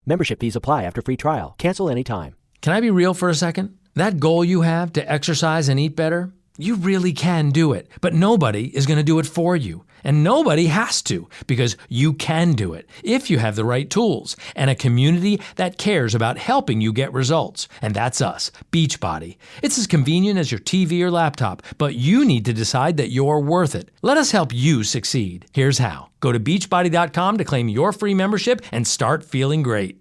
Membership fees apply after free trial. Cancel anytime. Can I be real for a second? That goal you have to exercise and eat better, you really can do it. But nobody is going to do it for you. And nobody has to, because you can do it if you have the right tools and a community that cares about helping you get results. And that's us, Beachbody. It's as convenient as your TV or laptop, but you need to decide that you're worth it. Let us help you succeed. Here's how. Go to beachbody.com to claim your free membership and start feeling great.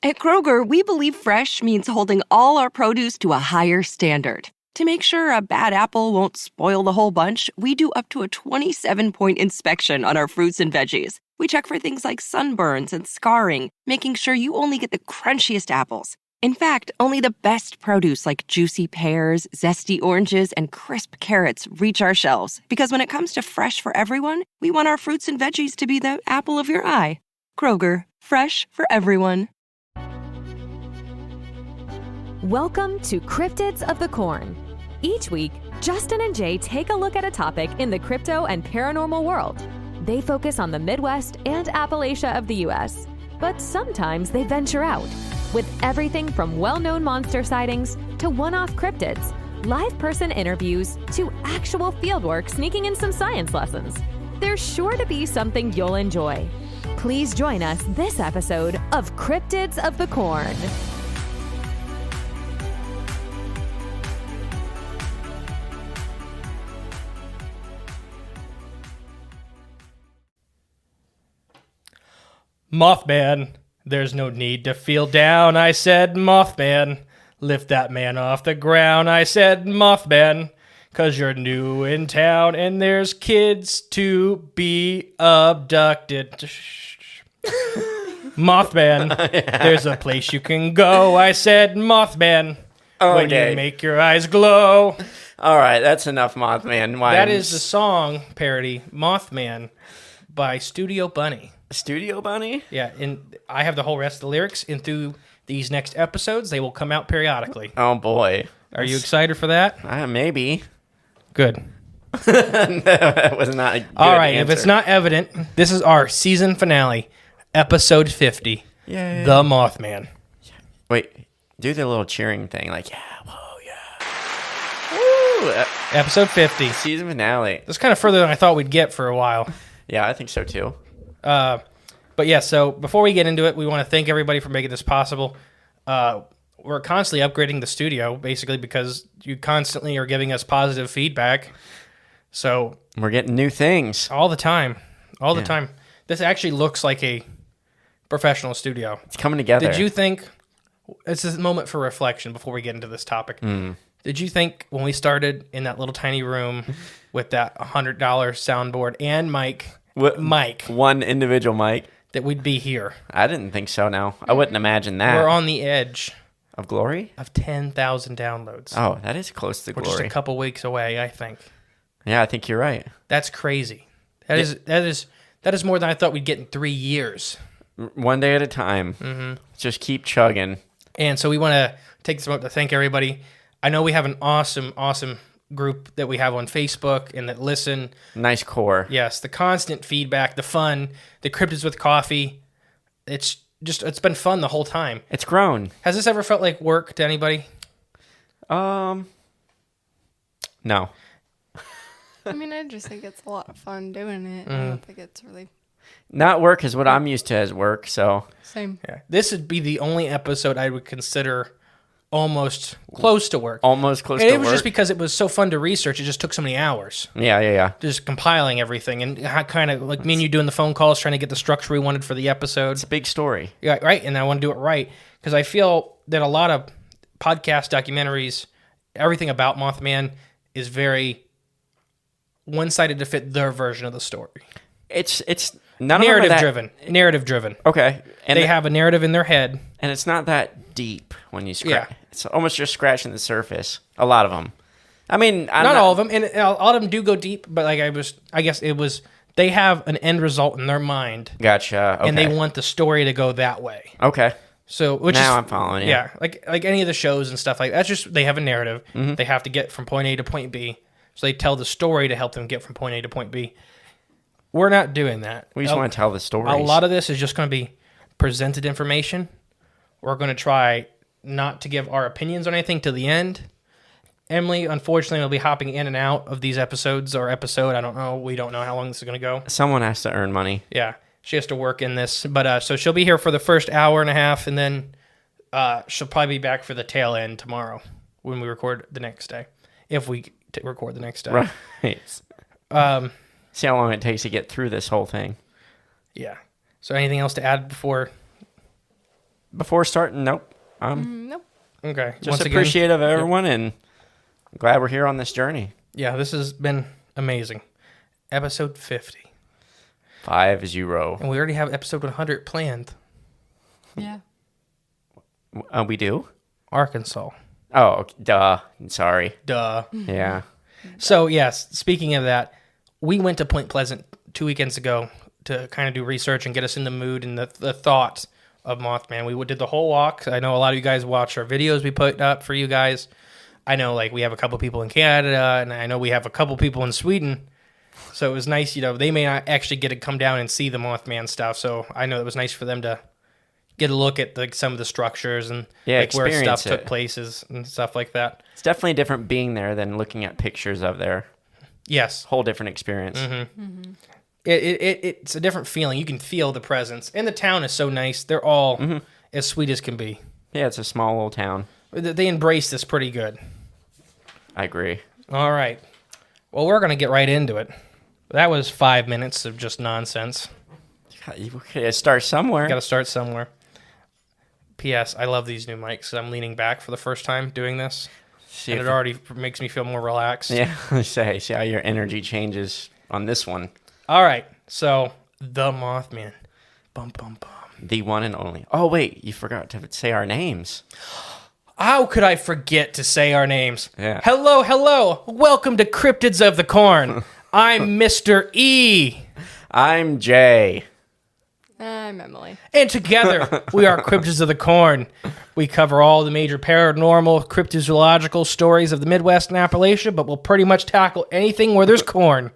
At Kroger, we believe fresh means holding all our produce to a higher standard. To make sure a bad apple won't spoil the whole bunch, we do up to a 27-point inspection on our fruits and veggies. We check for things like sunburns and scarring, making sure you only get the crunchiest apples. In fact, only the best produce like juicy pears, zesty oranges, and crisp carrots reach our shelves. Because when it comes to fresh for everyone, we want our fruits and veggies to be the apple of your eye. Kroger, fresh for everyone. Welcome to Cryptids of the Corn. Each week, Justin and Jay take a look at a topic in the crypto and paranormal world. They focus on the Midwest and Appalachia of the U.S., but sometimes they venture out with everything from well-known monster sightings to one-off cryptids, live person interviews to actual fieldwork sneaking in some science lessons. There's sure to be something you'll enjoy. Please join us this episode of Cryptids of the Corn. Mothman, there's no need to feel down, I said, Mothman. Lift that man off the ground, I said, Mothman. 'Cause you're new in town and there's kids to be abducted. Mothman, there's a place you can go, I said, Mothman. When you make your eyes glow. All right, that's enough, Mothman. That is the song parody, Mothman, by Studio Bunny. Studio Bunny? Yeah, and I have the whole rest of the lyrics, and through these next episodes, they will come out periodically. Oh, boy. Are you excited for that? Maybe. Good. That was not a good All right, answer. if it's not evident, this is our season finale, episode 50, Yay. The Mothman. Wait, do the little cheering thing, like, yeah, whoa, yeah. Woo! Episode 50. Season finale. That's kind of further than I thought we'd get for a while. Yeah, I think so, too. But yeah, so before we get into it, we want to thank everybody for making this possible. We're constantly upgrading the studio, basically, because you constantly are giving us positive feedback. So we're getting new things. All the time. All the time. This actually looks like a professional studio. It's coming together. Did you think, it's a moment for reflection before we get into this topic. Did you think when we started in that little tiny room with that $100 soundboard and mic, one individual mic, that we'd be here? I didn't think so, no. I wouldn't imagine that. We're on the edge. Of glory? Of 10,000 downloads. Oh, that is close to glory. We're just a couple weeks away, I think. Yeah, I think you're right. That's crazy. That is more than I thought we'd get in 3 years. One day at a time. Mm-hmm. Just keep chugging. And so we want to take this moment to thank everybody. I know we have an awesome group that we have on Facebook and that listen. Nice core. Yes, the constant feedback, the fun, the Cryptids with Coffee. It's been fun the whole time. It's grown. Has this ever felt like work to anybody? No. I mean, I just think it's a lot of fun doing it. I don't think it's really... Not work is what I'm used to as work, so... Same. Yeah. This would be the only episode I would consider almost close to work. Almost close to work. work? It was just because it was so fun to research. It just took so many hours. Yeah. Just compiling everything and kind of like me and you doing the phone calls, trying to get the structure we wanted for the episode. It's a big story. Yeah, right. And I want to do it right because I feel that a lot of podcast documentaries, everything about Mothman is very one-sided to fit their version of the story. It's none narrative driven. Narrative driven. Okay. And they have a narrative in their head. And it's not that deep when you scratch. Yeah. It's almost just scratching the surface. A lot of them. I mean, not all of them, and a lot of them do go deep. But like I guess it was they have an end result in their mind. Gotcha. Okay. And they want the story to go that way. Okay. So I'm following you. Yeah, like any of the shows and stuff like that's just they have a narrative. Mm-hmm. They have to get from point A to point B. So they tell the story to help them get from point A to point B. We're not doing that. We just want to tell the story. A lot of this is just going to be presented information We're going to try not to give our opinions on anything till the end. Emily, unfortunately, will be hopping in and out of these episodes or episode. I don't know. We don't know how long this is going to go. Someone has to earn money. Yeah. She has to work in this. But so she'll be here for the first hour and a half, and then she'll probably be back for the tail end tomorrow when we record the next day. If we record the next day. Right. See how long it takes to get through this whole thing. Yeah. So anything else to add before starting? Nope. Nope. Okay. Just appreciative of everyone, and glad we're here on this journey. Yeah, this has been amazing. Episode 50. 50. And we already have episode 100 planned. Yeah. We do? Arkansas. Oh, duh. Sorry. Duh. Yeah. So, yes, speaking of that, we went to Point Pleasant 2 weekends ago to kind of do research and get us in the mood and the thoughts of Mothman. We did the whole walk. I know a lot of you guys watch our videos we put up for you guys. I know, like, we have a couple people in Canada, and I know we have a couple people in Sweden. So it was nice, they may not actually get to come down and see the Mothman stuff. So I know it was nice for them to get a look at some of the structures and where stuff took places and stuff like that. It's definitely different being there than looking at pictures of there. Yes. Whole different experience. Mm-hmm. Mm-hmm. It's a different feeling. You can feel the presence. And the town is so nice. They're all as sweet as can be. Yeah, it's a small little town. They embrace this pretty good. I agree. All right. Well, we're going to get right into it. That was 5 minutes of just nonsense. You gotta start somewhere. Got to start somewhere. P.S. I love these new mics. I'm leaning back for the first time doing this. And it already makes me feel more relaxed. Yeah, see how your energy changes on this one. All right. So, the Mothman. Bum, bum, bum. The one and only. Oh, wait. You forgot to say our names. How could I forget to say our names? Yeah. Hello. Welcome to Cryptids of the Corn. I'm Mr. E. I'm Jay. I'm Emily. And together, we are Cryptids of the Corn. We cover all the major paranormal, cryptozoological stories of the Midwest and Appalachia, but we'll pretty much tackle anything where there's corn.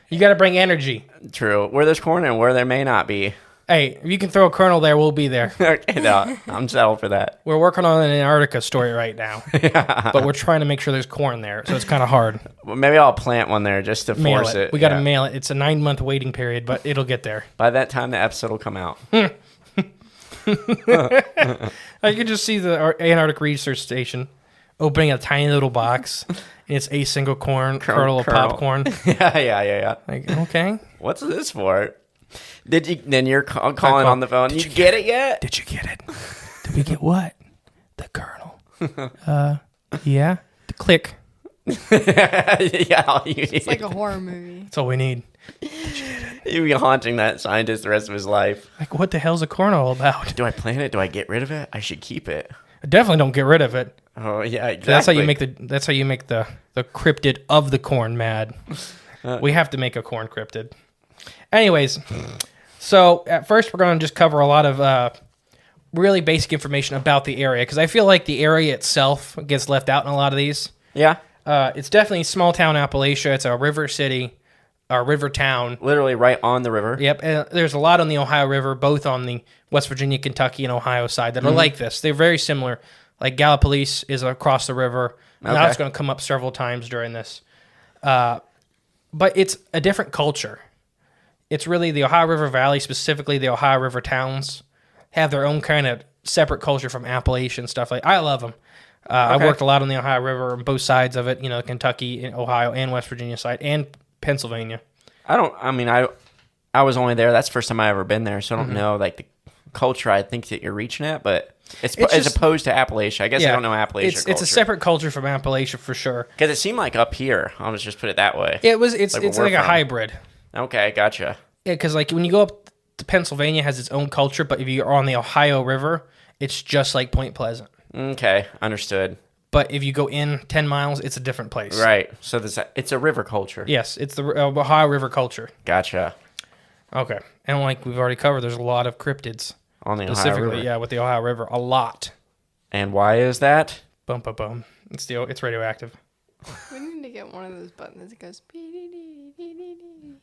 You got to bring energy. True. Where there's corn and where there may not be. Hey, if you can throw a kernel there, we'll be there. Okay, no, I'm settled for that. We're working on an Antarctica story right now, but we're trying to make sure there's corn there, so it's kind of hard. Well, maybe I'll plant one there just to force it. We got to mail it. It's a 9-month waiting period, but it'll get there. By that time, the episode will come out. I can just see the Antarctic Research Station opening a tiny little box, and it's a single kernel of popcorn. Yeah. Like, okay. What's this for? Then you're calling on the phone. Did you get it yet? Did you get it? Did we get what? The kernel. Yeah. The click. Yeah. It's like a horror movie. That's all we need. You'll be haunting that scientist the rest of his life. Like, what the hell's a kernel about? Do I plant it? Do I get rid of it? I should keep it. Definitely don't get rid of it. Oh yeah, exactly. That's how you make the cryptid of the corn mad. We have to make a corn cryptid. Anyways, so at first we're going to just cover a lot of really basic information about the area, because I feel like the area itself gets left out in a lot of these. Yeah. It's definitely small town Appalachia. It's a river city, a river town. Literally right on the river. Yep. And there's a lot on the Ohio River, both on the West Virginia, Kentucky, and Ohio side that are like this. They're very similar. Like Gallipolis is across the river. And that's going to come up several times during this. But it's a different culture. It's really the Ohio River Valley, specifically the Ohio River towns, have their own kind of separate culture from Appalachia and stuff. I love them. I worked a lot on the Ohio River on both sides of it, Kentucky, Ohio, and West Virginia side, and Pennsylvania. I was only there. That's the first time I ever been there, so I don't know like the culture I think that you're reaching at, but it's as opposed to Appalachia. I guess I don't know Appalachia culture. It's a separate culture from Appalachia for sure. Because it seemed like up here. I'll just put it that way. It's like a hybrid. Okay, gotcha. Yeah, because like when you go up to Pennsylvania, it has its own culture, but if you're on the Ohio River, it's just like Point Pleasant. Okay, understood. But if you go in 10 miles, it's a different place. Right. So it's a river culture. Yes, it's the Ohio River culture. Gotcha. Okay. And like we've already covered, there's a lot of cryptids. On the Ohio River. Yeah, with the Ohio River. A lot. And why is that? Bum, bum, bum. It's radioactive. We need to get one of those buttons that goes...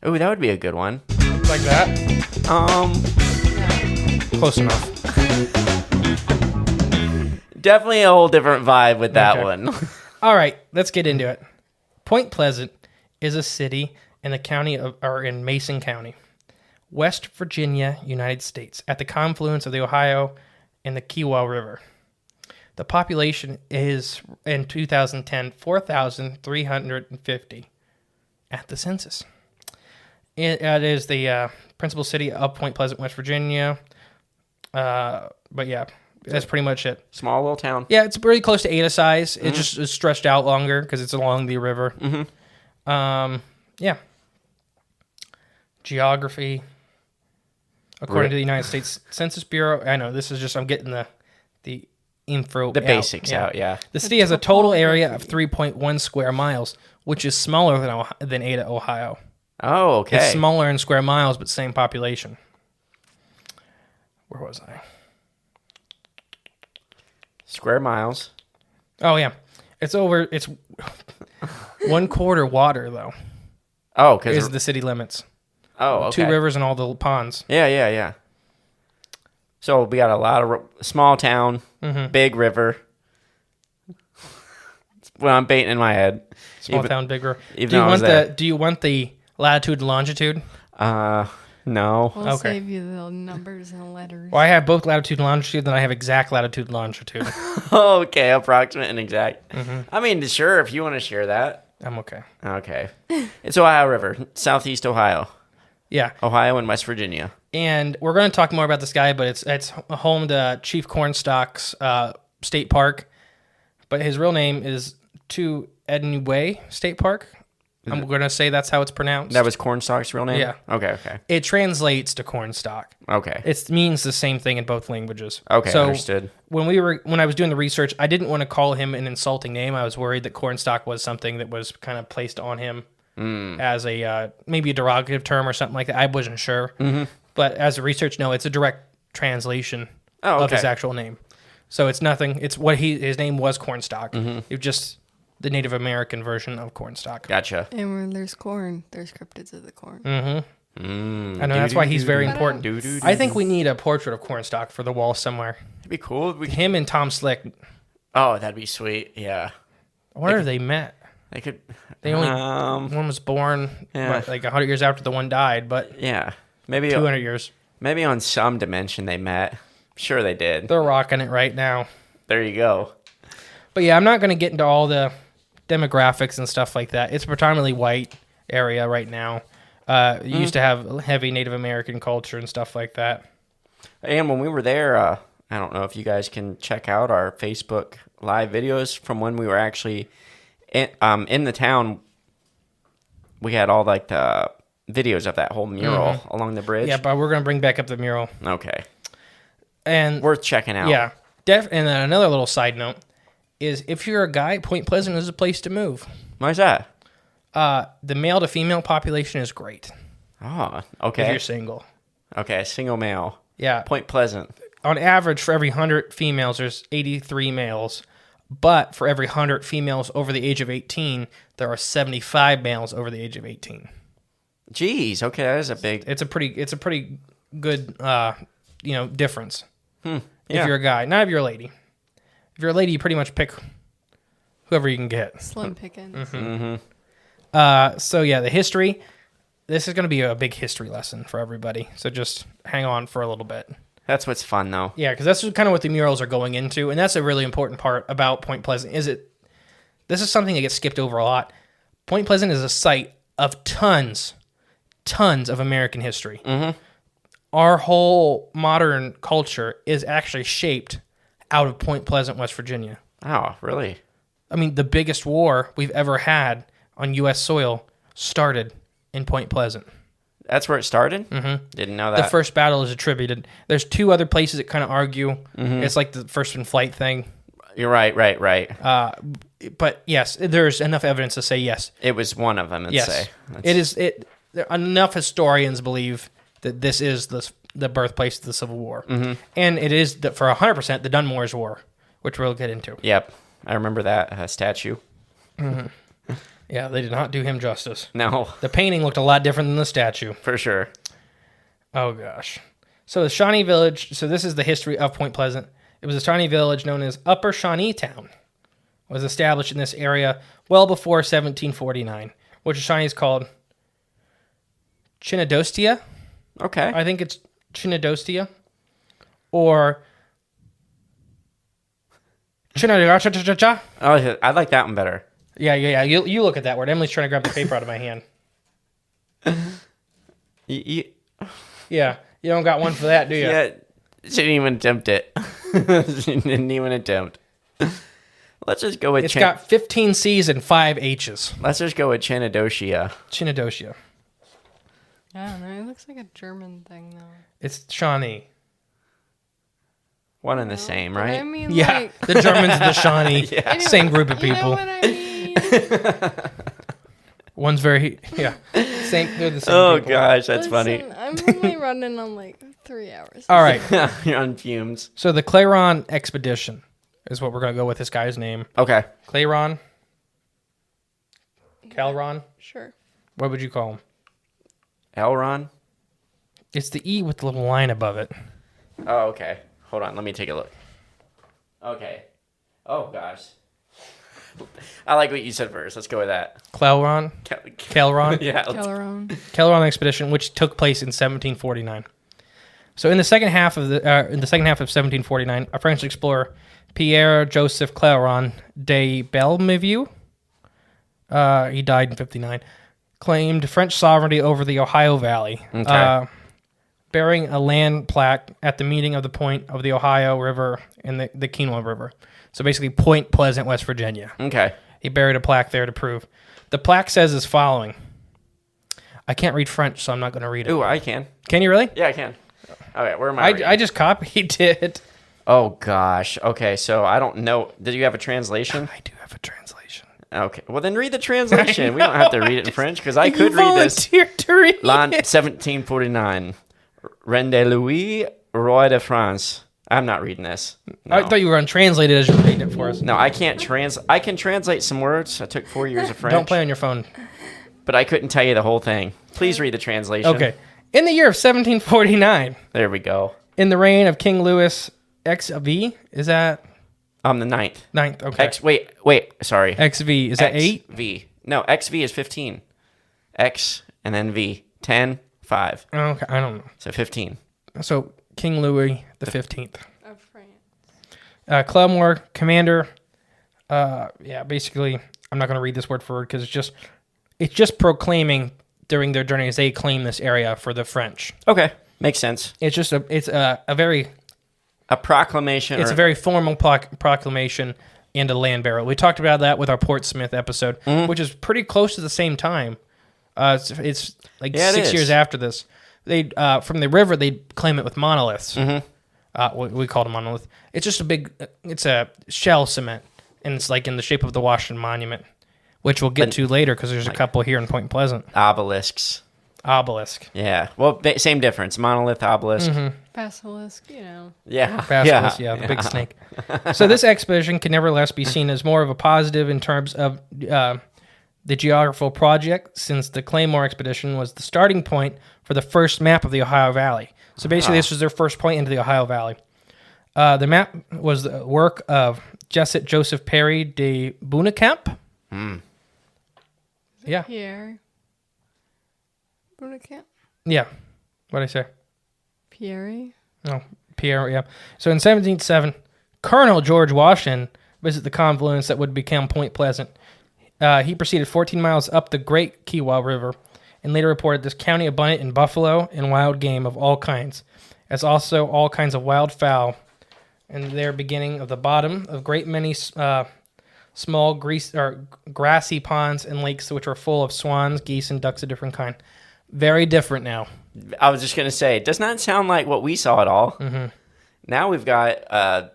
Oh, that would be a good one. Like that? No. Close enough. Definitely a whole different vibe with that one. All right, let's get into it. Point Pleasant is a city in the county in Mason County, West Virginia, United States, at the confluence of the Ohio and the Kiowa River. The population is, in 2010, 4,350 at the census. It is the principal city of Point Pleasant, West Virginia. But yeah, that's pretty much it. Small little town. Yeah, it's pretty close to Ada size. It just is stretched out longer because it's along the river. Yeah. Geography. According to the United States Census Bureau, I know this is just, I'm getting the info The basics out, yeah. The city has a total area of 3.1 square miles, which is smaller than Ada, Ohio. Oh, okay. It's smaller in square miles, but same population. Where was I? Square miles. Oh, yeah. It's 1/4 water, though. Oh, Is because the city limits. oh, okay. 2 rivers and all the ponds. Yeah. So we got a lot of small town, big river. Well, I'm baiting in my head. Small town, big river. even Do you though I was want there. do you want the latitude and longitude? No. We'll Okay. save you the numbers and letters. Well, I have both latitude and longitude, then I have exact latitude and longitude. Okay, approximate and exact. I mean, sure, if you want to share that. I'm okay. Okay. It's Ohio River, southeast Ohio. Yeah. Ohio and West Virginia. And we're going to talk more about this guy, but it's home to Chief Cornstalk's state park. But his real name is To Ednway State Park. I'm going to say that's how it's pronounced. That was Cornstalk's real name? Yeah. Okay. It translates to cornstalk. Okay. It means the same thing in both languages. Okay, so understood. When I was doing the research, I didn't want to call him an insulting name. I was worried that cornstalk was something that was kind of placed on him as a maybe a derogative term or something like that. I wasn't sure. But as a research, no, it's a direct translation of his actual name. So it's nothing. It's what his name was Cornstalk. It was just the Native American version of Cornstalk. Gotcha. And where there's corn, there's Cryptids of the Corn. I know that's why he's very important. I think we need a portrait of Cornstalk for the wall somewhere. It'd be cool. Him and Tom Slick. Oh, that'd be sweet. Yeah. I wonder if they met. They could. They only one was born Yeah. like 100 years after the one died, but Yeah. Maybe 200 years. Maybe on some dimension they met. Sure they did. They're rocking it right now. There you go. But yeah, I'm not going to get into all the demographics and stuff like that. It's a predominantly white area right now. It used to have heavy Native American culture and stuff like that. And when we were there, I don't know if you guys can check out our Facebook live videos from when we were actually in the town. We had all like the videos of that whole mural along the bridge. Yeah, but we're going to bring back up the mural. Okay. And Worth checking out. yeah, and then another little side note is if you're a guy, Point Pleasant is a place to move. Why's that? The male to female population is great Oh, if okay. you're single. Okay, single male. Yeah. Point Pleasant. On average, for every 100 females, there's 83 males. But for every 100 females over the age of 18, there are 75 males over the age of 18. Jeez, okay, that is a big... It's a pretty good difference. Yeah. If you're a guy, not if you're a lady. If you're a lady, you pretty much pick whoever you can get. Slim pickings. So yeah, the history. This is going to be a big history lesson for everybody. So just hang on for a little bit. That's what's fun, though. Yeah, because that's kind of what the murals are going into, and that's a really important part about Point Pleasant. This is something that gets skipped over a lot. Point Pleasant is a site of tons of American history. Our whole modern culture is actually shaped out of Point Pleasant, West Virginia. Oh, really? I mean, the biggest war we've ever had on U.S. soil started in Point Pleasant. That's where it started? Didn't know that. The first battle is attributed. There's 2 other places that kind of argue. It's like the first in flight thing. You're right. But yes, there's enough evidence to say yes. It was one of them, let's Yes, say. it is. Enough historians believe that this is the birthplace of the Civil War, and it is for 100% the Dunmore's War, which we'll get into. Yep. I remember that statue. Yeah, they did not do him justice. No, The painting looked a lot different than the statue. for sure. Oh gosh. So the Shawnee Village. So this is the history of Point Pleasant. It was a Shawnee village known as Upper Shawneetown. Was established in this area well before 1749, which Shawnees called Chinnadostia. Okay. I think it's Chinnadostia. Or Chinnadostia. Oh, I like that one better. Yeah. You look at that word. Emily's trying to grab the paper out of my hand. Yeah, you don't got one for that, do you? Yeah, she didn't even attempt it. She didn't even attempt. Let's just go with... It's got 15 C's and 5 H's. Let's just go with Chinnadostia. Chinnadostia. I don't know. It looks like a German thing, though. It's Shawnee. One and the same, But right? I mean, Yeah, like, the Germans and the Shawnee. Same group of you know people. what I mean? One's very... Yeah. They're the same Oh, people. gosh, that's funny. Listen, I'm only running on like 3 hours. All right. You're on fumes. So the Celaron expedition is what we're going to go with this guy's name. Okay. Celaron? Calron? Sure. What would you call him? Elron? It's the E with the little line above it. Oh, okay. Hold on. Let me take a look. Okay. Oh, gosh. I like what you said first. Let's go with that. Celaron? Celaron? Yeah. Celaron. Celaron expedition, which took place in 1749. So in the second half of 1749, a French explorer, Pierre Joseph Celaron de Belmevue, he died in 59, claimed French sovereignty over the Ohio Valley, bearing a land plaque at the meeting of the point of the Ohio River and the Kenowa River. So basically Point Pleasant, West Virginia. Okay. He buried a plaque there to prove. The plaque says as following. I can't read French, so I'm not going to read it. Ooh, I can. Can you really? Yeah, I can. Okay, where am I? I just copied it. Oh, gosh. Okay, so I don't know. Did you have a translation? I do have a translation. Okay. Well, then read the translation. We don't have to read it in French, because I could read this. volunteered to read L'an it. 1749. Reine de Louis, Roi de France. I'm not reading this. No. I thought you were untranslated as you were reading it for us. No, I can't I can translate some words. I took 4 years of French. Don't play on your phone. But I couldn't tell you the whole thing. Please read the translation. Okay. In the year of 1749, There we go. in the reign of King Louis XV, is that The 9th. 9th? Okay. Wait, sorry. XV, is that 8? XV. No, XV is 15. X and then V. 10, 5. Okay, I don't know. So 15. So King Louis the 15th. Of France. Clelmore, commander. Basically, I'm not going to read this word for word because it's just proclaiming during their journey as they claim this area for the French. Okay. Makes sense. It's just a very A proclamation. It's a very formal proclamation and a land barrel. We talked about that with our Portsmouth episode, which is pretty close to the same time. It's like 6 years after this. They from the river they claim it with monoliths. We called them monolith. It's just it's a shell cement, and it's like in the shape of the Washington Monument, which we'll get to later because there's a couple here in Point Pleasant. Obelisks. Obelisk. Yeah. Well, same difference. Monolith, obelisk. Basilisk, you know. Yeah. Basilisk, yeah, the big snake. So this expedition can nevertheless be seen as more of a positive in terms of the geographical project, since the Claymore expedition was the starting point for the first map of the Ohio Valley. So basically, this was their first point into the Ohio Valley. The map was the work of Joseph Perry de Bunecamp. Yeah. Pierre. Bunecamp? Yeah. What did I say? Pierre? Oh, Pierre, yeah. So in 1707, Colonel George Washington visited the confluence that would become Point Pleasant. He proceeded 14 miles up the Great Kiowa River and later reported this county abundant in buffalo and wild game of all kinds, as also all kinds of wild fowl, and their beginning of the bottom of great many small grassy ponds and lakes which were full of swans, geese, and ducks of different kind. Very different now. I was just going to say, it does not sound like what we saw at all. Now we've got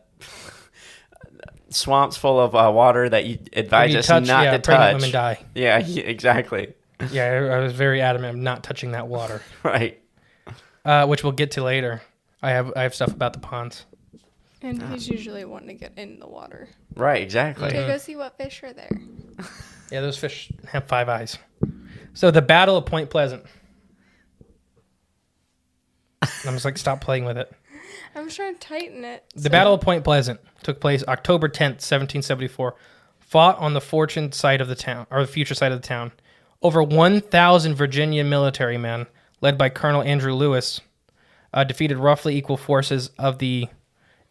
swamps full of water that you advise us not to pregnant touch. women die. Yeah, exactly. Yeah, I was very adamant of not touching that water, Right. which we'll get to later. I have stuff about the ponds. And he's usually wanting to get in the water. Right, exactly. To go see what fish are there. Yeah, those fish have 5 eyes. So the Battle of Point Pleasant. I'm just like, stop playing with it. I'm trying to tighten it. The Battle of Point Pleasant took place October 10th, 1774. Fought on the fortune side of the town, or the future side of the town. Over 1,000 Virginia military men, led by Colonel Andrew Lewis, defeated roughly equal forces of the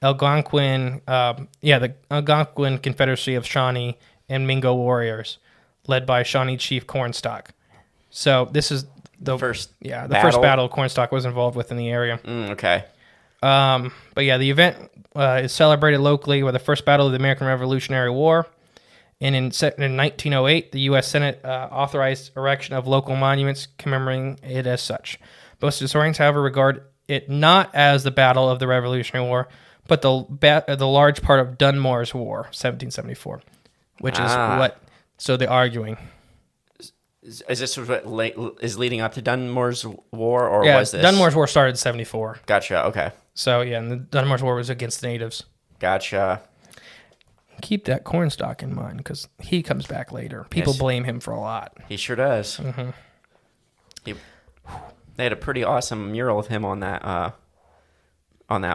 Algonquin Confederacy of Shawnee and Mingo warriors, led by Shawnee Chief Cornstalk. So this is the first battle Cornstalk was involved with in the area. Okay. But yeah, the event is celebrated locally with the first battle of the American Revolutionary War. And in 1908, the U.S. Senate authorized erection of local monuments commemorating it as such. Most historians, however, regard it not as the Battle of the Revolutionary War, but the large part of Dunmore's War, 1774, which is what. So they're arguing. Is this what is leading up to Dunmore's War, or was this? Dunmore's War started in 74. Gotcha. Okay. So yeah, and the Dunmore's War was against the natives. Gotcha. Keep that Cornstalk in mind because he comes back later. People blame him for a lot. He sure does. Mm-hmm. They had a pretty awesome mural of him on that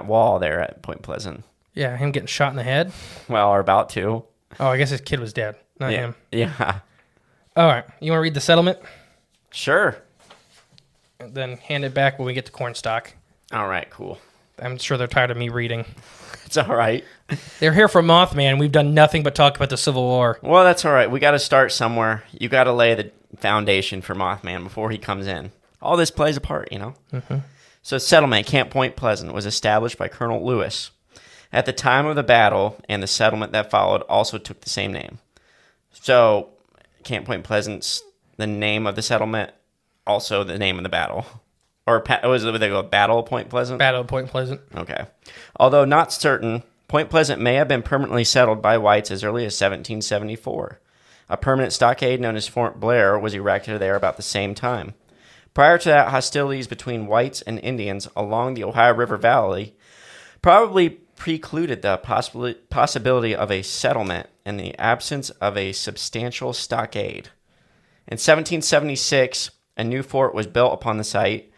wall there at Point Pleasant. Yeah, him getting shot in the head. Well, or about to. Oh, I guess his kid was dead, not him. Yeah. All right, you want to read the settlement? Sure. And then hand it back when we get to Cornstalk. All right, cool. I'm sure they're tired of me reading. It's all right. They're here for Mothman. We've done nothing but talk about the Civil War. Well, that's all right. We got to start somewhere. You got to lay the foundation for Mothman before he comes in. All this plays a part, you know? Mm-hmm. So settlement, Camp Point Pleasant, was established by Colonel Lewis. At the time of the battle, and the settlement that followed also took the same name. So Camp Point Pleasant's the name of the settlement, also the name of the battle. Or was it, they go Battle of Point Pleasant? Battle of Point Pleasant. Okay. Although not certain, Point Pleasant may have been permanently settled by whites as early as 1774. A permanent stockade known as Fort Blair was erected there about the same time. Prior to that, hostilities between whites and Indians along the Ohio River Valley probably precluded the possibility of a settlement in the absence of a substantial stockade. In 1776, a new fort was built upon the site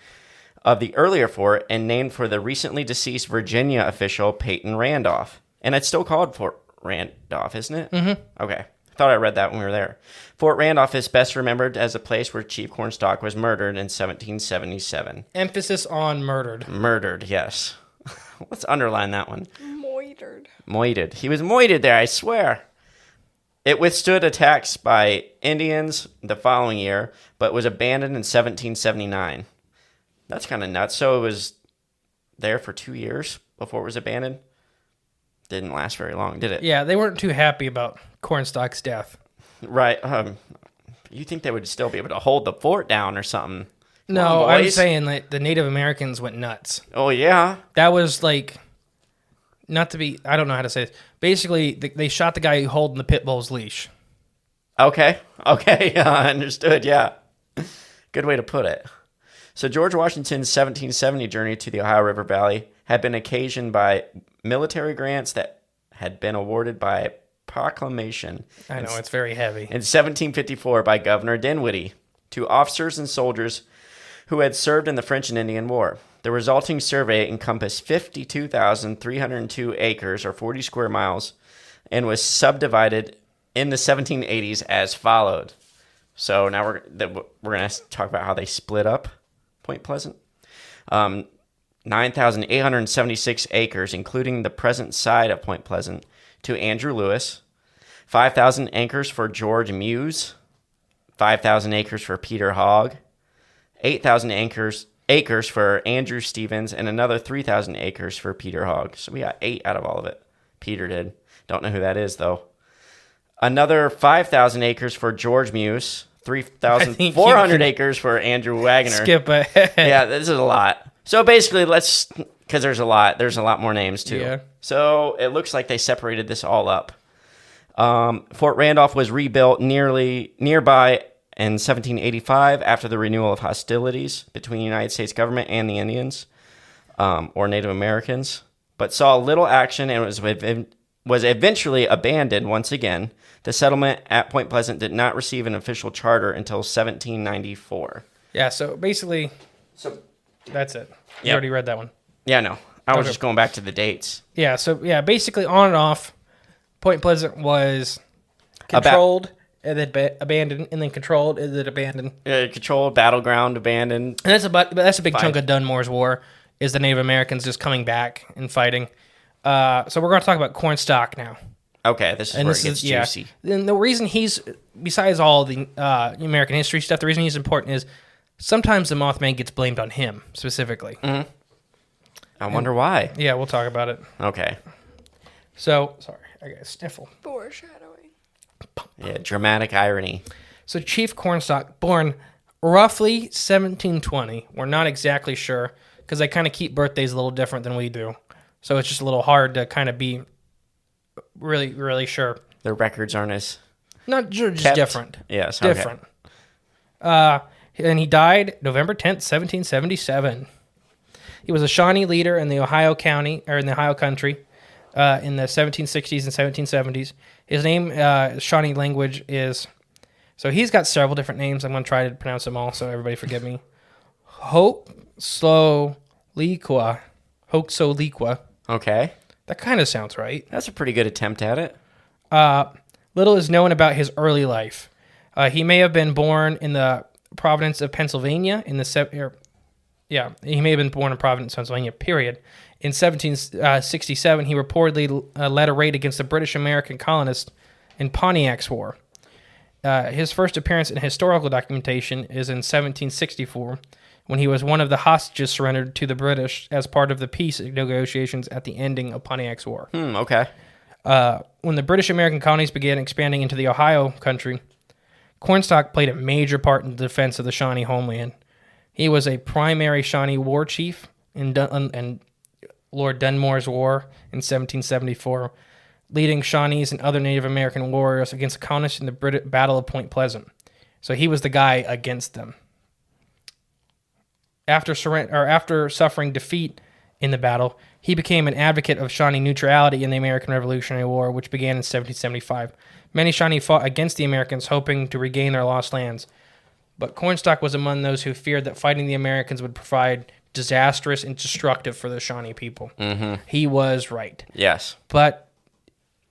of the earlier fort and named for the recently deceased Virginia official Peyton Randolph. And it's still called Fort Randolph, isn't it? Mm-hmm. Okay. I thought I read that when we were there. Fort Randolph is best remembered as a place where Chief Cornstalk was murdered in 1777. Emphasis on murdered. Murdered, yes. Let's underline that one. Moitered. Moited. He was moited there, I swear. It withstood attacks by Indians the following year, but was abandoned in 1779. That's kind of nuts. So it was there for 2 years before it was abandoned? Didn't last very long, did it? Yeah, they weren't too happy about Cornstalk's death. Right. You think they would still be able to hold the fort down or something? No, I'm saying that the Native Americans went nuts. Oh, yeah? That was like, not to be, I don't know how to say this. Basically, they shot the guy holding the pit bull's leash. Okay. I understood, yeah. Good way to put it. So George Washington's 1770 journey to the Ohio River Valley had been occasioned by military grants that had been awarded by proclamation. I know, it's very heavy. In 1754 by Governor Dinwiddie to officers and soldiers who had served in the French and Indian War. The resulting survey encompassed 52,302 acres or 40 square miles and was subdivided in the 1780s as followed. So now we're going to talk about how they split up Point Pleasant. 9,876 acres, including the present site of Point Pleasant, to Andrew Lewis. 5,000 acres for George Muse. 5,000 acres for Peter Hogg. 8,000 acres for Andrew Stevens, and another 3,000 acres for Peter Hogg. So we got 8 out of all of it. Peter did. Don't know who that is, though. Another 5,000 acres for George Muse. 3,400 acres for Andrew Wagner. Skip ahead. Yeah, this is a lot. So basically, because there's a lot more names too. Yeah. So it looks like they separated this all up. Fort Randolph was rebuilt nearby in 1785 after the renewal of hostilities between the United States government and the Indians, or Native Americans, but saw little action and was eventually abandoned once again. The settlement at Point Pleasant did not receive an official charter until 1794. Yeah, so basically, that's it. You Yep. already read that one. Yeah, no. I was just going back to the dates. Yeah, so basically on and off, Point Pleasant was controlled and then abandoned, and then controlled and then abandoned. Controlled, battleground, abandoned. And that's a big chunk of Dunmore's war, is the Native Americans just coming back and fighting. So we're going to talk about Cornstalk now. Okay, this is where it gets juicy. And the reason he's, besides all the American history stuff, the reason he's important is sometimes the Mothman gets blamed on him specifically. Mm-hmm. I wonder why. Yeah, we'll talk about it. Okay. So, sorry, I got a sniffle. Foreshadowing. Yeah, dramatic irony. So Chief Cornstalk, born roughly 1720. We're not exactly sure because they kind of keep birthdays a little different than we do. So it's just a little hard to kind of be really, really sure. Their records aren't as... Not just kept. Different. Yes, different. And he died November 10th, 1777. He was a Shawnee leader in the Ohio country in the 1760s and 1770s. His name, Shawnee language, is... So he's got several different names. I'm going to try to pronounce them all, so everybody forgive me. Hoksoliqua. Okay. That kind of sounds right. That's a pretty good attempt at it. Little is known about his early life. He may have been born in the province of Pennsylvania he may have been born in Providence, Pennsylvania, period. In 1767, he reportedly led a raid against the British-American colonists in Pontiac's War. His first appearance in historical documentation is in 1764, when he was one of the hostages surrendered to the British as part of the peace negotiations at the ending of Pontiac's War. Okay. When the British-American colonies began expanding into the Ohio country, Cornstalk played a major part in the defense of the Shawnee homeland. He was a primary Shawnee war chief in Lord Dunmore's War in 1774, leading Shawnees and other Native American warriors against the colonists in the Battle of Point Pleasant. So he was the guy against them. After suffering defeat in the battle, he became an advocate of Shawnee neutrality in the American Revolutionary War, which began in 1775. Many Shawnee fought against the Americans, hoping to regain their lost lands. But Cornstalk was among those who feared that fighting the Americans would provide disastrous and destructive for the Shawnee people. Mm-hmm. He was right. Yes. But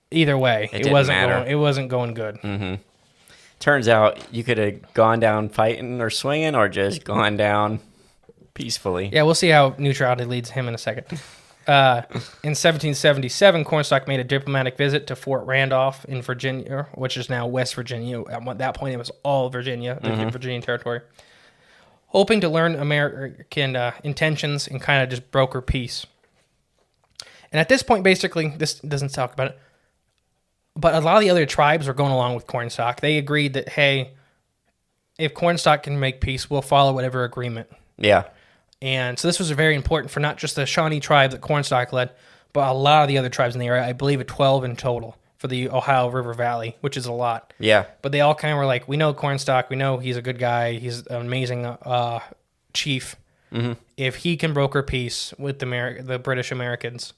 either way, it wasn't going good. Mm-hmm. Turns out you could have gone down fighting or swinging or just gone down peacefully. Yeah, we'll see how neutrality leads him in a second. In 1777, Cornstalk made a diplomatic visit to Fort Randolph in Virginia, which is now West Virginia. At that point, it was all Virginia, the Virginian territory, hoping to learn American intentions and kind of just broker peace. And at this point, basically, this doesn't talk about it, but a lot of the other tribes were going along with Cornstalk. They agreed that, hey, if Cornstalk can make peace, we'll follow whatever agreement. Yeah. And so this was very important for not just the Shawnee tribe that Cornstalk led, but a lot of the other tribes in the area. I believe 12 in total for the Ohio River Valley, which is a lot. Yeah. But they all kind of were like, we know Cornstalk. We know he's a good guy. He's an amazing chief. Mm-hmm. If he can broker peace with the British Americans,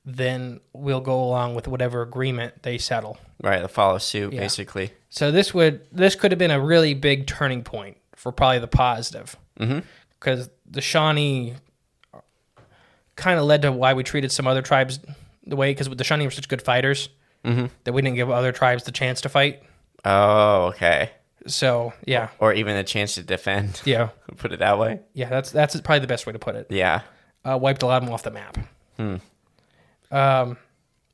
then we'll go along with whatever agreement they settle. Right, they'll follow suit, basically. So this could have been a really big turning point for probably the positive. Mm-hmm. Because the Shawnee kind of led to why we treated some other tribes the way, because the Shawnee were such good fighters that we didn't give other tribes the chance to fight. Oh, okay. So, yeah. Or even a chance to defend. Yeah. Put it that way. Yeah, that's probably the best way to put it. Yeah. Wiped a lot of them off the map. But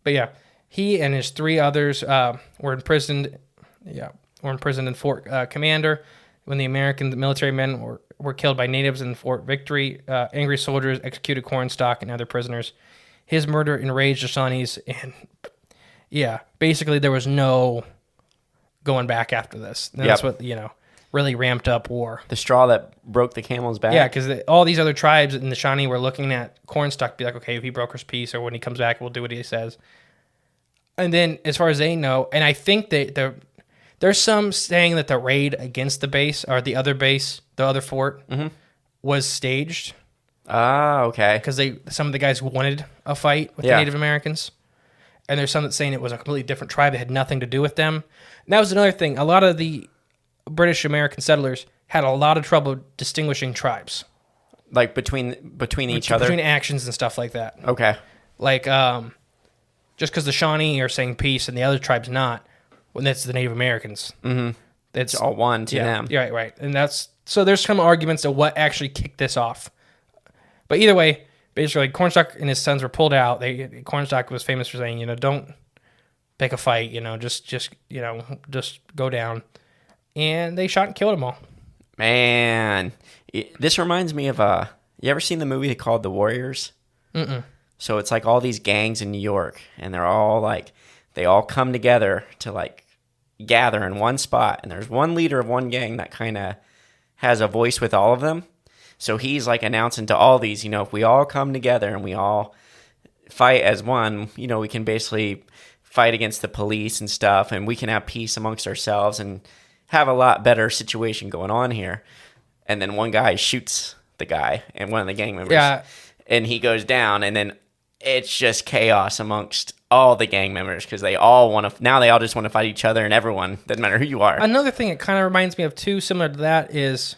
yeah, he and his three others were imprisoned. Yeah, were imprisoned in Fort Commander when the American military men were killed by natives in Fort Victory. Angry soldiers executed Cornstalk and other prisoners. His murder enraged the Shawnees, and yeah, basically there was no going back after this. And that's what really ramped up war. The straw that broke the camel's back. Yeah, because all these other tribes in the Shawnee were looking at Cornstalk, be like, okay, if he brokers peace, or when he comes back, we'll do what he says. And then, as far as they know, and I think there's some saying that the raid against the base, or the other base, the other fort, was staged. Ah, okay. Because some of the guys wanted a fight with the Native Americans. And there's some that's saying it was a completely different tribe that had nothing to do with them. And that was another thing. A lot of the British American settlers had a lot of trouble distinguishing tribes. Like between each other? Between actions and stuff like that. Okay. Like, just because the Shawnee are saying peace and the other tribe's not, when that's the Native Americans. Mm-hmm. It's all one to them. Yeah, right. And so there's some arguments of what actually kicked this off. But either way, basically, Cornstalk and his sons were pulled out. Cornstalk was famous for saying, don't pick a fight, just go down. And they shot and killed them all. Man, this reminds me of you ever seen the movie called The Warriors? Mm-mm. So it's like all these gangs in New York, and they're all like, they all come together to like gather in one spot, and there's one leader of one gang that kind of has a voice with all of them. So he's like announcing to all these, if we all come together and we all fight as one, we can basically fight against the police and stuff, and we can have peace amongst ourselves and have a lot better situation going on here. And then one guy shoots the guy and one of the gang members, and he goes down, and then it's just chaos amongst all the gang members because they all just want to fight each other, and everyone, doesn't matter who you are. Another thing it kind of reminds me of too, similar to that, is,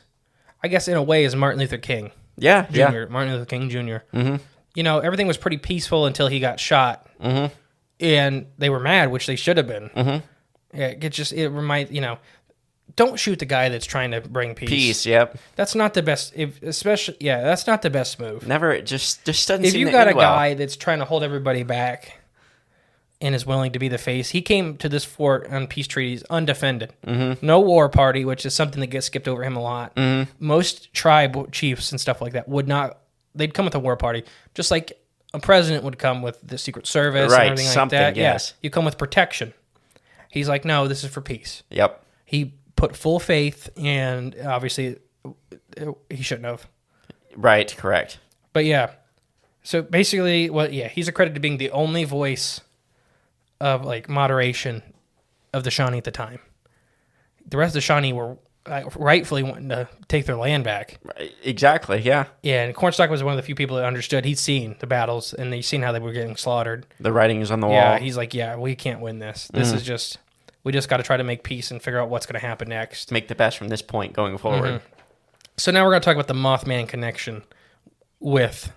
I guess in a way, is Martin Luther King. Yeah, Jr. Martin Luther King Jr. Mm-hmm. Everything was pretty peaceful until he got shot, and they were mad, which they should have been. Mm-hmm. Yeah, it reminds don't shoot the guy that's trying to bring peace. Peace, yep. That's not the best. That's not the best move. Never. It just doesn't. If seem you to got end a well. guy that's trying to hold everybody back and is willing to be the face, he came to this fort on peace treaties undefended. Mm-hmm. No war party, which is something that gets skipped over him a lot. Mm-hmm. Most tribe chiefs and stuff like that would not. They'd come with a war party, just like a president would come with the Secret Service and everything like that. Yes. Yeah, you come with protection. He's like, no, this is for peace. Yep. He put full faith, and obviously he shouldn't have. Right, correct. But yeah, so basically, he's accredited to being the only voice of like moderation of the Shawnee at the time. The rest of the Shawnee were rightfully wanting to take their land back. Right, exactly, yeah. Yeah, and Cornstalk was one of the few people that understood. He'd seen the battles, and he'd seen how they were getting slaughtered. The writing is on the wall. Yeah, he's like, we can't win this. This is just... We just got to try to make peace and figure out what's going to happen next. Make the best from this point going forward. Mm-hmm. So now we're going to talk about the Mothman connection with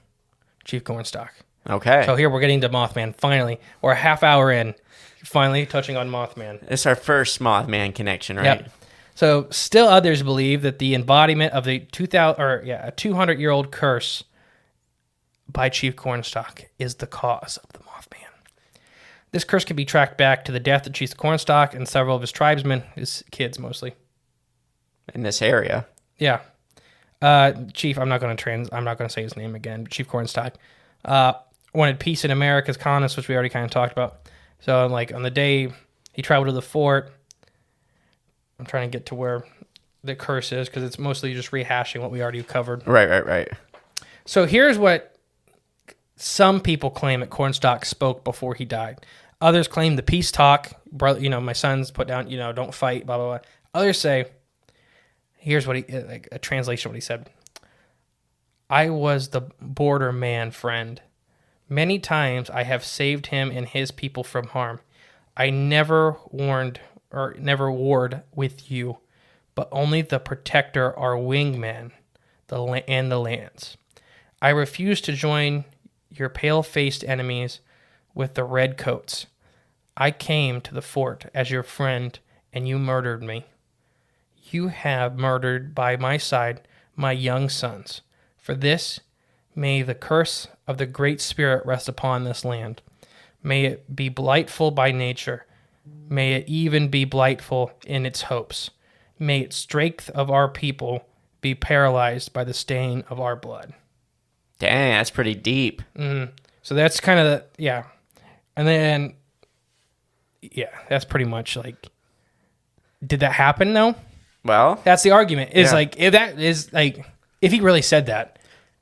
Chief Cornstalk. Okay. So here we're getting to Mothman, finally. We're a half hour in, finally touching on Mothman. It's our first Mothman connection, right? Yep. So still others believe that the embodiment of the 200-year-old curse by Chief Cornstalk is the cause of the Mothman. This curse can be tracked back to the death of Chief Cornstalk and several of his tribesmen, his kids mostly. In this area. Yeah. Chief, I'm not going to say his name again, but Chief Cornstalk wanted peace in America's colonists, which we already kind of talked about. So like on the day he traveled to the fort, I'm trying to get to where the curse is because it's mostly just rehashing what we already covered. Right. So here's what some people claim that Cornstalk spoke before he died. Others claim the peace talk, brother, my sons put down, don't fight, blah, blah, blah. Others say, here's what a translation of what he said. I was the border man friend. Many times I have saved him and his people from harm. I never warred with you, but only the protector, our wingman, and the lands. I refuse to join your pale-faced enemies with the red coats. I came to the fort as your friend, and you murdered me. You have murdered by my side my young sons. For this, may the curse of the Great Spirit rest upon this land. May it be blightful by nature. May it even be blightful in its hopes. May its strength of our people be paralyzed by the stain of our blood. Dang, that's pretty deep. Mm-hmm. So that's kind of and then, that's pretty much like, did that happen though? Well, that's the argument. Is if he really said that,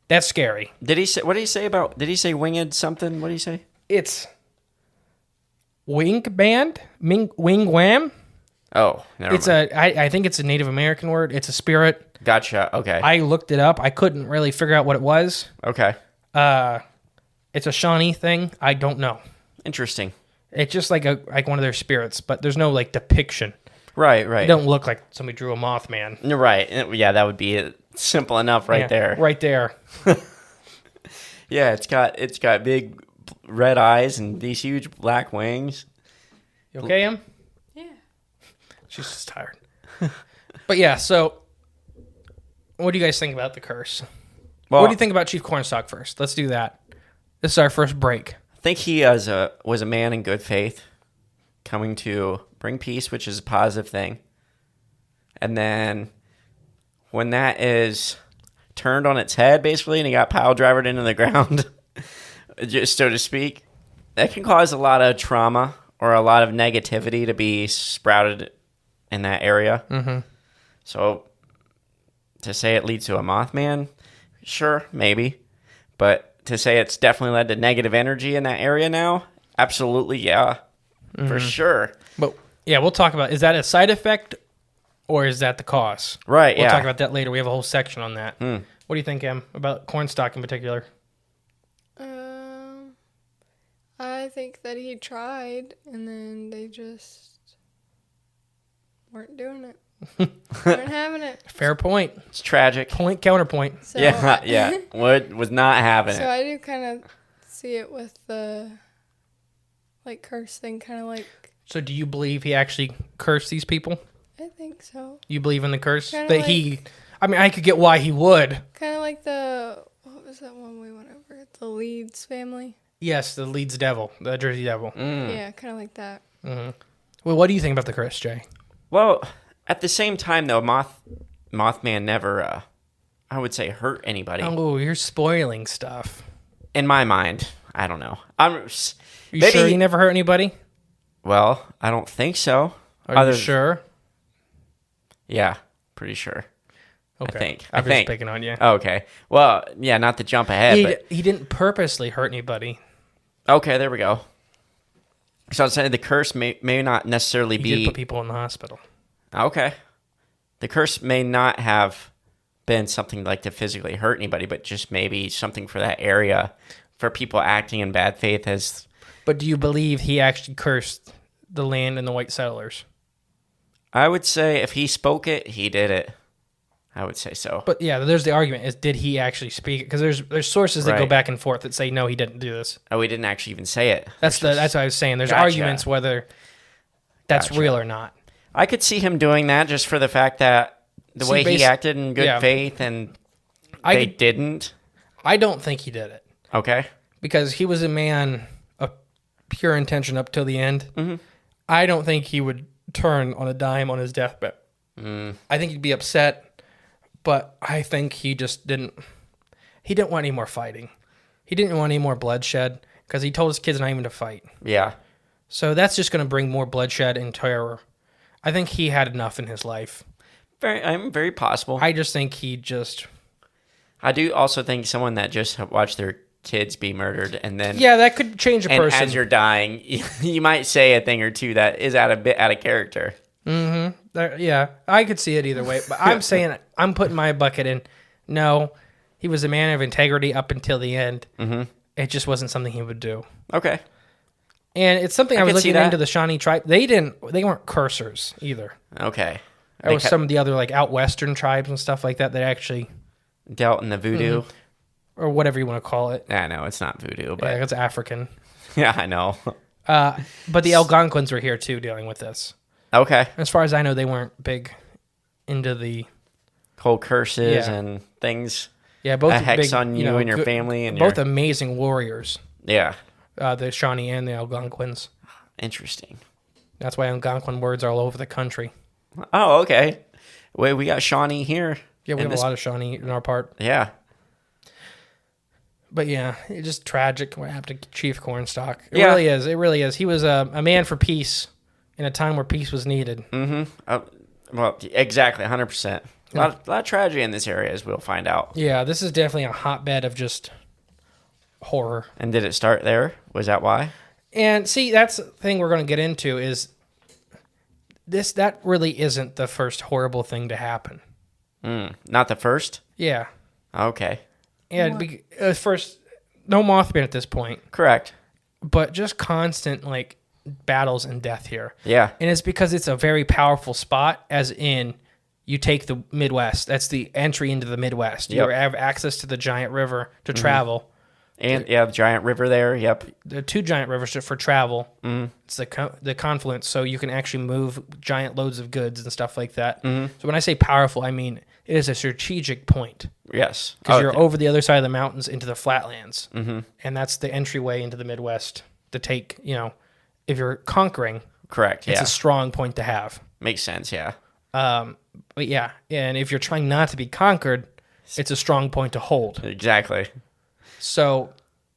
that's scary. Did he say? What did he say about? Did he say winged something? What did he say? It's wing band, wing wham. Oh, never mind. I think it's a Native American word. It's a spirit. Gotcha. Okay. I looked it up. I couldn't really figure out what it was. Okay. It's a Shawnee thing. I don't know. Interesting. It's just like one of their spirits, but there's no depiction. Right. It don't look like somebody drew a Mothman. Right. Yeah, that would be Simple enough right there. Right there. Yeah, it's got big red eyes and these huge black wings. You okay, Em? Yeah. She's just tired. But yeah, so what do you guys think about the curse? Well, What do you think about Chief Cornstalk first? Let's do that. This is our first break. I think he was a man in good faith, coming to bring peace, which is a positive thing. And then when that is turned on its head, basically, and he got pile drivered into the ground, just so to speak, that can cause a lot of trauma or a lot of negativity to be sprouted in that area. Mm-hmm. So to say it leads to a Mothman, sure, maybe. But to say it's definitely led to negative energy in that area now, absolutely, yeah, for sure. But yeah, we'll talk about, is that a side effect or is that the cause? Right, We'll yeah. talk about that later. We have a whole section on that. What do you think, Em, about Cornstalk in particular? I think that he tried, and then they just weren't doing it. Weren't having it. Fair point. It's tragic. Point, counterpoint. So, Yeah. Wood was not having So it. I do kind of see it with the curse thing, kind of like. So do you believe he actually cursed these people? I think so. You believe in the curse? Kinda That he, I mean, I could get why he would. Kind of like what was that one we went over? The Leeds family. Yes, the Leeds Devil, the Jersey Devil. Yeah, kind of like that. Well, what do you think about the curse, Jay? Well, at the same time, though, Mothman never, I would say, hurt anybody. Oh, you're spoiling stuff. In my mind, I don't know. You sure he never hurt anybody? Well, I don't think so. Are you sure? Yeah, pretty sure. Okay. I I'm just think. picking on you. Okay. Well, yeah, not to jump ahead, but He didn't purposely hurt anybody. okay, there we go. So I'm saying the curse may not necessarily He be did put people in the hospital. okay. The curse may not have been something like to physically hurt anybody, but just maybe something for that area, for people acting in bad faith as. But do you believe he actually cursed the land and the white settlers? I would say if he spoke it, he did it. I would say so. But yeah, there's the argument: is did he actually speak it? Because there's sources that go Right. back and forth that say no, he didn't do this. Oh, he didn't actually even say it. That's what I was saying. There's Gotcha. arguments whether that's Gotcha. real or not. I could see him doing that just for the fact that the way he acted in good faith and they didn't. I don't think he did it Okay. because he was a man of pure intention up till the end. Mm-hmm. I don't think he would turn on a dime on his deathbed. I think he'd be upset. But I think he just didn't want any more fighting. He didn't want any more bloodshed because he told his kids not even to fight. Yeah. So that's just going to bring more bloodshed and terror. I think he had enough in his life. I'm very possible. I just think I do also think someone that just watched their kids be murdered and then yeah, that could change a and person. as you're dying, you might say a thing or two that is a bit out of character. Yeah, I could see it either way. But I'm saying I'm putting my bucket in. No, he was a man of integrity up until the end. Mm-hmm. It just wasn't something he would do. Okay. And it's something I was could see looking that. into the Shawnee tribe. They weren't cursors either. Okay. There was some of the other out western tribes and stuff like that that actually dealt in the voodoo. or whatever you want to call it. I know it's not voodoo, but Yeah, it's African. yeah, I know. But the Algonquins were here too dealing with this. Okay. As far as I know, they weren't big into the Cold curses Yeah. and things. both A hex big, on you and your good- family and both your- amazing warriors. Yeah. The Shawnee and the Algonquins. Interesting. That's why Algonquin words are all over the country. Oh, okay. Wait, we got Shawnee here. Yeah, we in have this- a lot of Shawnee in our part. Yeah. But yeah, it's just tragic what happened to Chief Cornstalk. It Yeah. really is. It really is. He was a man for peace in a time where peace was needed. Well, exactly, 100%. A lot of tragedy in this area, as we'll find out. Yeah, this is definitely a hotbed of just horror. And did it start there? Was that why? And see, that's the thing we're going to get into is that really isn't the first horrible thing to happen. Not the first? Yeah. Okay. And first, no Mothman at this point, Correct. but just constant battles and death here. Yeah. And it's because it's a very powerful spot, as in you take the Midwest. That's the entry into the Midwest. Yep. You have access to the giant river to travel. And the giant river there. Yep. There are 2 giant rivers for travel. It's the confluence, so you can actually move giant loads of goods and stuff like that. So when I say powerful, I mean it is a strategic point. Yes. Because you're over the other side of the mountains into the flatlands. And that's the entryway into the Midwest to take, if you're conquering. Correct, It's a strong point to have. Makes sense, yeah. But yeah, and if you're trying not to be conquered, it's a strong point to hold. Exactly. So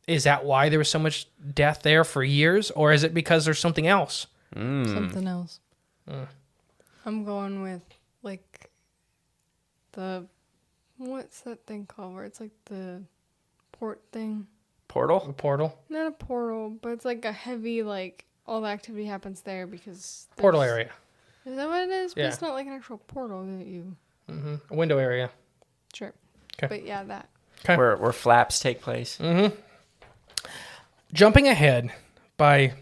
is that why there was so much death there for years, or is it because there's something else? Something else. I'm going with, like, what's that thing called where it's like the port thing? Portal? A portal? Not a portal, but it's like a heavy, like, all the activity happens there because... Portal area. Is that what it is? Yeah. But it's not like an actual portal that you... A window area. Sure. 'Kay. But yeah, that. Okay. Where flaps take place. Jumping ahead by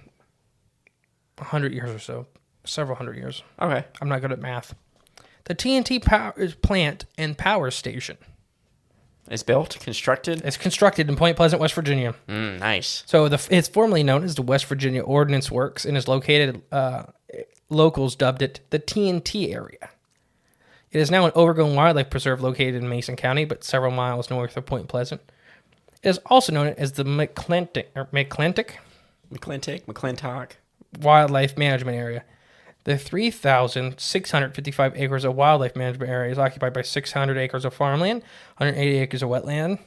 100 years or so, several hundred years. Okay. I'm not good at math. The TNT power plant and power station. It's built, constructed. It's constructed in Point Pleasant, West Virginia. Nice. So it's formerly known as the West Virginia Ordnance Works and is located, locals dubbed it the TNT area. It is now an overgrown wildlife preserve located in Mason County, but several miles north of Point Pleasant. It is also known as the McClintock Wildlife Management Area. The 3,655 acres of wildlife management area is occupied by 600 acres of farmland, 180 acres of wetland,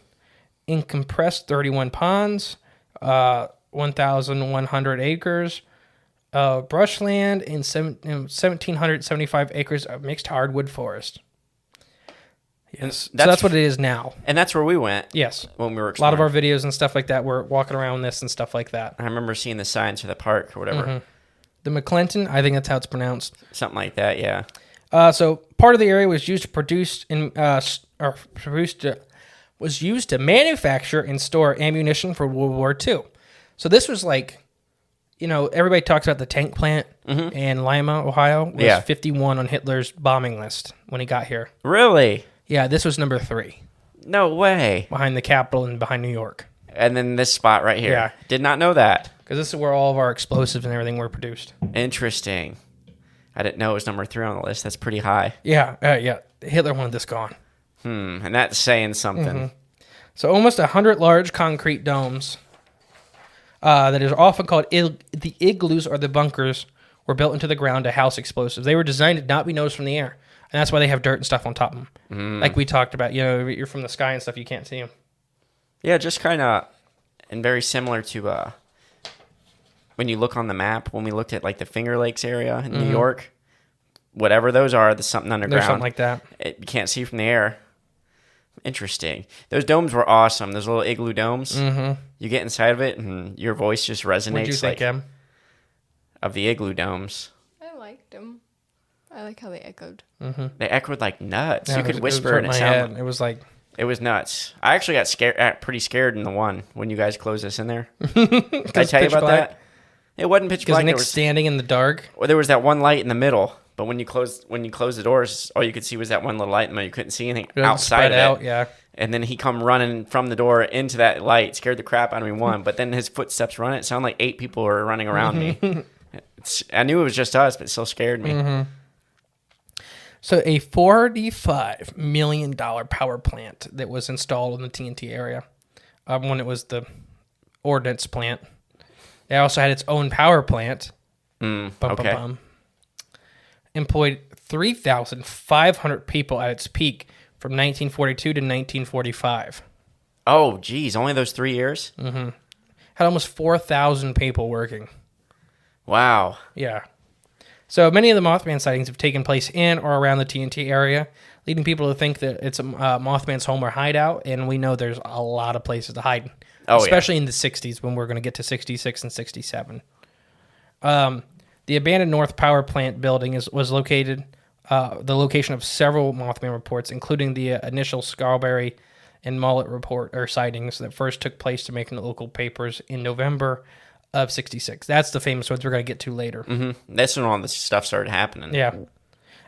incompressed 31 ponds, 1,100 acres of brushland, and 1,775 acres of mixed hardwood forest. Yes, so that's what it is now. And that's where we went. Yes. When we were exploring. A lot of exploring. our videos and stuff like that, we're walking around this and stuff like that. I remember seeing the signs for the park or whatever. The McClinton, I think that's how it's pronounced. Something like that, yeah. So part of the area was used to manufacture and store ammunition for World War II. So this was like, everybody talks about the tank plant in Lima, Ohio. Was 51 on Hitler's bombing list when he got here. Really? Yeah, this was number 3. No way. Behind the Capitol and behind New York. And then this spot right here. Yeah. Did not know that. Because this is where all of our explosives and everything were produced. Interesting. I didn't know it was number 3 on the list. That's pretty high. Yeah. Hitler wanted this gone. And that's saying something. So almost 100 large concrete domes that is often called the igloos or the bunkers were built into the ground to house explosives. They were designed to not be noticed from the air. And that's why they have dirt and stuff on top of them. Like we talked about, you're from the sky and stuff, you can't see them. Yeah, just kind of, and very similar to when you look on the map, when we looked at like the Finger Lakes area in New York, whatever those are, there's something underground. There's something like that. You can't see from the air. Interesting. Those domes were awesome. Those little igloo domes. You get inside of it, and your voice just resonates. What did you think, Em? Of the igloo domes. I liked them. I like how they echoed. They echoed like nuts. Yeah, You could it whisper and it my sounded. head. It was like... It was nuts. I actually got scared, pretty scared in the one when you guys closed us in there. Did I tell you about that? It wasn't pitch Because black. Nick's standing in the dark. Well, there was that one light in the middle, but when you closed the doors, all you could see was that one little light, and you couldn't see anything outside of it. Out, yeah. And then he come running from the door into that light, scared the crap out of me. But then his footsteps running. It sounded like 8 people were running around me. I knew it was just us, but it still scared me. So a $45 million power plant that was installed in the TNT area when it was the ordnance plant. It also had its own power plant. Employed 3,500 people at its peak from 1942 to 1945. Oh, geez. Only those 3 years? Had almost 4,000 people working. Wow. Yeah. So many of the Mothman sightings have taken place in or around the TNT area, leading people to think that it's a Mothman's home or hideout, and we know there's a lot of places to hide, especially in the 60s when we're going to get to 66 and 67. The abandoned North Power Plant building was located, the location of several Mothman reports, including the initial Scarberry and Mallettes report or sightings that first took place to make in the local papers in November of 66. That's the famous ones we're going to get to later. That's when all this stuff started happening. Yeah.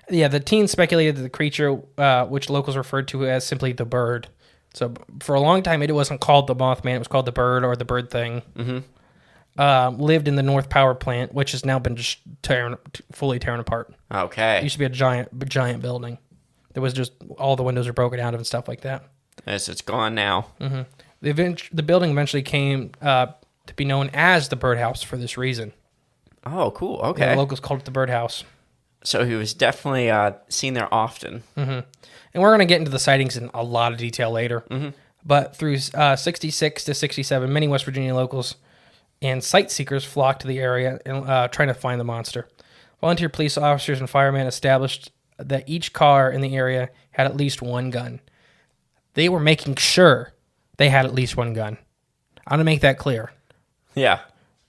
Yeah, the teens speculated that the creature, which locals referred to as simply the bird. So for a long time, it wasn't called the Mothman. It was called the bird or the bird thing. Lived in the North Power Plant, which has now been just fully torn apart. Okay. It used to be a giant building. There was just all the windows were broken out of and stuff like that. Yes, it's gone now. The building eventually came to be known as the Birdhouse for this reason. Oh, cool. Okay. The locals called it the Birdhouse. So he was definitely seen there often. And we're going to get into the sightings in a lot of detail later. But through 66 to 67, many West Virginia locals and sight seekers flocked to the area and trying to find the monster. Volunteer police officers and firemen established that each car in the area had at least one gun. They were making sure they had at least one gun. I'm going to make that clear. Yeah.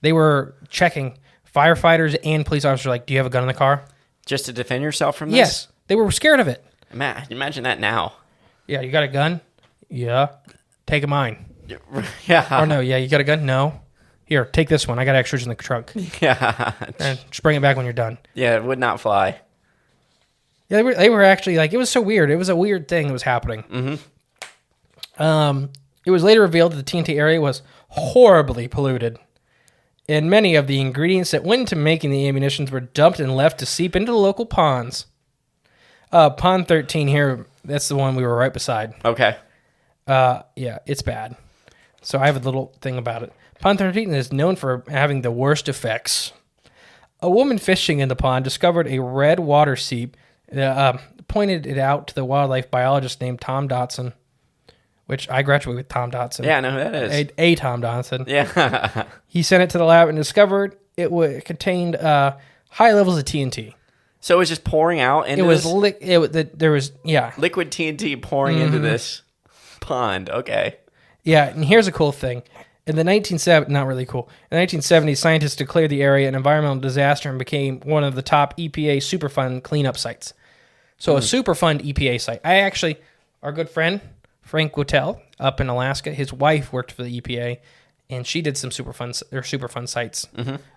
They were checking. Firefighters and police officers were like, do you have a gun in the car? Just to defend yourself from this? Yes. They were scared of it. Imagine that now. Yeah, you got a gun? Yeah. Take a mine. Yeah. Oh, no, yeah, you got a gun? No. Here, take this one. I got extras in the trunk. Yeah. And just bring it back when you're done. Yeah, it would not fly. Yeah, they were actually like, it was so weird. It was a weird thing that was happening. It was later revealed that the TNT area was horribly polluted. And many of the ingredients that went into making the ammunitions were dumped and left to seep into the local ponds. Pond 13 here, that's the one we were right beside. Okay. Yeah, it's bad. So I have a little thing about it. Pond 13 is known for having the worst effects. A woman fishing in the pond discovered a red water seep, pointed it out to the wildlife biologist named Tom Dotson, which I graduated with Tom Dotson. Yeah, I know who that is. A Tom Dotson. Yeah. He sent it to the lab and discovered it contained high levels of TNT. So it was just pouring out into There was liquid TNT pouring into this pond. Okay. Yeah, and here's a cool thing. In the 1970s, not really cool. In the 1970s, scientists declared the area an environmental disaster and became one of the top EPA Superfund cleanup sites. So a Superfund EPA site. Our good friend, Frank Wittell, up in Alaska, his wife worked for the EPA, and she did some Superfund sites.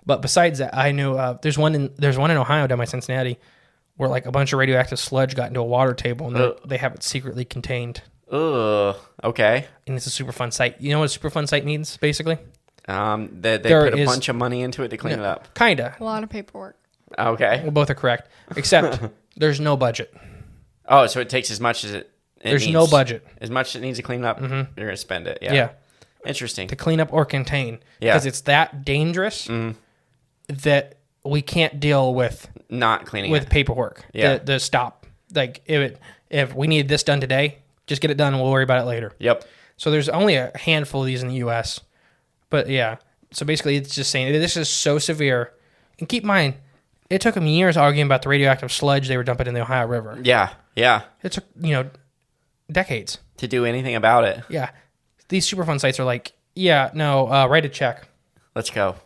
But besides that, I knew there's one in Ohio down by Cincinnati where like a bunch of radioactive sludge got into a water table, and they have it secretly contained. Ugh. Okay. And it's a Superfund site. You know what a Superfund site means, basically? They put a bunch of money into it to clean it up. Kinda. A lot of paperwork. Okay. Well, both are correct, except there's no budget. Oh, so it takes as much as it There's needs. no budget. As much as it needs to clean up, you're going to spend it. Yeah. Yeah. Interesting. To clean up or contain. Yeah. Because it's that dangerous that we can't deal with Not cleaning with it. paperwork. Yeah. The stop. Like if we need this done today, just get it done and we'll worry about it later. Yep. So there's only a handful of these in the U.S. But yeah. So basically it's just saying this is so severe. And keep in mind, it took them years arguing about the radioactive sludge they were dumping in the Ohio River. Yeah. Yeah. It took, decades. To do anything about it. Yeah. These Superfund sites are like, write a check. Let's go.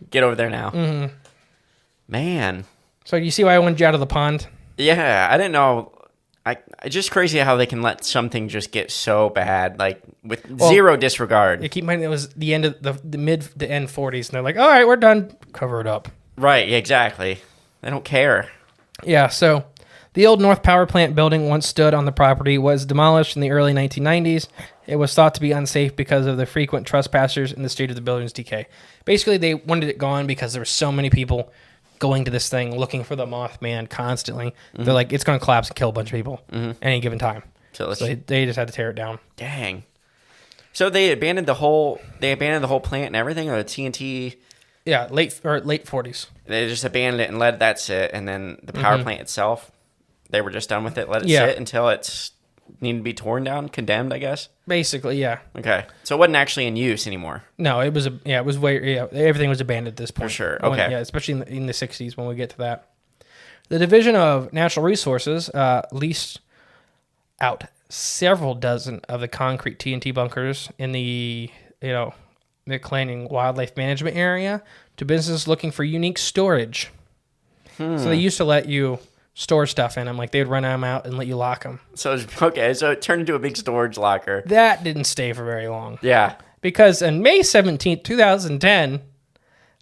Get over there now. Man. So you see why I wanted you out of the pond? Yeah, I didn't know. It's just crazy how they can let something just get so bad, like with zero disregard. Keep in mind it was the end of the mid to end 40s, and they're like, all right, we're done. Cover it up. Right, exactly. They don't care. Yeah, so the old North Power Plant building once stood on the property was demolished in the early 1990s. It was thought to be unsafe because of the frequent trespassers and the state of the building's decay. Basically, they wanted it gone because there were so many people going to this thing looking for the Mothman constantly. They're like, it's going to collapse and kill a bunch of people at any given time. So they just had to tear it down. Dang. So they abandoned the whole plant and everything, or the TNT. Yeah, late 40s. They just abandoned it and let that sit, and then the power plant itself, they were just done with it, let it sit until it's needed to be torn down, condemned, I guess. Basically, yeah. Okay, so it wasn't actually in use anymore. No, it was everything was abandoned at this point. For sure. Okay. Especially in the 60s when we get to that. The Division of Natural Resources leased out several dozen of the concrete TNT bunkers in the McLean Wildlife Management Area to businesses looking for unique storage. So they used to let you store stuff in them. Like they would run them out and let you lock them. So it turned into a big storage locker. That didn't stay for very long. Yeah. Because on May 17th, 2010,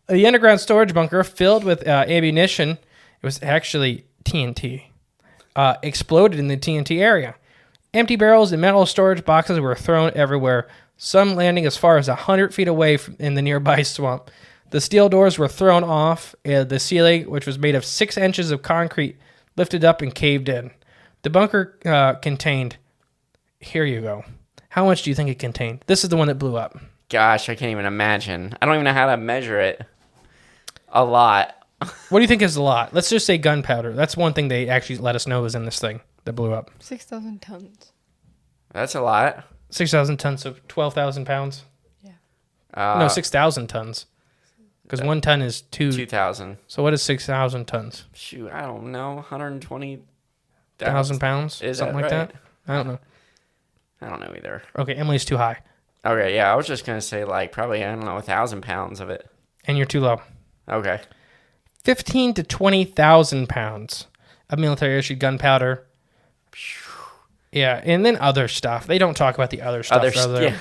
the underground storage bunker filled with ammunition, it was actually TNT, exploded in the TNT area. Empty barrels and metal storage boxes were thrown everywhere, some landing as far as 100 feet away in the nearby swamp. The steel doors were thrown off, and the ceiling, which was made of 6 inches of concrete, lifted up and caved in. The bunker contained... Here you go. How much do you think it contained? This is the one that blew up. Gosh, I can't even imagine. I don't even know how to measure it. A lot. What do you think is a lot? Let's just say gunpowder. That's one thing they actually let us know was in this thing that blew up. 6,000 tons. That's a lot. 6,000 tons of 12,000 pounds? Yeah. No, 6,000 tons. Because 1 ton is 2,000. So what is 6,000 tons? Shoot, I don't know. 120,000 1,000 pounds? Is something that like right? that? I don't know. I don't know either. Okay, Emily's too high. Okay, yeah, I was just going to say, like, probably, I don't know, 1,000 pounds of it. And you're too low. Okay. 15 to 20,000 pounds of military-issued gunpowder. Yeah, and then other stuff. They don't talk about the other stuff. Yeah.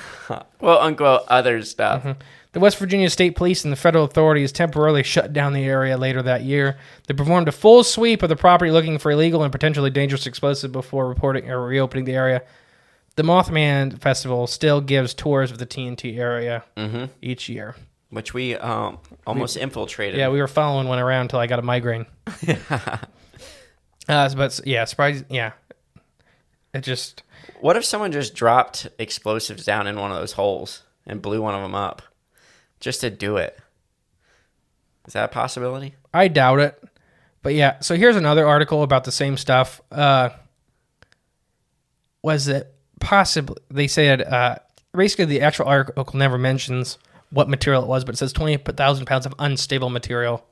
Quote, unquote, other stuff. Mm-hmm. The West Virginia State Police and the federal authorities temporarily shut down the area later that year. They performed a full sweep of the property looking for illegal and potentially dangerous explosives before reporting or reopening the area. The Mothman Festival still gives tours of the TNT area each year. Which we almost infiltrated. Yeah, we were following one around until I got a migraine. But yeah, surprise. Yeah, it just. What if someone just dropped explosives down in one of those holes and blew one of them up, just to do it? Is that a possibility? I doubt it, but yeah. So here's another article about the same stuff. Was it possibly? They said basically the actual article never mentions what material it was, but it says 20,000 pounds of unstable material.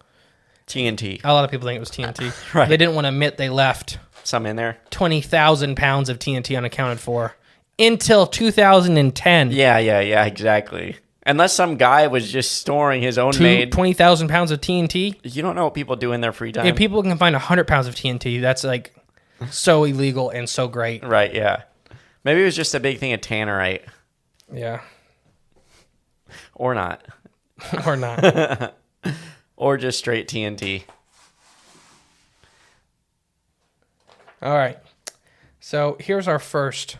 TNT. A lot of people think it was TNT. Right. They didn't want to admit they left some in there. 20,000 pounds of TNT unaccounted for until 2010. Yeah, exactly. Unless some guy was just storing his own made 20,000 pounds of TNT. You don't know what people do in their free time. If people can find 100 pounds of TNT, that's like so illegal and so great. Right, yeah. Maybe it was just a big thing of tannerite. Yeah. Or not. Or not. Or just straight TNT. All right. So here's our first.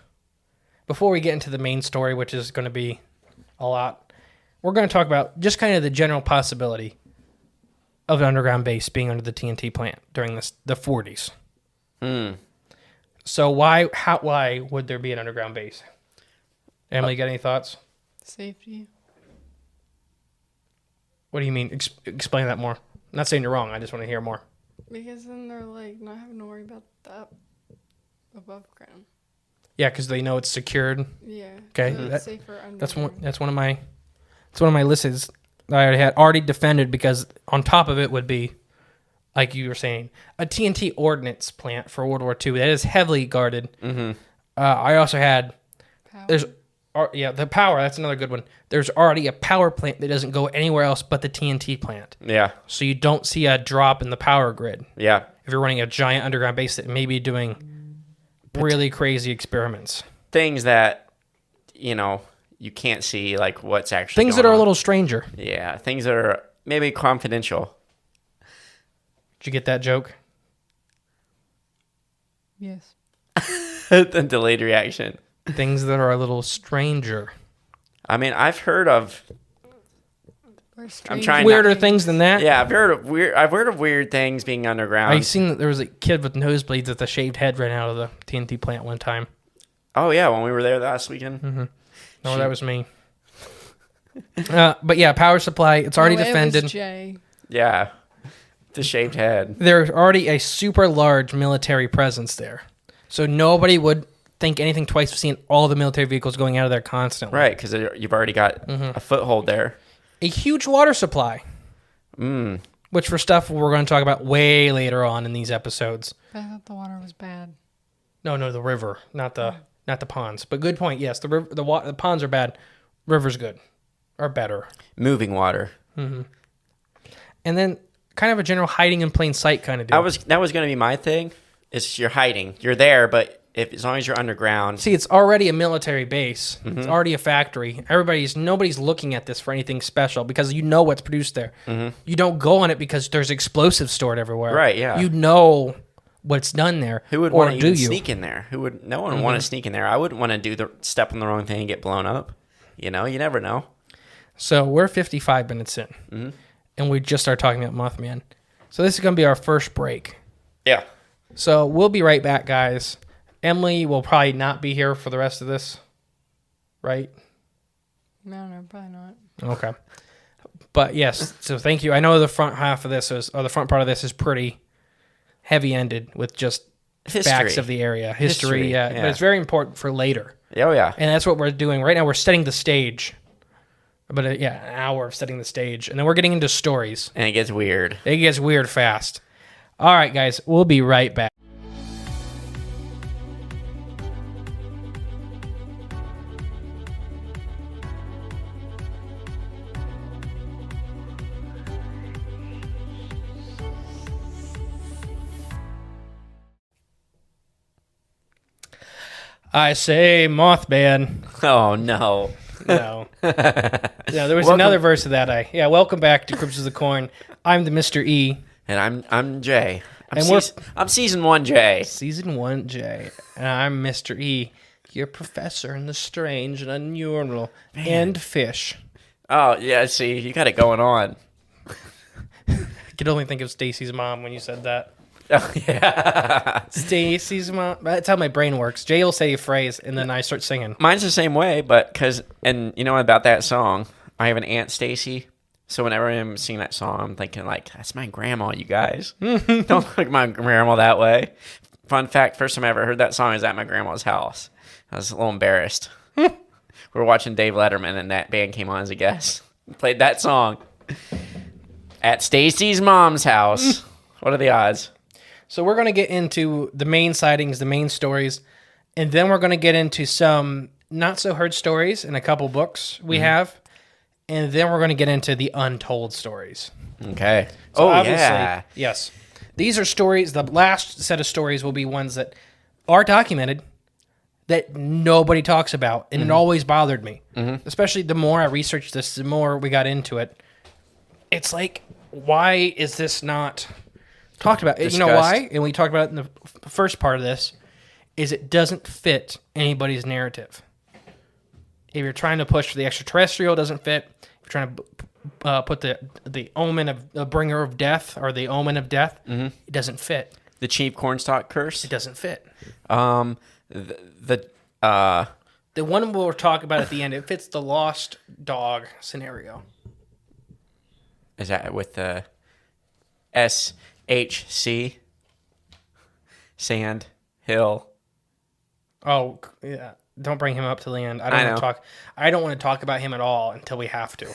Before we get into the main story, which is going to be a lot, we're going to talk about just kind of the general possibility of an underground base being under the TNT plant during the 40s. So why would there be an underground base? Emily, got any thoughts? Safety. What do you mean? Explain that more. I'm not saying you're wrong. I just want to hear more. Because then they're like not having to worry about that above ground. Yeah, because they know it's secured. Yeah. Okay. So it's safer underground. That's one of my lists that I had already defended, because on top of it would be, like you were saying, a TNT ordnance plant for World War II that is heavily guarded. Mm-hmm. I also had the power. That's another good one. There's already a power plant that doesn't go anywhere else but the TNT plant. Yeah. So you don't see a drop in the power grid. Yeah. If you're running a giant underground base that may be doing really crazy experiments. Things that, you can't see, like what's actually Things going that are on. a little stranger. Yeah. Things that are maybe confidential. Did you get that joke? Yes. The delayed reaction. Things that are a little stranger. I mean, I've heard of. I'm trying weirder things than that. Yeah, I've heard of weird things being underground. I've seen that there was a kid with nosebleeds with a shaved head ran out of the TNT plant one time. Oh yeah, when we were there last weekend. Mm-hmm. No, that was me. But yeah, power supply. It's already defended. It was Jay. Yeah, the shaved head. There's already a super large military presence there, so nobody would think anything twice of seeing all the military vehicles going out of there constantly. Right, because you've already got a foothold there. A huge water supply. Which for stuff we're going to talk about way later on in these episodes. I thought the water was bad. No, the river, not the ponds. But good point. Yes, the ponds are bad. River's good, or better. Moving water. Mm-hmm. And then kind of a general hiding in plain sight kind of deal. That was going to be my thing. Is you're hiding. You're there, but as long as you're underground. See, it's already a military base. Mm-hmm. It's already a factory. Nobody's looking at this for anything special, because you know what's produced there. Mm-hmm. You don't go on it because there's explosives stored everywhere. Right, yeah. You know what's done there. Who would or want to do even you? sneak in there? No one would want to sneak in there. I wouldn't want to do the step on the wrong thing and get blown up. You know, you never know. So we're 55 minutes in, and we just started talking about Mothman. So this is going to be our first break. Yeah. So we'll be right back, guys. Emily will probably not be here for the rest of this, right? No, probably not. Okay. But yes, so thank you. I know the front half of this the front part of this is pretty heavy-ended with just facts of the area. History, yeah. But it's very important for later. Oh, yeah. And that's what we're doing. Right now we're setting the stage. But an hour of setting the stage. And then we're getting into stories. And it gets weird. It gets weird fast. All right, guys. We'll be right back. I say Mothman. Oh, no. No. There was another verse of that. Welcome back to Cryptids of the Corn. I'm the Mr. E. And I'm Jay. And I'm season 1 Jay. Season 1 Jay. And I'm Mr. E, your professor in the strange and unusual and fish. Oh, yeah, see, you got it going on. I could only think of Stacy's mom when you said that. Oh, yeah. Stacy's mom. That's how my brain works. Jay will say a phrase, and then I start singing. Mine's the same way, and you know about that song? I have an Aunt Stacy, so whenever I'm singing that song, I'm thinking, like, that's my grandma, you guys. Don't look like my grandma that way. Fun fact, first time I ever heard that song is at my grandma's house. I was a little embarrassed. We were watching Dave Letterman, and that band came on as a guest. Played that song at Stacy's mom's house. What are the odds? So we're going to get into the main sightings, the main stories, and then we're going to get into some not-so-heard stories in a couple books we have, and then we're going to get into the untold stories. Okay. So yeah. Yes. These are stories, the last set of stories will be ones that are documented that nobody talks about, and it always bothered me. Especially the more I researched this, the more we got into it. It's like, why is this not talked about? Discussed. You know why? And we talked about it in the first part of this, is it doesn't fit anybody's narrative. If you're trying to push for the extraterrestrial, it doesn't fit. If you're trying to put the omen of the bringer of death or the omen of death, it doesn't fit. The Chief Cornstalk curse? It doesn't fit. The one we'll talk about at the end, it fits the lost dog scenario. Is that with the SHC? Sand Hill. Oh, yeah. Don't bring him up to the end. I don't want to talk about him at all until we have to.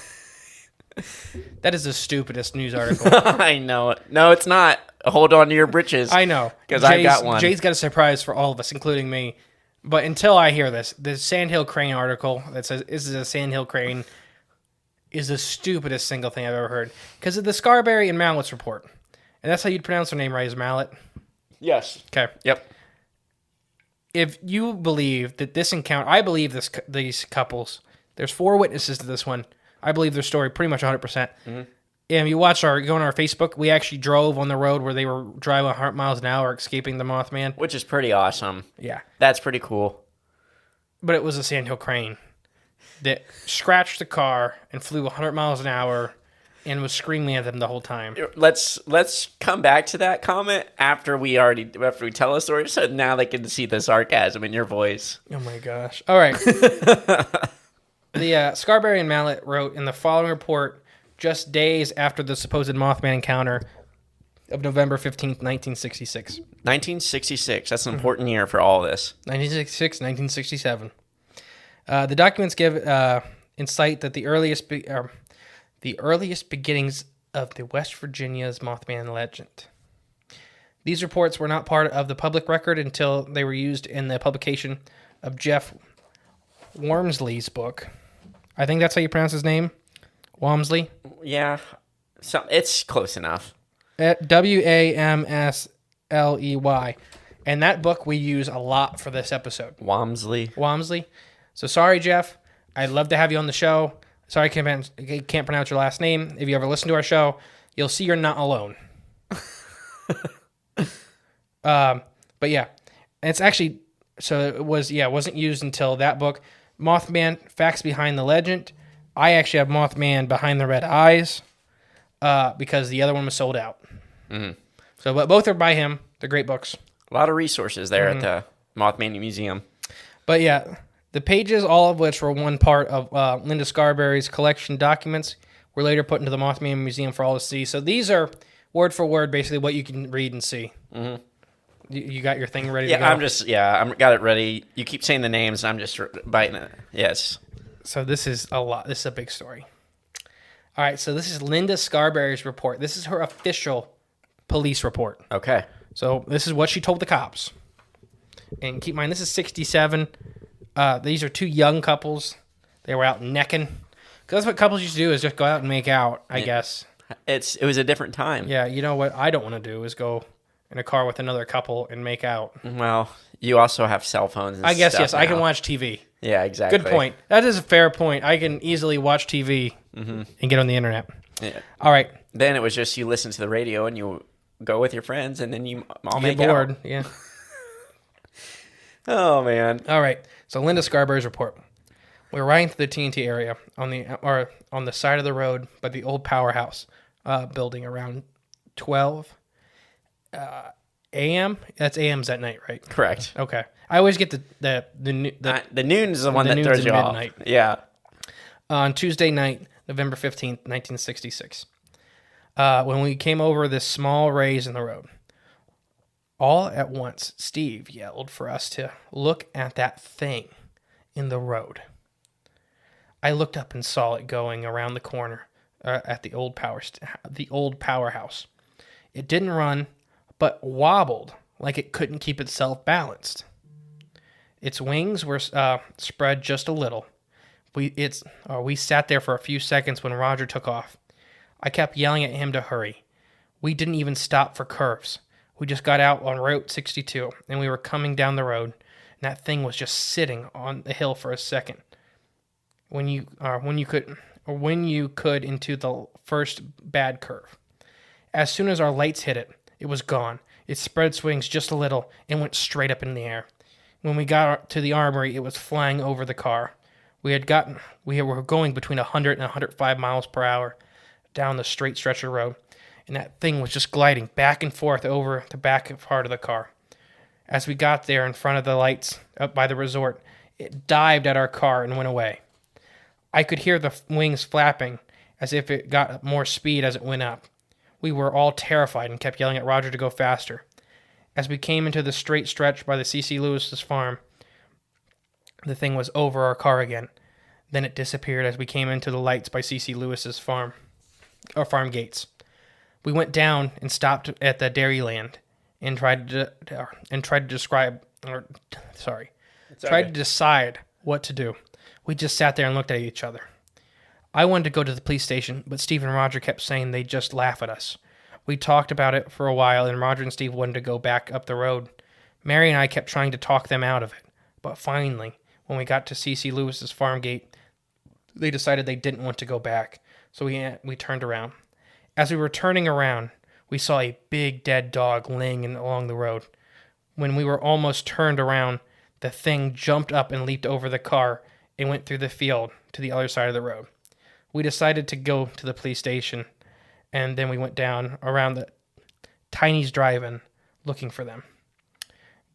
That is the stupidest news article. I know it. No, it's not. Hold on to your britches. I know. Because I got one. Jay's got a surprise for all of us, including me. But until I hear this, the Sandhill Crane article that says, "This is a Sandhill Crane," is the stupidest single thing I've ever heard. Because of the Scarberry and Mallettes report. And that's how you'd pronounce their name, right? Is Mallett? Yes. Okay. Yep. If you believe that this encounter, I believe these couples, there's 4 witnesses to this one. I believe their story pretty much 100%. And if you go on our Facebook, we actually drove on the road where they were driving 100 miles an hour escaping the Mothman. Which is pretty awesome. Yeah. That's pretty cool. But it was a Sandhill Crane that scratched the car and flew 100 miles an hour and was screaming at them the whole time. Let's come back to that comment after we tell a story, so now they can see the sarcasm in your voice. Oh my gosh. All right. The Scarberry and Mallett wrote in the following report just days after the supposed Mothman encounter of November 15th, 1966. 1966. That's an important year for all this. 1966, 1967. The documents give insight that the earliest beginnings of the West Virginia's Mothman legend. These reports were not part of the public record until they were used in the publication of Jeff Wormsley's book. I think that's how you pronounce his name. Walmsley? Yeah. So it's close enough. Wamsley. And that book we use a lot for this episode. Walmsley. So sorry, Jeff. I'd love to have you on the show. Sorry I can't pronounce your last name. If you ever listen to our show, you'll see you're not alone. But yeah, and it's actually, so it wasn't used until that book. Mothman, Facts Behind the Legend. I actually have Mothman Behind the Red Eyes because the other one was sold out. Mm-hmm. So, but both are by him. They're great books. A lot of resources there at the Mothman Museum. But yeah, the pages, all of which were one part of Linda Scarberry's collection documents, were later put into the Mothman Museum for all to see. So these are word for word, basically what you can read and see. Mm-hmm. You got your thing ready to go? I'm got it ready. You keep saying the names, and I'm just biting it. Yes. So this is a lot. This is a big story. All right, so this is Linda Scarberry's report. This is her official police report. Okay. So this is what she told the cops. And keep in mind, this is 1967. These are two young couples. They were out necking. Because that's what couples used to do, is just go out and make out, I guess. It was a different time. Yeah, you know what I don't want to do is go in a car with another couple and make out. Well, you also have cell phones and I guess, stuff yes, now. I can watch TV. Yeah, exactly. Good point. That is a fair point. I can easily watch TV and get on the internet. Yeah. All right. Then it was just you listen to the radio and you go with your friends and then you all Get make bored. out. Yeah. Oh, man. All right. So Linda Scarberry's report. We were riding through the TNT area on the side of the road by the old powerhouse building around 12 a.m. That's a.m.'s at night, right? Correct. Okay. I always get the noon is the one that noons throws and you midnight. off. Yeah. On Tuesday night, November 15th, 1966, when we came over this small raise in the road. All at once, Steve yelled for us to look at that thing in the road. I looked up and saw it going around the corner at the old powerhouse. It didn't run, but wobbled like it couldn't keep itself balanced. Its wings were spread just a little. We sat there for a few seconds when Roger took off. I kept yelling at him to hurry. We didn't even stop for curves. We just got out on Route 62, and we were coming down the road, and that thing was just sitting on the hill for a second. When you could into the first bad curve. As soon as our lights hit it, it was gone. It spread its wings just a little and went straight up in the air. When we got to the armory, it was flying over the car. We were going between 100 and 105 miles per hour down the straight stretch of road, and that thing was just gliding back and forth over the back part of the car. As we got there in front of the lights up by the resort, it dived at our car and went away. I could hear the wings flapping as if it got more speed as it went up. We were all terrified and kept yelling at Roger to go faster. As we came into the straight stretch by the C.C. Lewis's farm, the thing was over our car again. Then it disappeared as we came into the lights by C.C. Lewis's farm gates. We went down and stopped at the Dairyland and tried to decide what to do. We just sat there and looked at each other. I wanted to go to the police station, but Steve and Roger kept saying they'd just laugh at us. We talked about it for a while, and Roger and Steve wanted to go back up the road. Mary and I kept trying to talk them out of it, but finally, when we got to C.C. Lewis's farm gate, they decided they didn't want to go back, so we turned around. As we were turning around, we saw a big dead dog laying along the road. When we were almost turned around, the thing jumped up and leaped over the car and went through the field to the other side of the road. We decided to go to the police station, and then we went down around the Tiny's drive-in looking for them.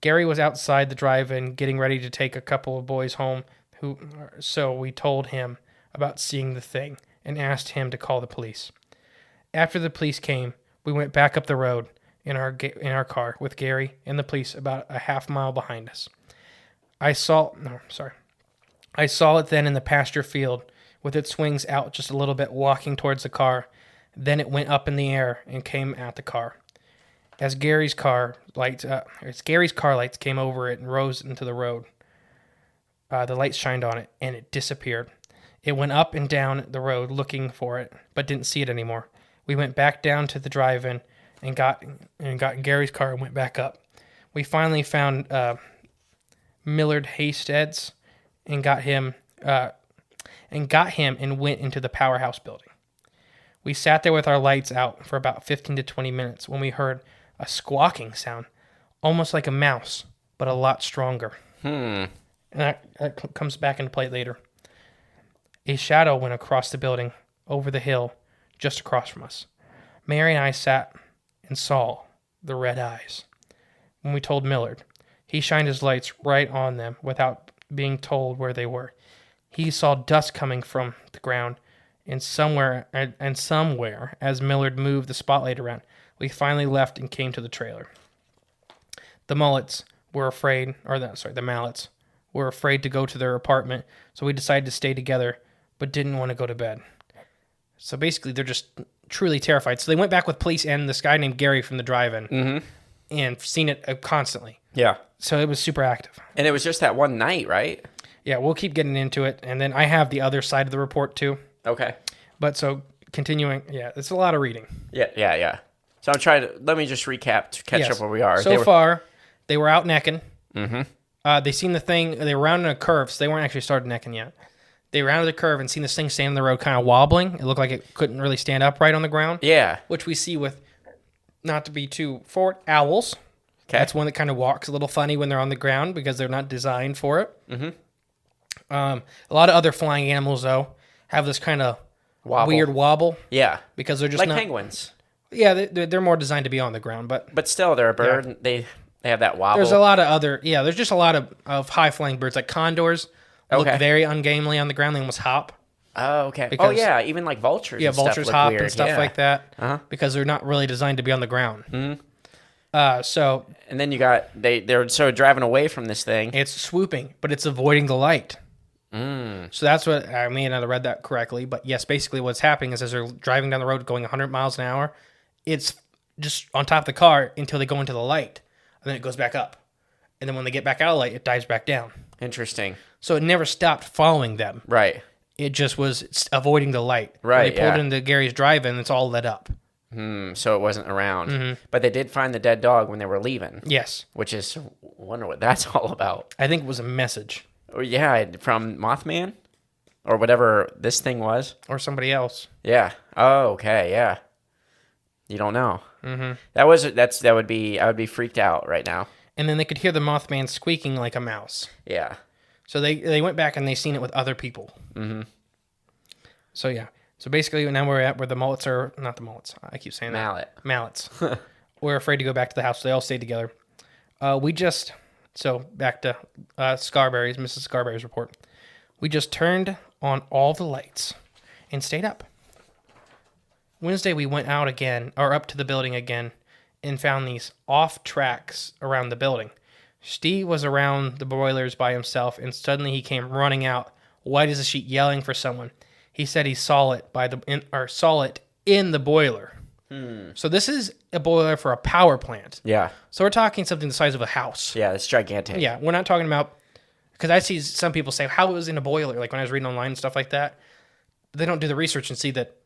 Gary was outside the drive-in getting ready to take a couple of boys home, so we told him about seeing the thing and asked him to call the police. After the police came, we went back up the road in our car with Gary and the police about a half mile behind us. I saw it then in the pasture field with its wings out just a little bit walking towards the car. Then it went up in the air and came at the car. As Gary's car lights came over it and rose into the road, the lights shined on it and it disappeared. It went up and down the road looking for it, but didn't see it anymore. We went back down to the drive-in and got Gary's car and went back up. We finally found Millard Hasteds and got him and went into the powerhouse building. We sat there with our lights out for about 15 to 20 minutes when we heard a squawking sound almost like a mouse, but a lot stronger. Hmm. And that comes back into play later. A shadow went across the building, over the hill, just across from us. Mary and I sat and saw the red eyes. When we told Millard, he shined his lights right on them without being told where they were. He saw dust coming from the ground, and somewhere, as Millard moved the spotlight around, we finally left and came to the trailer. The Mallettes were afraid, the Mallettes were afraid to go to their apartment, so we decided to stay together, but didn't want to go to bed. So basically, they're just truly terrified. So they went back with police and this guy named Gary from the drive-in, and seen it constantly. Yeah. So it was super active. And it was just that one night, right? Yeah, we'll keep getting into it, and then I have the other side of the report too. Okay. But so continuing, it's a lot of reading. Yeah. So I'm trying to, let me just recap to catch up where we are. So far, they were out necking. Mm-hmm. They seen the thing, they were rounding a curve, so they weren't actually started necking yet. They rounded the curve and seen this thing standing in the road kind of wobbling. It looked like it couldn't really stand upright on the ground. Yeah. Which we see with, not to be too forward, owls. Okay. That's one that kind of walks a little funny when they're on the ground because they're not designed for it. Mm-hmm. A lot of other flying animals, though, have this kind of weird wobble. Yeah. Because they're just like not... penguins. Yeah, they're more designed to be on the ground, but still, they're a bird. Yeah. They have that wobble. There's a lot of other... Yeah, there's just a lot of high-flying birds, like condors look very ungainly on the ground. They almost hop. Oh, okay. Because, even like vultures. Yeah, and vultures stuff hop weird. and stuff like that because they're not really designed to be on the ground. Mm-hmm. So... And then you got... They're sort of driving away from this thing. It's swooping, but it's avoiding the light. So that's what... I may not have read that correctly, but yes, basically what's happening is as they're driving down the road going 100 miles an hour, it's just on top of the car until they go into the light, and then it goes back up. And then when they get back out of the light, it dives back down. Interesting. So it never stopped following them. Right. It just was avoiding the light. Right, when they pulled into Gary's drive-in, it's all lit up. So it wasn't around. But they did find the dead dog when they were leaving. Yes. Which is... I wonder what that's all about. I think it was a message. Yeah, from Mothman? Or whatever this thing was. Or somebody else. Yeah. Oh, okay, yeah. You don't know. Mm-hmm. I would be freaked out right now. And then they could hear the Mothman squeaking like a mouse. Yeah. So they went back and they seen it with other people. Mm-hmm. So yeah. So basically now we're at where the Mallettes are, not the Mallettes. I keep saying that. Mallettes. We're afraid to go back to the house. So they all stayed together. So back to Mrs. Scarberry's report. We just turned on all the lights and stayed up. Wednesday we went out again, or up to the building again, and found these off tracks around the building. Steve was around the boilers by himself, and suddenly he came running out, white as a sheet, yelling for someone. He said he saw it in the boiler. So this is a boiler for a power plant. Yeah. So we're talking something the size of a house. Yeah, it's gigantic. Yeah, we're not talking about... Because I see some people say, how it was in a boiler? Like when I was reading online and stuff like that. They don't do the research and see that...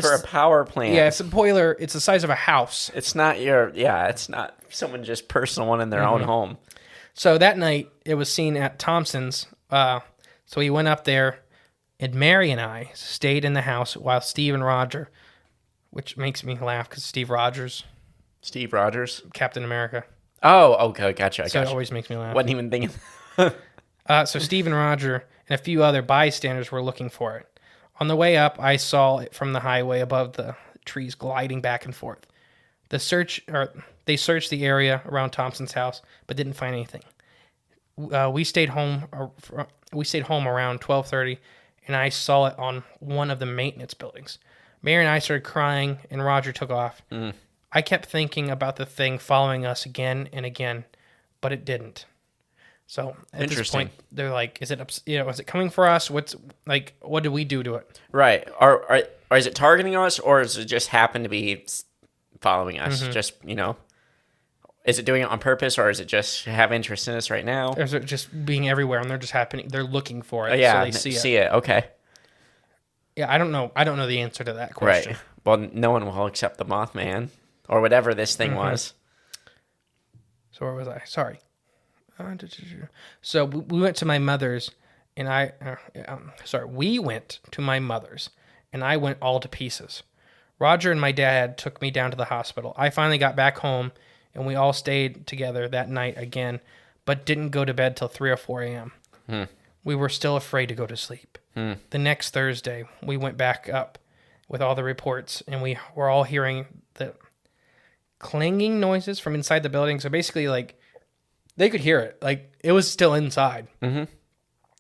For a power plant. Yeah, it's a boiler. It's the size of a house. It's not it's not someone just personal one in their own home. So that night, it was seen at Thompson's. So he went up there, and Mary and I stayed in the house while Steve and Roger, which makes me laugh because Steve Rogers, Captain America. Oh, okay, gotcha. So it always makes me laugh. Wasn't even thinking. So Steve and Roger and a few other bystanders were looking for it. On the way up, I saw it from the highway above the trees gliding back and forth. They searched the area around Thompson's house, but didn't find anything. We stayed home around 12:30, and I saw it on one of the maintenance buildings. Mary and I started crying, and Roger took off. I kept thinking about the thing following us again and again, but it didn't. So at this point, they're like, "Is it coming for us? What do we do to it?" Right. Or is it targeting us, or is it just happen to be following us? Just is it doing it on purpose, or is it just have interest in us right now? Or is it just being everywhere and they're just happening? They're looking for it. Yeah, so they see it. Okay. Yeah, I don't know. I don't know the answer to that question. Right. Well, no one will accept the Mothman or whatever this thing was. So where was I? Sorry. So we went to my mother's, and we went to my mother's, and I went all to pieces. Roger and my dad took me down to the hospital. I finally got back home and we all stayed together that night again, but didn't go to bed till 3 or 4 a.m. We were still afraid to go to sleep. The next Thursday, we went back up with all the reports, and we were all hearing the clanging noises from inside the building. So basically, like, they could hear it. Like, it was still inside. And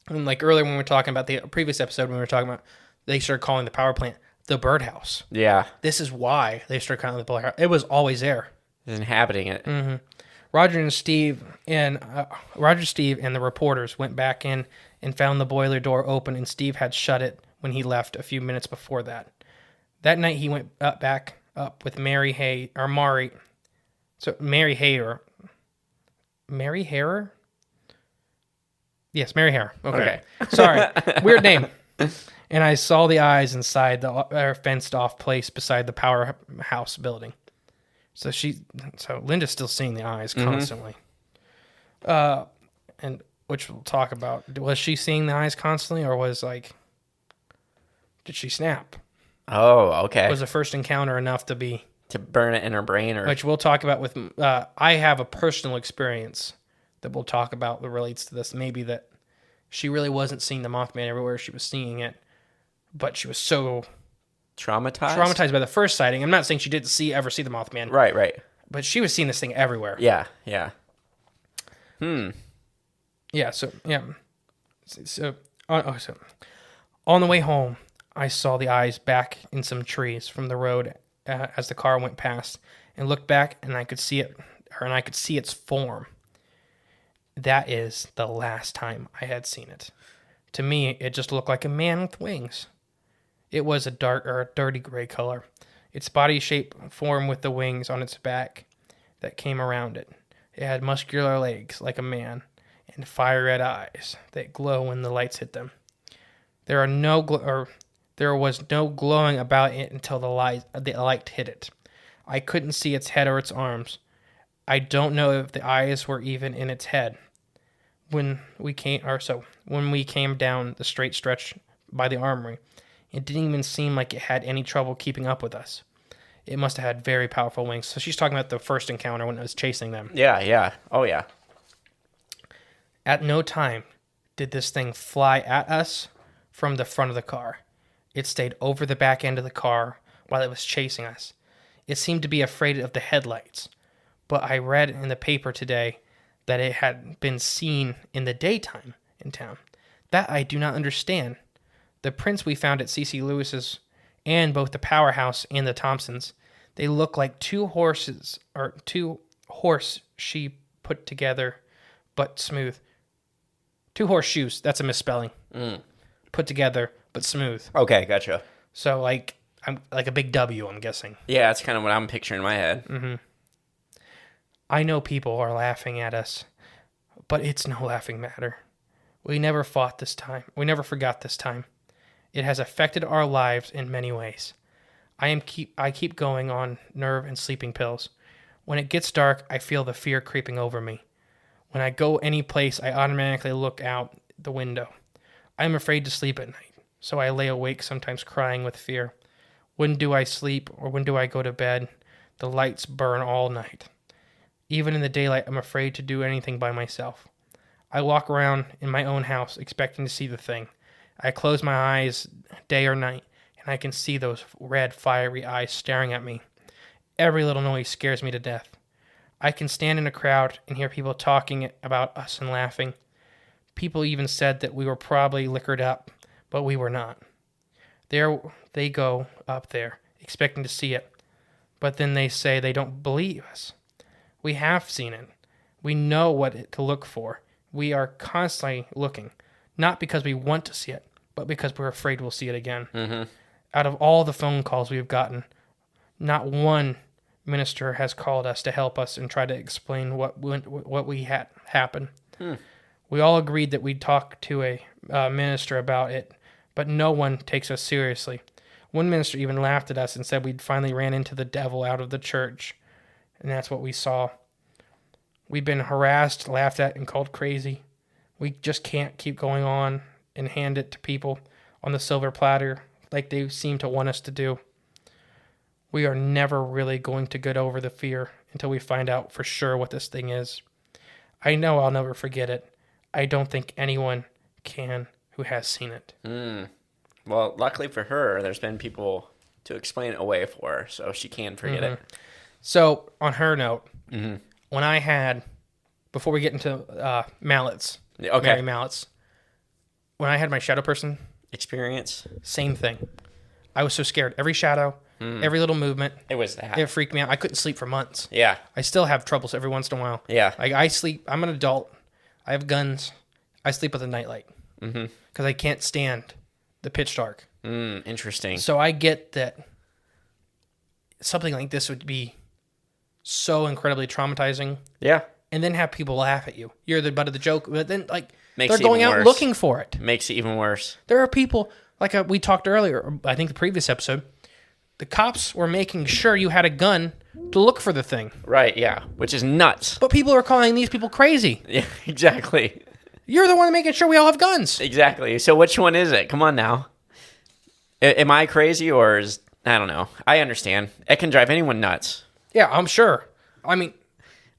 like earlier when we were talking about the previous episode, when we were talking about, they started calling the power plant the birdhouse. Yeah. This is why they started calling it the birdhouse. It was always there. It's inhabiting it. Roger, Steve, and the reporters went back in and found the boiler door open, and Steve had shut it when he left a few minutes before that. That night he went back up with Mary Hayter. Yes, Mary Hare. Okay. Sorry. Weird name. And I saw the eyes inside the fenced-off place beside the powerhouse building. So Linda's still seeing the eyes constantly. And which we'll talk about. Was she seeing the eyes constantly, or did she snap? Oh, okay. Was the first encounter enough to burn it in her brain? Which we'll talk about with... I have a personal experience that we'll talk about that relates to this. Maybe that she really wasn't seeing the Mothman everywhere she was seeing it, but she was so... Traumatized by the first sighting. I'm not saying she didn't ever see the Mothman. Right. But she was seeing this thing everywhere. Yeah. Yeah, so on the way home, I saw the eyes back in some trees from the road as the car went past, and looked back, and I could see it, and I could see its form. That is the last time I had seen it. To me, it just looked like a man with wings. It was a dirty gray color. Its body shape formed with the wings on its back that came around it. It had muscular legs like a man and fire red eyes that glow when the lights hit them. There was no glowing about it until the light hit it. I couldn't see its head or its arms. I don't know if the eyes were even in its head. When we came down the straight stretch by the armory, it didn't even seem like it had any trouble keeping up with us. It must have had very powerful wings. So she's talking about the first encounter when it was chasing them. Yeah. Oh, yeah. At no time did this thing fly at us from the front of the car. It stayed over the back end of the car while it was chasing us. It seemed to be afraid of the headlights. But I read in the paper today that it had been seen in the daytime in town. That I do not understand. The prints we found at C.C. Lewis's and both the Powerhouse and the Thompsons, they look like two horse sheep put together, but smooth. Two horseshoes, that's a misspelling. Put together, but smooth. Okay, gotcha. So like a big W, I'm guessing. Yeah, that's kind of what I'm picturing in my head. I know people are laughing at us, but it's no laughing matter. We never fought this time. We never forgot this time. It has affected our lives in many ways. I keep going on nerve and sleeping pills. When it gets dark, I feel the fear creeping over me. When I go any place, I automatically look out the window. I am afraid to sleep at night, so I lay awake sometimes crying with fear. When do I sleep or when do I go to bed? The lights burn all night. Even in the daylight, I'm afraid to do anything by myself. I walk around in my own house expecting to see the thing. I close my eyes day or night, and I can see those red, fiery eyes staring at me. Every little noise scares me to death. I can stand in a crowd and hear people talking about us and laughing. People even said that we were probably liquored up, but we were not. There they go up there, expecting to see it, but then they say they don't believe us. We have seen it. We know what to look for. We are constantly looking, not because we want to see it, but because we're afraid we'll see it again. Out of all the phone calls we've gotten, not one minister has called us to help us and try to explain what we had happen. We all agreed that we'd talk to a minister about it, but no one takes us seriously. One minister even laughed at us and said we'd finally ran into the devil out of the church, and that's what we saw. We've been harassed, laughed at, and called crazy. We just can't keep going on and hand it to people on the silver platter like they seem to want us to do. we are never really going to get over the fear until we find out for sure what this thing is. I know I'll never forget it. I don't think anyone can who has seen it. Well, luckily for her, there's been people to explain it away for her, so she can forget it. So, on her note, when I had, before we get into Mallettes, Mary Mallettes, when I had my shadow person experience, same thing. I was so scared. Every shadow, every little movement. It was that. It freaked me out. I couldn't sleep for months. Yeah. I still have troubles every once in a while. Yeah. Like I sleep. I'm an adult. I have guns. I sleep with a nightlight because I can't stand the pitch dark. Interesting. So I get that something like this would be so incredibly traumatizing. Yeah. And then have people laugh at you. You're the butt of the joke. But then, like, Makes they're it going even out worse. looking for it. Makes it even worse. There are people, like we talked earlier, I think the previous episode, the cops were making sure you had a gun to look for the thing. Right, yeah. Which is nuts. But people are calling these people crazy. Yeah, exactly. You're the one making sure we all have guns. Exactly. So which one is it? Come on now. Am I crazy or is... I don't know. I understand. It can drive anyone nuts. Yeah, I'm sure. I mean...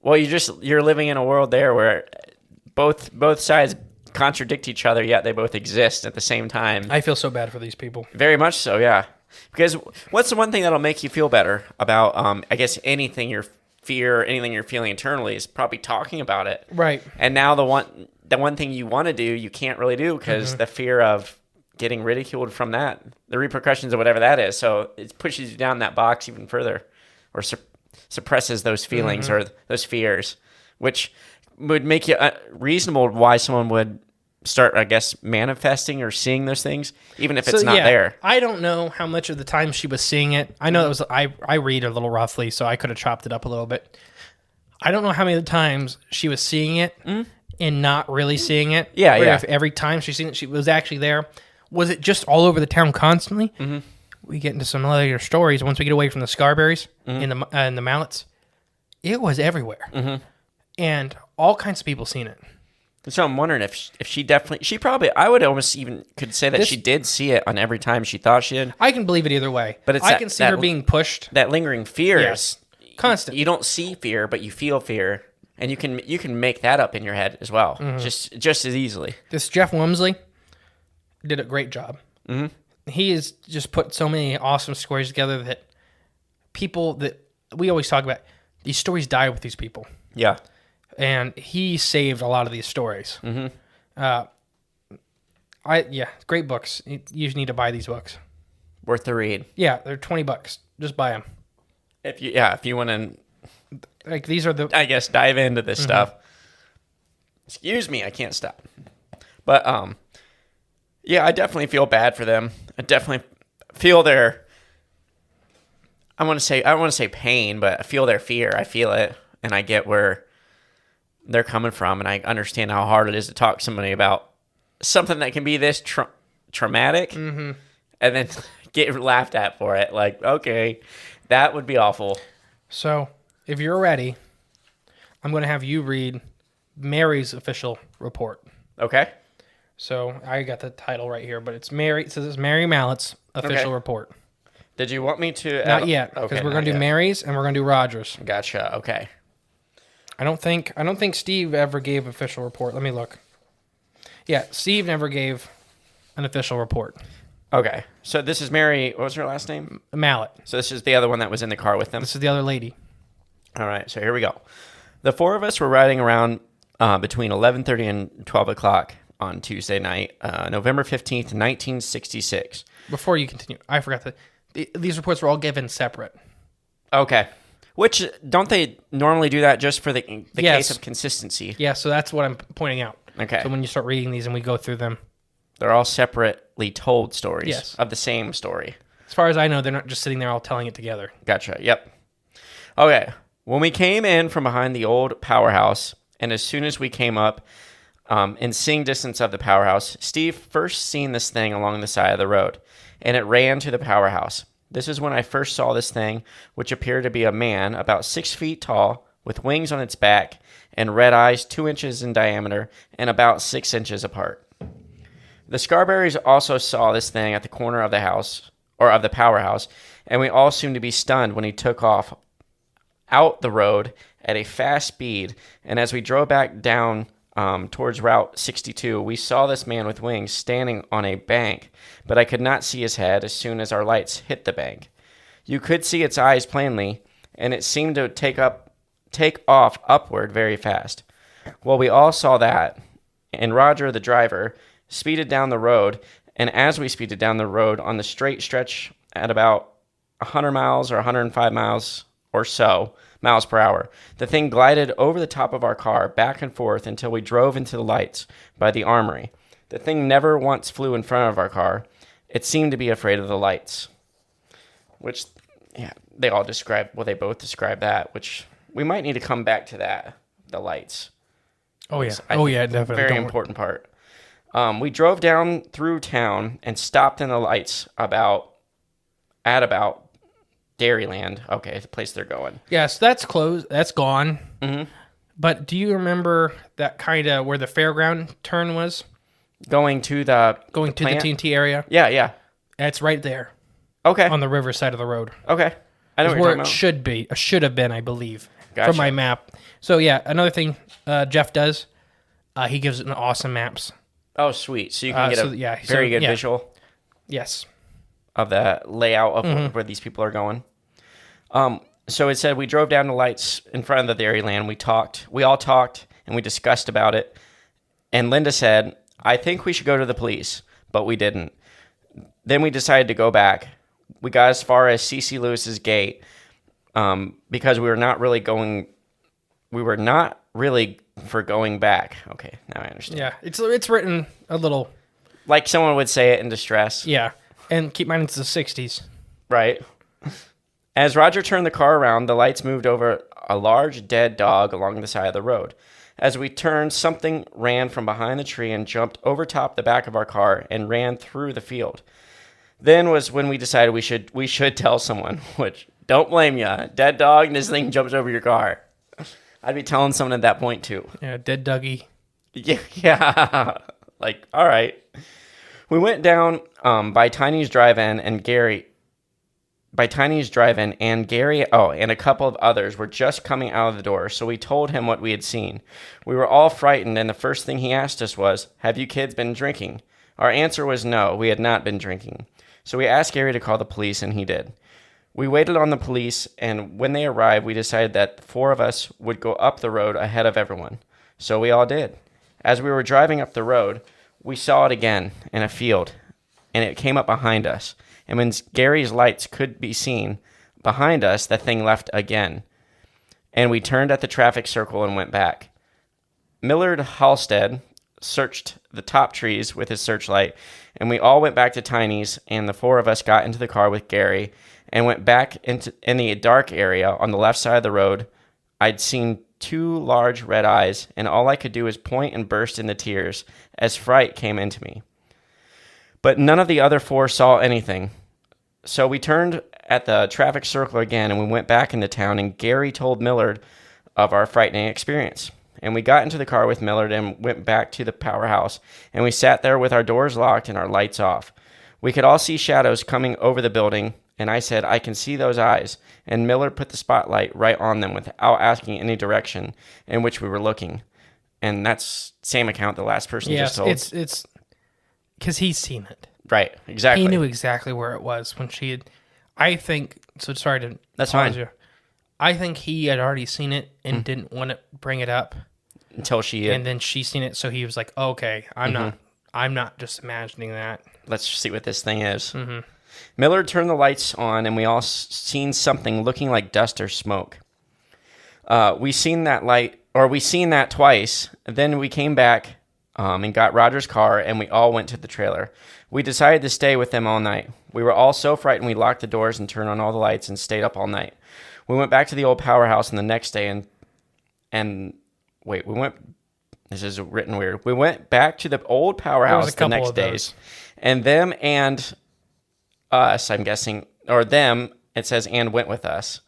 Well, you're living in a world there where both sides contradict each other, yet they both exist at the same time. I feel so bad for these people. Very much so, yeah. Because what's the one thing that'll make you feel better about, I guess, anything you're anything you're feeling internally is probably talking about it. Right. And now the one thing you want to do, you can't really do because the fear of getting ridiculed from that, the repercussions of whatever that is. So it pushes you down that box even further, or suppresses those feelings or those fears, which would make you reasonable why someone would start, I guess, manifesting or seeing those things, even if it's not there. I don't know how much of the time she was seeing it. I know it was. I read a little roughly, so I could have chopped it up a little bit. I don't know how many of the times she was seeing it and not really seeing it. Yeah, or yeah. If every time she's seen it, she was actually there. Was it just all over the town constantly? We get into some later stories. Once we get away from the Scarberries and the Mallettes, it was everywhere, and all kinds of people seen it. So I'm wondering if she probably, I would almost even could say that she did see it on every time she thought she did. I can believe it either way, But it's I can see her being pushed. That lingering fear Yes. is Constant. You don't see fear, but you feel fear, and you can make that up in your head as well, just as easily. This Jeff Wemsley did a great job. He has just put so many awesome stories together that people that we always talk about, these stories die with these people. Yeah. And he saved a lot of these stories. Great books. You just need to buy these books. Worth the read. Yeah, they're $20. Just buy them. If you want to, Like these are the. I guess, dive into this stuff. Excuse me, I can't stop. But yeah, I definitely feel bad for them. I definitely feel their. I want to say pain, but I feel their fear. I feel it, and I get where they're coming from, and I understand how hard it is to talk to somebody about something that can be this traumatic, and then get laughed at for it. Like, okay, that would be awful. So, if you're ready, I'm going to have you read Mary's official report. Okay. So, I got the title right here, but it's Mary. It says it's Mary Mallett's official report. Did you want me to? Not yet, because we're going to do Mary's and we're going to do Roger's. Gotcha. Okay. I don't think Steve ever gave official report. Let me look. Yeah, Steve never gave an official report. Okay. So this is Mary. What was her last name? Mallett. So this is the other one that was in the car with them. This is the other lady. All right. So here we go. The four of us were riding around between 11:30 and 12 o'clock on Tuesday night, November 15th, 1966. Before you continue, I forgot that these reports were all given separate. Okay. Which, don't they normally do that just for the Yes. case of consistency? Yeah, so that's what I'm pointing out. Okay. So when you start reading these and we go through them, They're all separately told stories Yes. of the same story. as far as I know, they're not just sitting there all telling it together. Gotcha. Yep. Okay. When we came in from behind the old powerhouse, and as soon as we came up in seeing distance of the powerhouse, Steve first seen this thing along the side of the road, and it ran to the powerhouse. This is when I first saw this thing, which appeared to be a man about 6 feet tall, with wings on its back, and red eyes 2 inches in diameter and about 6 inches apart. The Scarberries also saw this thing at the corner of the house, or of the powerhouse, and we all seemed to be stunned when he took off out the road at a fast speed. And as we drove back down towards Route 62, we saw this man with wings standing on a bank, but I could not see his head as soon as our lights hit the bank. You could see its eyes plainly, and it seemed to take off upward very fast. Well, we all saw that, and Roger, the driver, speeded down the road, and as we speeded down the road on the straight stretch at about 100 miles or 105 miles or so miles per hour, the thing glided over the top of our car back and forth until we drove into the lights by the armory. The thing never once flew in front of our car. It seemed to be afraid of the lights, which, yeah, they both describe that, which we might need to come back to that, the lights. Oh, yeah. Definitely. Very important part. We drove down through town and stopped in the lights at about Dairyland. Okay, the place they're going. Yes, that's closed. That's gone. Mm-hmm. But do you remember that kind of where the fairground turn was? Going to the TNT area? Yeah. It's right there. Okay. On the river side of the road. Okay. I know what you're where talking it about. should be. Should have been, I believe. Gotcha. From my map. So, yeah, another thing Jeff does, he gives an awesome maps. Oh, sweet. So you can get a very good visual. Yes. Of the layout of where these people are going. So it said we drove down the lights in front of the Dairyland. We all talked, and we discussed about it. And Linda said, I think we should go to the police, but we didn't. Then we decided to go back. We got as far as C.C. Lewis's gate because we were not really for going back. Okay, now I understand. Yeah, it's written a little... Like someone would say it in distress. Yeah, and keep in mind it's the 60s. Right. As Roger turned the car around, the lights moved over a large dead dog along the side of the road. As we turned, something ran from behind the tree and jumped over top the back of our car and ran through the field. Then was when we decided we should tell someone, which, don't blame ya. Dead dog and this thing jumps over your car. I'd be telling someone at that point, too. Yeah, dead Dougie. Yeah. Like, all right. We went down by Tiny's Drive-In and Gary, and a couple of others were just coming out of the door, so we told him what we had seen. We were all frightened, and the first thing he asked us was, have you kids been drinking? Our answer was no, we had not been drinking. So we asked Gary to call the police, and he did. We waited on the police, and when they arrived, we decided that the four of us would go up the road ahead of everyone. So we all did. As we were driving up the road, we saw it again in a field, and it came up behind us. And when Gary's lights could be seen behind us, the thing left again. And we turned at the traffic circle and went back. Millard Halstead searched the top trees with his searchlight, and we all went back to Tiny's, and the four of us got into the car with Gary and went back in the dark area on the left side of the road. I'd seen two large red eyes, and all I could do was point and burst into tears as fright came into me. But none of the other four saw anything. So we turned at the traffic circle again, and we went back into town, and Gary told Millard of our frightening experience. And we got into the car with Millard and went back to the powerhouse, and we sat there with our doors locked and our lights off. We could all see shadows coming over the building, and I said, I can see those eyes. And Millard put the spotlight right on them without asking any direction in which we were looking. And that's same account the last person just told. It's because he's seen it. Right, exactly. He knew exactly where it was when she had... I think... So sorry to... That's pause fine. you. I think he had already seen it and didn't want to bring it up. Until she... And then she seen it, so he was like, oh, okay, I'm not just imagining that. Let's see what this thing is. Mm-hmm. Millard turned the lights on, and we all seen something looking like dust or smoke. We seen that twice. Then we came back and got Roger's car, and we all went to the trailer. We decided to stay with them all night. We were all so frightened we locked the doors and turned on all the lights and stayed up all night. We went back to the old powerhouse on the next day this is written weird. We went back to the old powerhouse the next days. And them and us, I'm guessing, or them, it says, and went with us.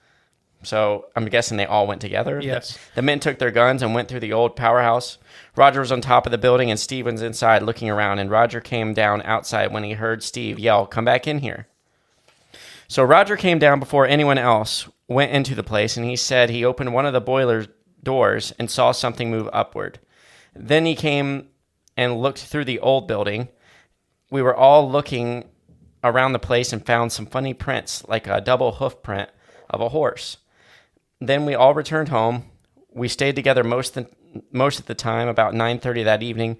So I'm guessing they all went together. Yes. The men took their guns and went through the old powerhouse. Roger was on top of the building and Steve was inside looking around, and Roger came down outside when he heard Steve yell, come back in here. So Roger came down before anyone else went into the place, and he said he opened one of the boiler doors and saw something move upward. Then he came and looked through the old building. We were all looking around the place and found some funny prints, like a double hoof print of a horse. Then we all returned home. We stayed together most of the time. About 9:30 that evening,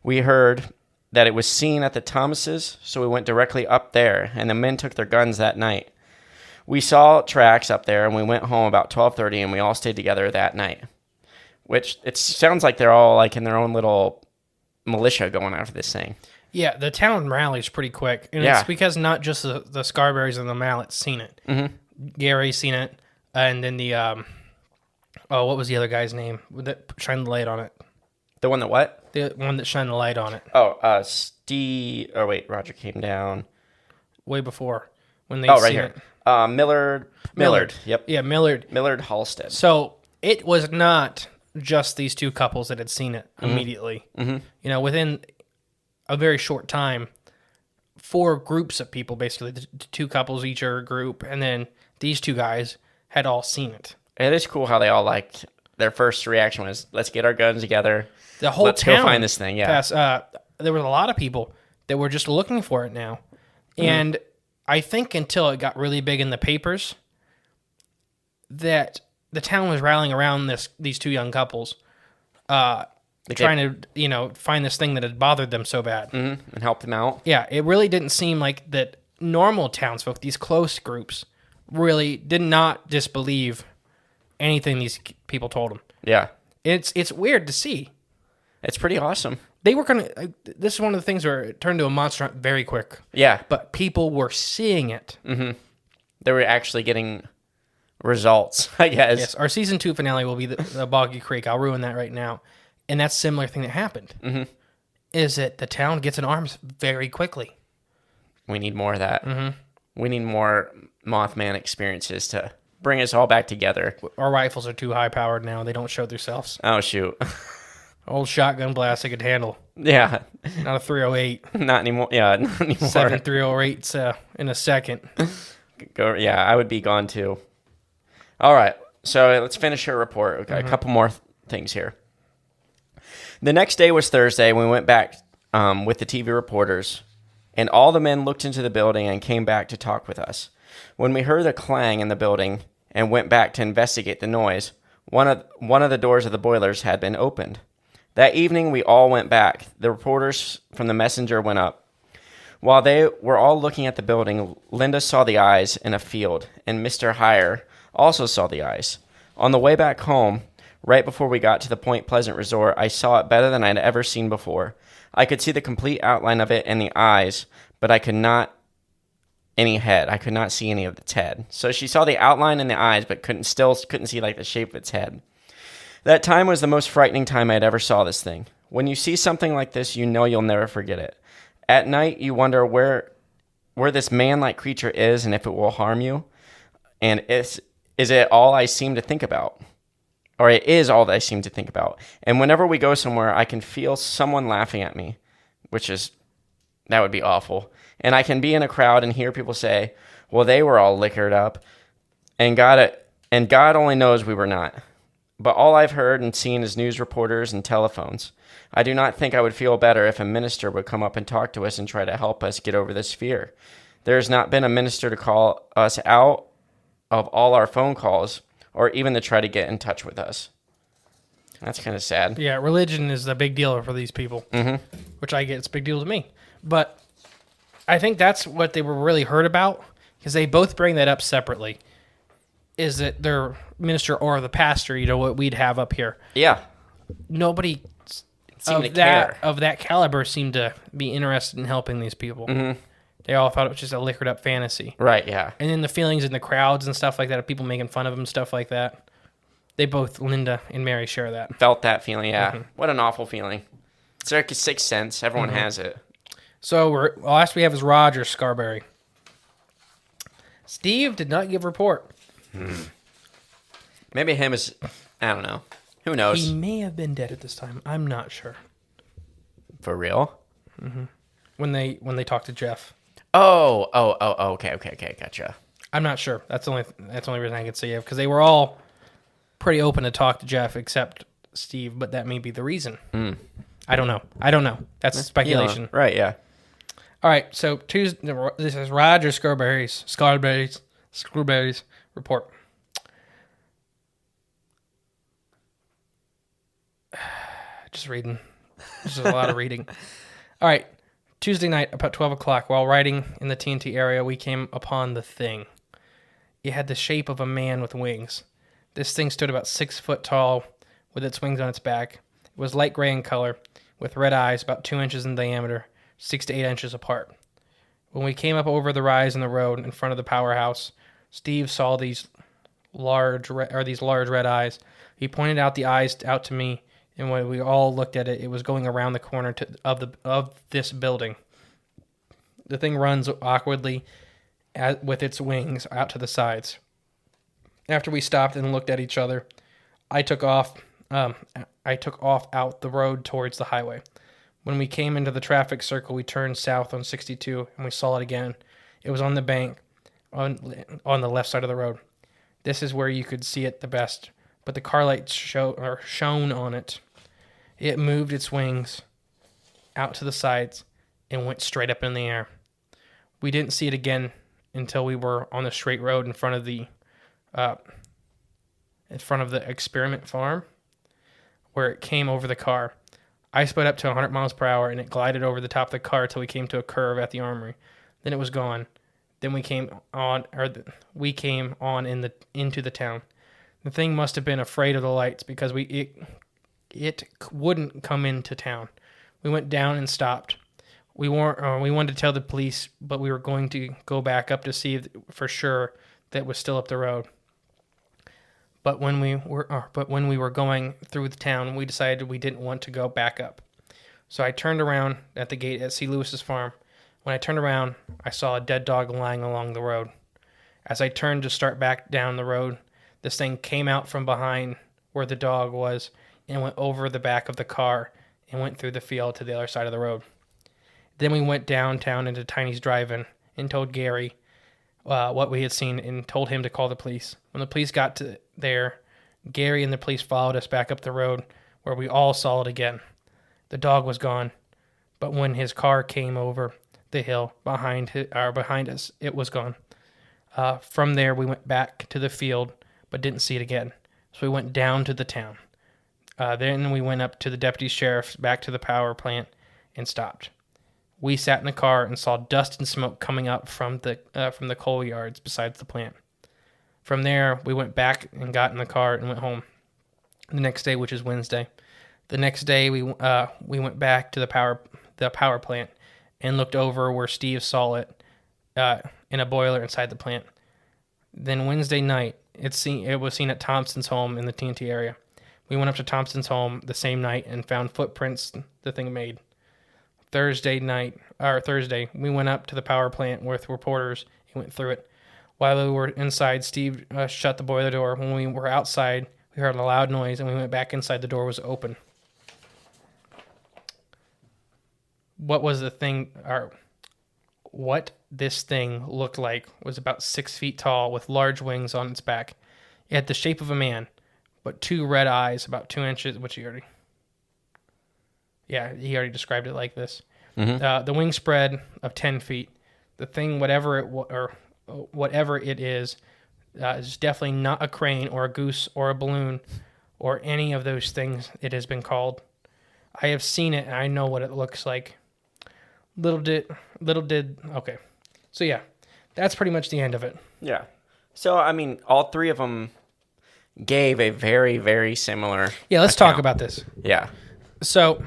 we heard that it was seen at the Thomases, so we went directly up there, and the men took their guns that night. We saw tracks up there, and we went home about 12:30, and we all stayed together that night. Which, it sounds like they're all like in their own little militia going after this thing. Yeah, the town rallies pretty quick. And it's because not just the Scarberries and the Mallettes seen it. Mm-hmm. Gary's seen it. And then the, what was the other guy's name that shined the light on it? The one that what? The one that shined the light on it. Oh, Steve. Oh, wait, Roger came down. Way before. When they right here. It. Millard. Yep. Yeah, Millard. Millard Halstead. So it was not just these two couples that had seen it immediately. Mm-hmm. You know, within a very short time, 4 groups of people, basically, the 2 couples each are a group, and then these 2 guys had all seen it. It is cool how they all liked. Their first reaction was, "Let's get our guns together. The whole Let's town go find this thing." Yeah. There was a lot of people that were just looking for it now, and I think until it got really big in the papers, that the town was rallying around these 2 young couples, trying to find this thing that had bothered them so bad and help them out. Yeah, it really didn't seem like that. Normal townsfolk, these close groups, really did not disbelieve anything these people told them. Yeah, it's weird to see. It's pretty awesome. They were gonna. This is one of the things where it turned to a monster hunt very quick. Yeah, but people were seeing it. Mm-hmm. They were actually getting results, I guess. Yes, our season 2 finale will be the Boggy Creek. I'll ruin that right now. And that's a similar thing that happened. Mm-hmm. Is that the town gets in arms very quickly. We need more of that. Mm-hmm. We need more Mothman experiences to bring us all back together. Our rifles are too high powered now. They don't show themselves. Oh, shoot. Old shotgun blast I could handle. Yeah. Not a 308. Not anymore. Yeah, not anymore. 7 308s in a second. Yeah, I would be gone too. All right, so let's finish our report. We've got a couple more things here. The next day was Thursday. We went back with the TV reporters, and all the men looked into the building and came back to talk with us. When we heard a clang in the building and went back to investigate the noise, one of the doors of the boilers had been opened. That evening, we all went back. The reporters from the Messenger went up. While they were all looking at the building, Linda saw the eyes in a field, and Mr. Heyer also saw the eyes. On the way back home, right before we got to the Point Pleasant Resort, I saw it better than I'd ever seen before. I could see the complete outline of it and the eyes, but I could not any head. I could not see any of its head. So she saw the outline and the eyes, but couldn't see like the shape of its head. That time was the most frightening time I'd ever saw this thing. When you see something like this, you know you'll never forget it. At night, you wonder where this man-like creature is and if it will harm you. And is it all I seem to think about? Or it is all that I seem to think about. And whenever we go somewhere, I can feel someone laughing at me, that would be awful. And I can be in a crowd and hear people say, well, they were all liquored up. And God only knows we were not. But all I've heard and seen is news reporters and telephones. I do not think I would feel better if a minister would come up and talk to us and try to help us get over this fear. There has not been a minister to call us out of all our phone calls or even to try to get in touch with us. That's kind of sad. Yeah, religion is a big deal for these people, which I get. It's a big deal to me. But I think that's what they were really hurt about, because they both bring that up separately, is that their minister or the pastor, what we'd have up here. Yeah. Nobody of that caliber seemed to be interested in helping these people. Mm-hmm. They all thought it was just a liquored up fantasy. Right, yeah. And then the feelings in the crowds and stuff like that, of people making fun of them, stuff like that. They both, Linda and Mary, share that. Felt that feeling, yeah. Mm-hmm. What an awful feeling. It's like a sixth sense. Everyone has it. So, last we have is Roger Scarberry. Steve did not give a report. Maybe him is, I don't know. Who knows? He may have been dead at this time. I'm not sure. For real? Mm-hmm. When they talked to Jeff. Oh, okay, gotcha. I'm not sure. That's the only reason I could say it, because they were all pretty open to talk to Jeff, except Steve. But that may be the reason. I don't know. That's speculation. Right? Yeah. All right. So Tuesday, this is Roger Scarberry's report. Just reading. This is a lot of reading. All right. Tuesday night, about 12 o'clock, while riding in the TNT area, we came upon the thing. It had the shape of a man with wings. This thing stood about 6 foot tall, with its wings on its back. It was light gray in color, with red eyes about 2 inches in diameter, 6 to 8 inches apart. When we came up over the rise in the road in front of the powerhouse, Steve saw these large red eyes. He pointed out the eyes out to me, and when we all looked at it, it was going around the corner of this building. The thing runs awkwardly with its wings out to the sides. After we stopped and looked at each other, I took off out the road towards the highway. When we came into the traffic circle, we turned south on 62, and we saw it again. It was on the bank on the left side of the road. This is where you could see it the best, but the car lights shone on it. It moved its wings out to the sides and went straight up in the air. We didn't see it again until we were on the straight road in front of the experiment farm, where it came over the car. I sped up to 100 miles per hour, and it glided over the top of the car till we came to a curve at the armory. Then it was gone. Then we came on into the town. The thing must have been afraid of the lights, because it wouldn't come into town. We went down and stopped. We wanted to tell the police, but we were going to go back up to see for sure that it was still up the road. But when we were going through the town, we decided we didn't want to go back up. So I turned around at the gate at C. Lewis's farm. When I turned around, I saw a dead dog lying along the road. As I turned to start back down the road, this thing came out from behind where the dog was and went over the back of the car and went through the field to the other side of the road. Then we went downtown into Tiny's drive-in and told Gary what we had seen and told him to call the police. When the police got there, Gary and the police followed us back up the road where we all saw it again. The dog was gone, but when his car came over the hill behind us, it was gone. From there, we went back to the field, but didn't see it again. So we went down to the town. Then we went up to the deputy sheriff's, back to the power plant, and stopped. We sat in the car and saw dust and smoke coming up from the coal yards beside the plant. From there, we went back and got in the car and went home. The next day, which is Wednesday, the next day we went back to the power plant and looked over where Steve saw it in a boiler inside the plant. Then Wednesday night, it was seen at Thompson's home in the TNT area. We went up to Thompson's home the same night and found footprints the thing made. Thursday, we went up to the power plant with reporters and went through it. While we were inside, Steve shut the boiler door. When we were outside, we heard a loud noise, and we went back inside. The door was open. What this thing looked like was about 6 feet tall with large wings on its back. It had the shape of a man, but 2 red eyes about 2 inches, which he already described it like this. Mm-hmm. The wingspread of 10 feet. The thing, whatever it is definitely not a crane or a goose or a balloon or any of those things it has been called. I have seen it and I know what it looks like. Okay. So yeah, that's pretty much the end of it. Yeah. So, I mean, all 3 of them gave a very, very similar let's talk about this. Yeah. So,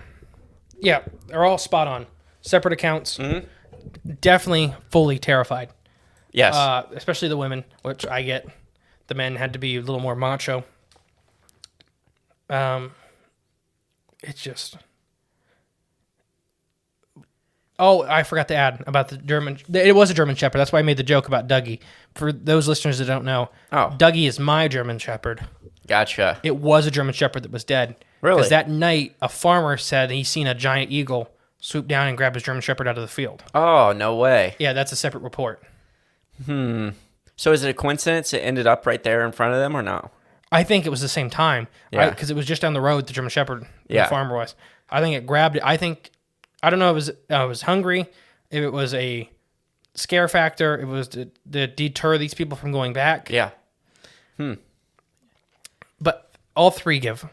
yeah, they're all spot on. Separate accounts. Mm-hmm. Definitely fully terrified. Yes. Especially the women, which I get. The men had to be a little more macho. It's just... Oh, I forgot to add about the German... It was a German Shepherd. That's why I made the joke about Dougie. For those listeners that don't know, Dougie is my German Shepherd. Gotcha. It was a German Shepherd that was dead. Really? Because that night, a farmer said he seen a giant eagle swoop down and grab his German Shepherd out of the field. Oh, no way. Yeah, that's a separate report. So is it a coincidence it ended up right there in front of them or no? I think it was the same time. Yeah. Because it was just down the road, the German Shepherd, Yeah. the farmer was. I think it grabbed it. I don't know if it was hungry, if it was a scare factor, if it was to deter these people from going back. Yeah. But all three give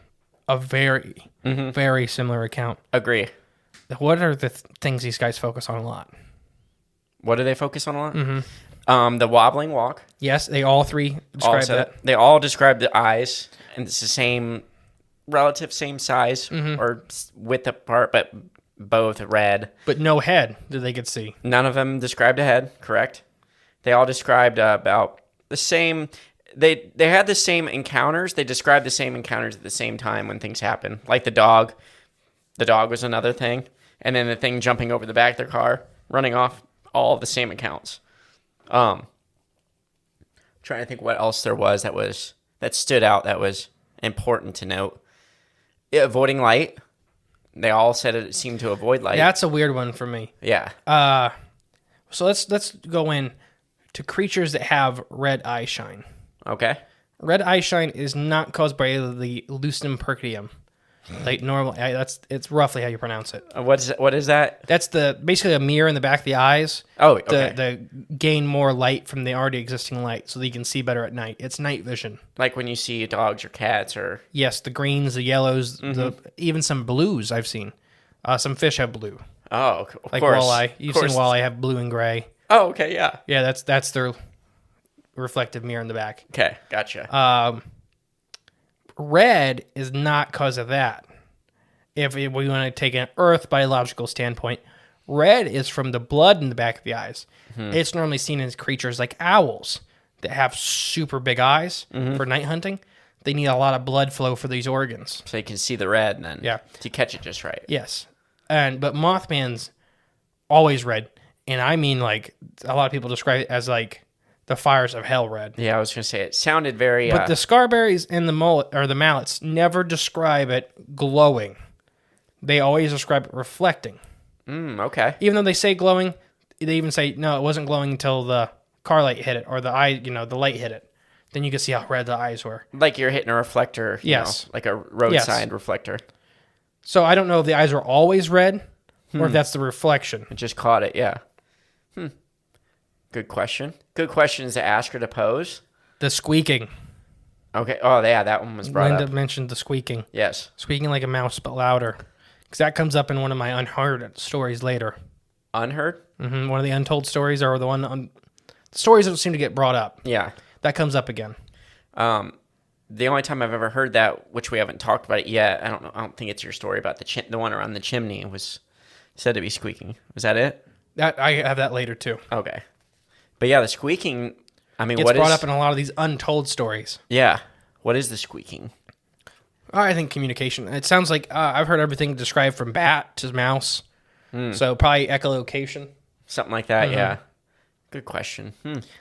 a very, very similar account. Agree. What are the things these guys focus on a lot? What do they focus on a lot? The wobbling walk. Yes, they all three describe that. They all describe the eyes, and it's the same, relative same size or width apart, but both red. But no head that they could see. None of them described a head, correct? They all described about the same. They had the same encounters. They described the same encounters at the same time when things happen. Like the dog. The dog was another thing. And then the thing jumping over the back of their car, running off, all the same accounts. Trying to think what else there was that stood out that was important to note. Yeah, avoiding light. They all said it seemed to avoid light. That's a weird one for me. Yeah. So let's go in to creatures that have red eye shine. Okay. Red eye shine is not caused by the lucidum percidium. Like normal, it's roughly how you pronounce it. What is that? That's basically a mirror in the back of the eyes. Oh, okay. To gain more light from the already existing light, so that you can see better at night. It's night vision. Like when you see dogs or cats or... Yes, the greens, the yellows, even some blues I've seen. Some fish have blue. Oh, of like course. walleye. You've seen walleye have blue and gray. Oh, okay, yeah. Yeah, that's their reflective mirror in the back. Okay, gotcha. Red is not because of that. If we want to take an Earth biological standpoint, red is from the blood in the back of the eyes. It's normally seen as creatures like owls that have super big eyes for night hunting. They need a lot of blood flow for these organs. So you can see the red and then to catch it just right. Yes. But Mothman's always red. And I mean, like, a lot of people describe it as like the fires of hell red. Yeah, I was going to say, it sounded very... But the Scarberries and the Mallettes never describe it glowing. They always describe it reflecting. Okay. Even though they say glowing, they even say, no, it wasn't glowing until the car light hit it, or the light hit it. Then you can see how red the eyes were. Like you're hitting a reflector, Yes. like a roadside reflector. So I don't know if the eyes are always red, or if that's the reflection. It just caught it, yeah. Good question. Good questions to ask or to pose. The squeaking. Okay. Oh, yeah, that one was brought Linda up. mentioned the squeaking. Yes. Squeaking like a mouse, but louder. Because that comes up in one of my unheard stories later. Unheard? One of the untold stories, or the stories that seem to get brought up. Yeah. That comes up again. The only time I've ever heard that, which we haven't talked about it yet, I don't think it's your story about the one around the chimney was said to be squeaking. Was that it? That I have that later too. Okay. But yeah, the squeaking, I mean, It's brought up in a lot of these untold stories. Yeah. What is the squeaking? I think communication. It sounds like I've heard everything described from bat to mouse. So probably echolocation. Something like that, yeah. Good question.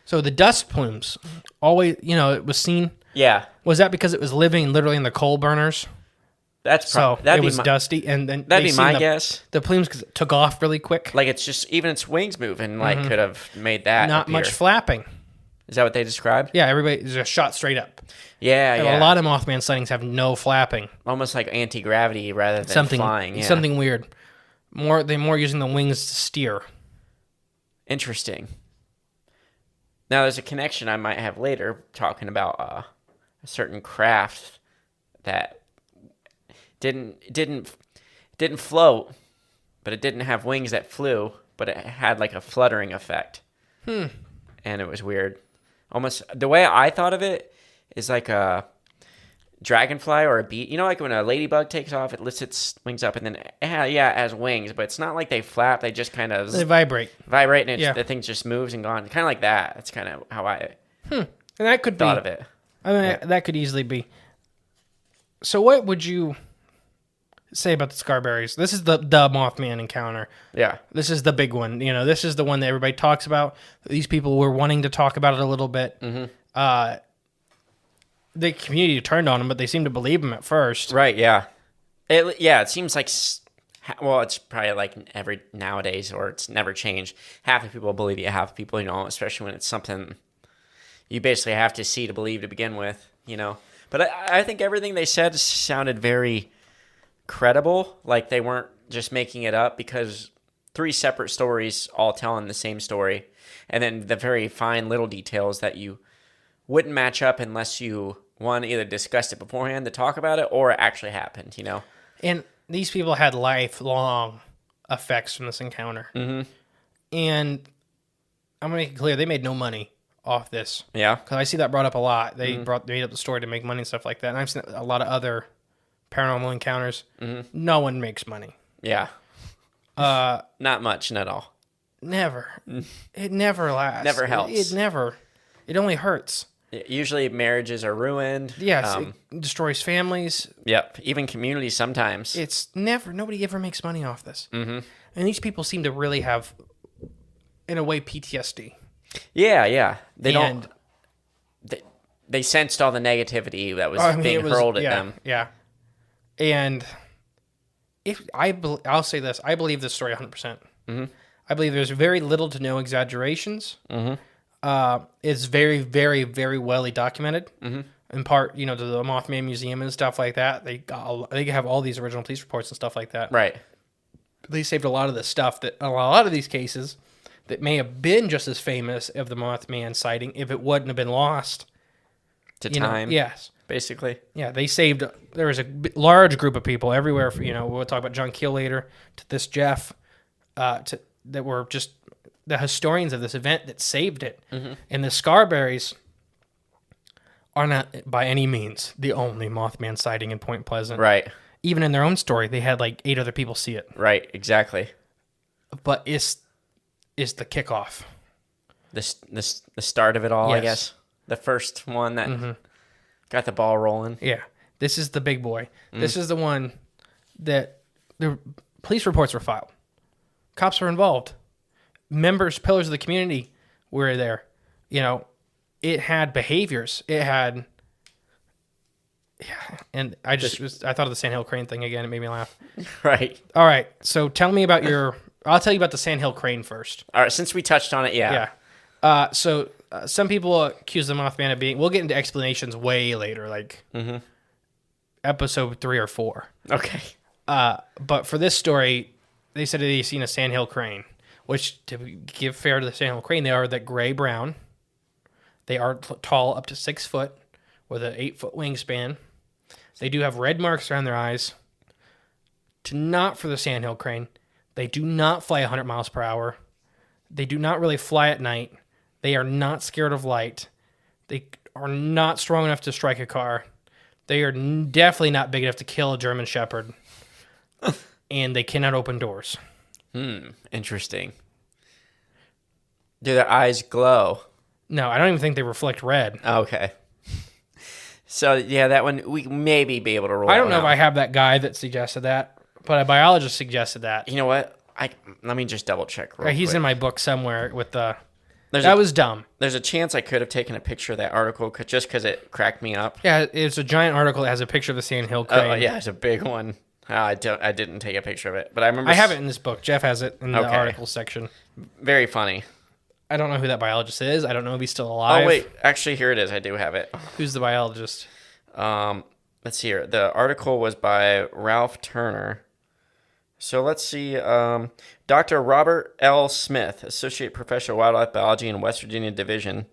So the dust plumes, always, it was seen. Yeah. Was that because it was living literally in the coal burners? That's So that'd it be was my, dusty, and then that'd they be my seen guess. The plumes because it took off really quick. Like it's just even its wings moving, like could have made that. Not appear. much flapping. Is that what they described? Yeah, everybody just shot straight up. Yeah, And yeah. a lot of Mothman sightings have no flapping. Almost like anti-gravity rather than flying. Yeah. Something weird. They're more using the wings to steer. Interesting. Now there's a connection I might have later talking about a certain craft that didn't float, but it didn't have wings that flew, but it had like a fluttering effect. And it was weird. Almost the way I thought of it is like a dragonfly or a bee. Like when a ladybug takes off, it lifts its wings up, and then it has wings, but it's not like they flap. They just kind of They vibrate, and the thing just moves and gone. Kind of like that. That's kind of how I and that could thought be of it. I mean, that could easily be. So, what would you say about the Scarberries? This is the Mothman encounter. Yeah. This is the big one. This is the one that everybody talks about. These people were wanting to talk about it a little bit. The community turned on him, but they seemed to believe him at first. Right, yeah. It seems like, well, it's probably like every nowadays, or it's never changed. Half the people believe it, half the people, especially when it's something, you basically have to see to believe to begin with, But I think everything they said sounded very credible, like they weren't just making it up, because 3 separate stories all telling the same story, and then the very fine little details that you wouldn't match up unless you, one, either discussed it beforehand to talk about it, or it actually happened, And these people had lifelong effects from this encounter. Mm-hmm. And I'm going to make it clear, they made no money off this. Yeah. Because I see that brought up a lot. They made up the story to make money and stuff like that. And I've seen a lot of other paranormal encounters. Mm-hmm. No one makes money. Yeah. Not much, not all. Never. It never lasts. Never helps. It only hurts. Usually marriages are ruined. Yes, it destroys families. Yep, even communities sometimes. Nobody ever makes money off this. Mm-hmm. And these people seem to really have, in a way, PTSD. Yeah. They sensed all the negativity that was being hurled at them. Yeah. And I'll say this, I believe this story 100%. Mm-hmm. I believe there's very little to no exaggerations. Mm-hmm. It's very, very, very well documented. Mm-hmm. In part, to the Mothman Museum and stuff like that. They have all these original police reports and stuff like that. Right. They saved a lot of the stuff that a lot of these cases that may have been just as famous of the Mothman sighting if it wouldn't have been lost to time. Yes. Basically. Yeah, they saved. There was a large group of people everywhere. We'll talk about John Keel later. To this Jeff, that were just the historians of this event that saved it. Mm-hmm. And the Scarberries are not by any means the only Mothman sighting in Point Pleasant. Right. Even in their own story, they had like 8 other people see it. Right. Exactly. But it's the kickoff. The start of it all, yes. I guess. The first one that got the ball rolling. Yeah. This is the big boy. This is the one that the police reports were filed. Cops were involved. Pillars of the community were there. It had behaviors. It had... Yeah, and I thought of the Sandhill Crane thing again. It made me laugh. Right. All right, so tell me about I'll tell you about the Sandhill Crane first. All right, since we touched on it, yeah. Yeah. Some people accuse the Mothman of being... We'll get into explanations way later, like episode 3 or 4. Okay. But for this story, they said they'd seen a Sandhill Crane, which, to give fair to the Sandhill Crane, they are that gray-brown. They are tall, up to 6 foot, with an 8-foot wingspan. They do have red marks around their eyes. Not for the Sandhill Crane. They do not fly 100 miles per hour. They do not really fly at night. They are not scared of light. They are not strong enough to strike a car. They are definitely not big enough to kill a German Shepherd. And they cannot open doors. Interesting. Do their eyes glow? No, I don't even think they reflect red. Okay. So, yeah, that one, we maybe be able to roll. I don't know if I have that guy that suggested that, but a biologist suggested that. You know what? Let me just double check real He's quick. in my book somewhere with the... That was dumb. There's a chance I could have taken a picture of that article just because it cracked me up. Yeah, it's a giant article that has a picture of the Sandhill Crane. Oh, yeah, it's a big one. I didn't take a picture of it, but I remember... I have it in this book. Jeff has it in the article section. Very funny. I don't know who that biologist is. I don't know if he's still alive. Oh, wait. Actually, here it is. I do have it. Who's the biologist? Let's see here. The article was by Ralph Turner. So let's see. Dr. Robert L. Smith, Associate Professor of Wildlife Biology in West Virginia Division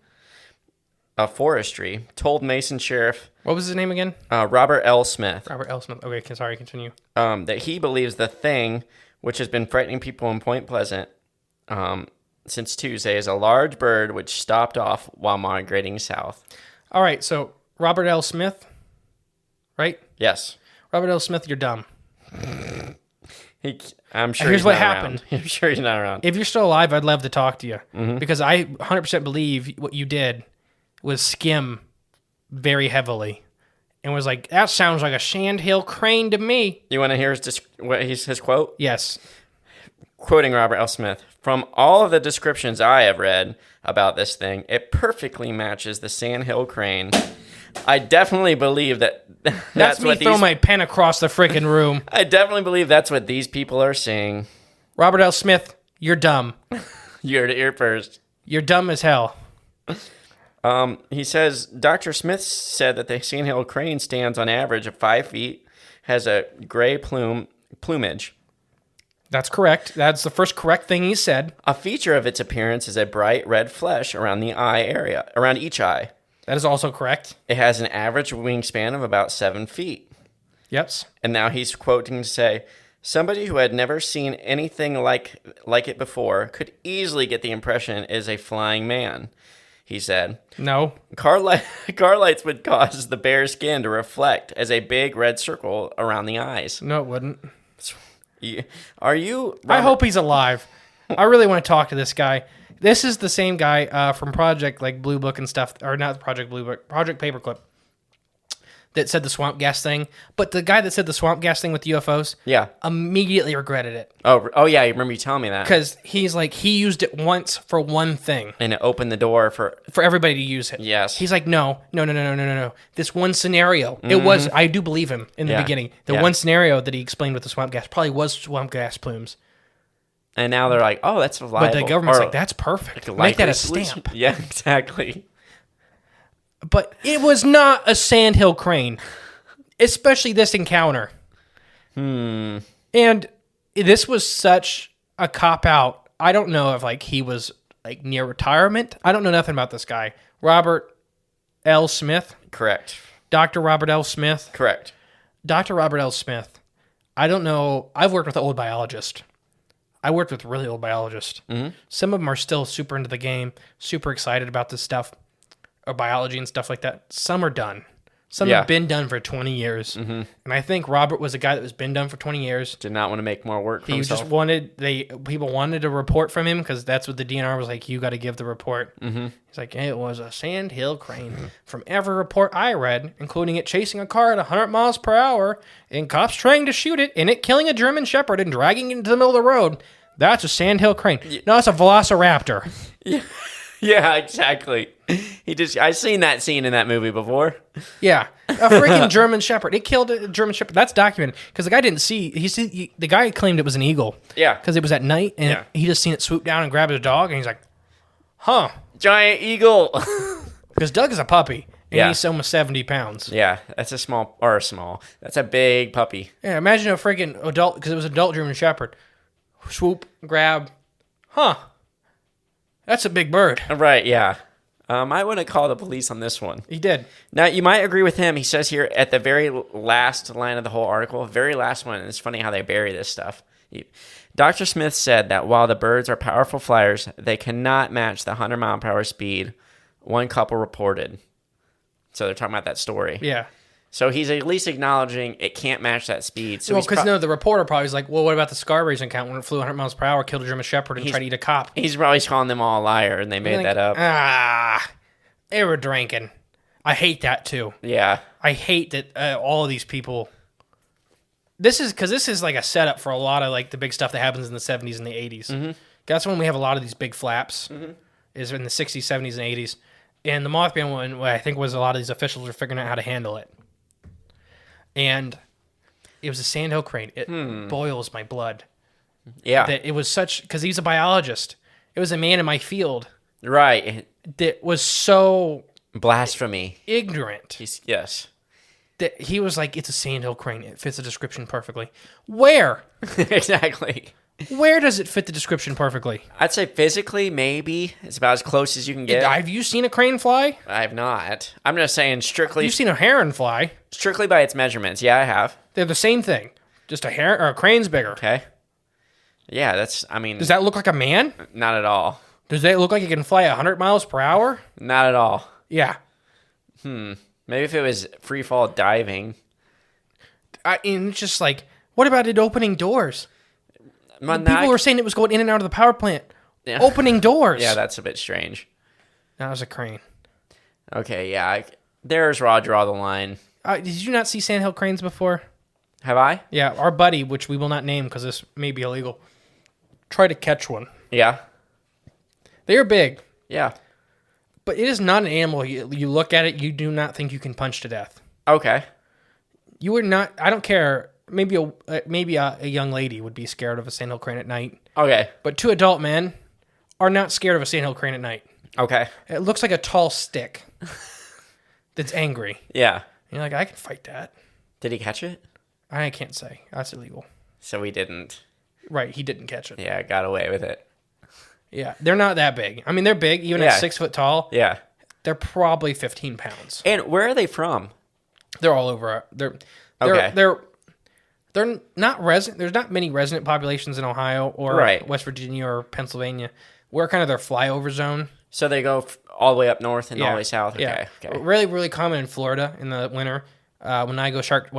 of Forestry, told Mason Sheriff... What was his name again? Robert L. Smith. Robert L. Smith. Okay, sorry, continue. That he believes the thing, which has been frightening people in Point Pleasant since Tuesday, is a large bird which stopped off while migrating south. All right, so Robert L. Smith, right? Yes. Robert L. Smith, you're dumb. I'm sure Here's he's what not happened. Around. I'm sure he's not around. If you're still alive, I'd love to talk to you. Mm-hmm. Because I 100% believe what you did was skim very heavily. And was like, that sounds like a Sandhill Crane to me. You want to hear his quote? Yes. Quoting Robert L. Smith, "From all of the descriptions I have read about this thing, it perfectly matches the Sandhill Crane. I definitely believe that's me what throwing my pen across the freaking room. I definitely believe that's what these people are seeing. Robert L. Smith, you're dumb. You're first. You're dumb as hell. He says, Dr. Smith said that the sandhill crane stands on average of 5 feet, has a gray plumage. That's correct. That's the first correct thing he said. A feature of its appearance is a bright red flesh around the eye area, around each eye. That is also correct. It has an average wingspan of about 7 feet. Yep. And now he's quoting to say, somebody who had never seen anything like it before could easily get the impression it is a flying man, he said. No. Car lights would cause the bear's skin to reflect as a big red circle around the eyes. No, it wouldn't. Are you... I hope he's alive. I really want to talk to this guy. This is the same guy from Project Blue Book and stuff, or not Project Blue Book, Project Paperclip, that said the swamp gas thing. But the guy that said the swamp gas thing with the UFOs, immediately regretted it. Oh yeah, I remember you telling me that. Because he's like, he used it once for one thing. And it opened the door for everybody to use it. Yes. He's like, no. This one scenario, it was, I do believe him in the beginning. The one scenario that he explained with the swamp gas probably was swamp gas plumes. And now they're like, oh, that's reliable. But the government's like, that's perfect. Make that a stamp. Yeah, exactly. But it was not a sandhill crane, especially this encounter. And this was such a cop-out. I don't know if he was near retirement. I don't know nothing about this guy. Robert L. Smith. Correct. Dr. Robert L. Smith. Correct. Dr. Robert L. Smith. I don't know. I've worked with old biologists. I worked with really old biologists. Mm-hmm. Some of them are still super into the game, super excited about this stuff, or biology and stuff like that. Some are done. Some have been done for 20 years. Mm-hmm. And I think Robert was a guy that was been done for 20 years. Did not want to make more work for himself. Just wanted, people wanted a report from him because that's what the DNR was like, you got to give the report. Mm-hmm. He's like, it was a sandhill crane. Mm-hmm. From every report I read, including it chasing a car at 100 miles per hour and cops trying to shoot it and it killing a German Shepherd and dragging it into the middle of the road, that's a sandhill crane. No, it's a velociraptor. Yeah, exactly. I've seen that scene in that movie before. Yeah, a freaking German Shepherd. It killed a German Shepherd. That's documented because the guy didn't see. The guy claimed it was an eagle. Yeah, because it was at night and he just seen it swoop down and grab his dog and he's like, "Huh, giant eagle." Because Doug is a puppy and he's almost 70 pounds. Yeah, that's a small. That's a big puppy. Yeah, imagine a freaking adult because it was an adult German Shepherd. Swoop, grab, that's a big bird. Right, yeah. I wouldn't call the police on this one. He did. Now, you might agree with him. He says here at the very last line of the whole article, very last one, and it's funny how they bury this stuff. Dr. Smith said that while the birds are powerful flyers, they cannot match the 100-mile-per-hour speed one couple reported. So they're talking about that story. Yeah. So he's at least acknowledging it can't match that speed. So because the reporter probably is like, well, what about the Scarberry's encounter when it flew 100 miles per hour, killed a German Shepherd, and tried to eat a cop? He's probably calling them all a liar, and they made that up. They were drinking. I hate that, too. Yeah. I hate that all of these people... This is like a setup for a lot of the big stuff that happens in the 70s and the 80s. Mm-hmm. That's when we have a lot of these big flaps, is in the 60s, 70s, and 80s. And the Mothman one, I think, was a lot of these officials are figuring out how to handle it. And it was a sandhill crane. It boils my blood. Yeah. That it was such... Because he's a biologist. It was a man in my field. Right. That was so... Blasphemy. Ignorant. Yes. That he was like, it's a sandhill crane. It fits the description perfectly. Where? Exactly. Where does it fit the description perfectly? I'd say physically, maybe. It's about as close as you can get. Have you seen a crane fly? I have not. I'm just saying strictly... You've seen a heron fly. Strictly by its measurements. Yeah, I have. They're the same thing. Just a crane's bigger. Okay. Yeah, does that look like a man? Not at all. Does that look like it can fly 100 miles per hour? Not at all. Yeah. Maybe if it was free fall diving. It's just like, what about it opening doors? People were saying it was going in and out of the power plant. Yeah. Opening doors. Yeah, that's a bit strange. That was a crane. Okay, yeah. There's where I'll draw the line. Did you not see sandhill cranes before? Have I? Yeah, our buddy, which we will not name because this may be illegal, tried to catch one. Yeah. They are big. Yeah. But it is not an animal. You look at it, you do not think you can punch to death. Okay. You would not... I don't care... Maybe a young lady would be scared of a sandhill crane at night. Okay. But two adult men are not scared of a sandhill crane at night. Okay. It looks like a tall stick that's angry. Yeah. You're like, I can fight that. Did he catch it? I can't say. That's illegal. So he didn't. Right, he didn't catch it. Yeah, got away with it. Yeah, they're not that big. I mean, they're big, even at 6 foot tall. Yeah. They're probably 15 pounds. And where are they from? They're all over. They're not resident. There's not many resident populations in Ohio or West Virginia or Pennsylvania. We're kind of their flyover zone. So they go all the way up north and all the way south. Okay. Okay. Really, really common in Florida in the winter. When I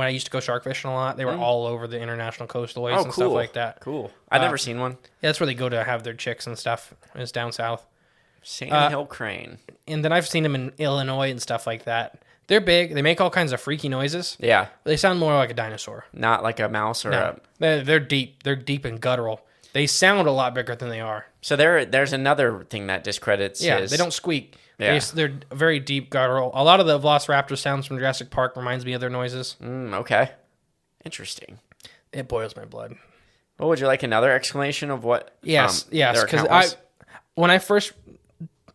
used to go shark fishing a lot, they were all over the international coastalways and stuff like that. Cool. I've never seen one. Yeah, that's where they go to have their chicks and stuff. Is down south. Sandhill crane. And then I've seen them in Illinois and stuff like that. They're big. They make all kinds of freaky noises. Yeah. They sound more like a dinosaur. Not like a mouse or a... They're deep. They're deep and guttural. They sound a lot bigger than they are. So there's another thing that discredits they don't squeak. Yeah. They're very deep guttural. A lot of the Velociraptor sounds from Jurassic Park reminds me of their noises. Okay. Interesting. It boils my blood. Well, would you like another explanation of what yes, their because account was? when I first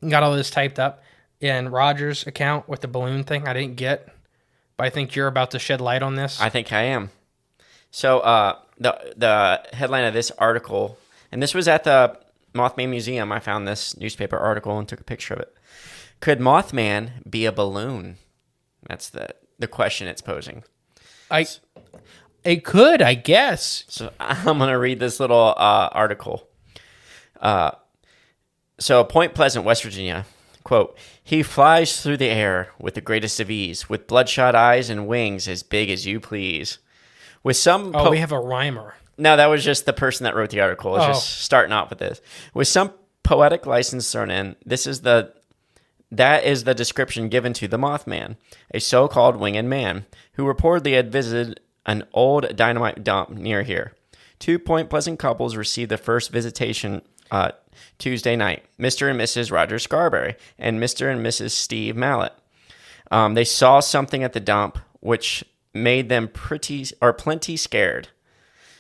got all this typed up in Roger's account with the balloon thing, I didn't get, but I think you're about to shed light on this. I think I am. So the headline of this article, and this was at the Mothman Museum. I found this newspaper article and took a picture of it. Could Mothman be a balloon? That's the question it's posing. It could, I guess. So I'm going to read this little article. So Point Pleasant, West Virginia. Quote, he flies through the air with the greatest of ease, with bloodshot eyes and wings as big as you please. With some... we have a rhymer. No, that was just the person that wrote the article. It's just starting off with this. With some poetic license thrown in, that is the description given to the Mothman, a so-called winged man, who reportedly had visited an old dynamite dump near here. 2 Point Pleasant couples received the first visitation Tuesday night, Mr. and Mrs. Roger Scarberry and Mr. and Mrs. Steve Mallett. They saw something at the dump which made them plenty scared.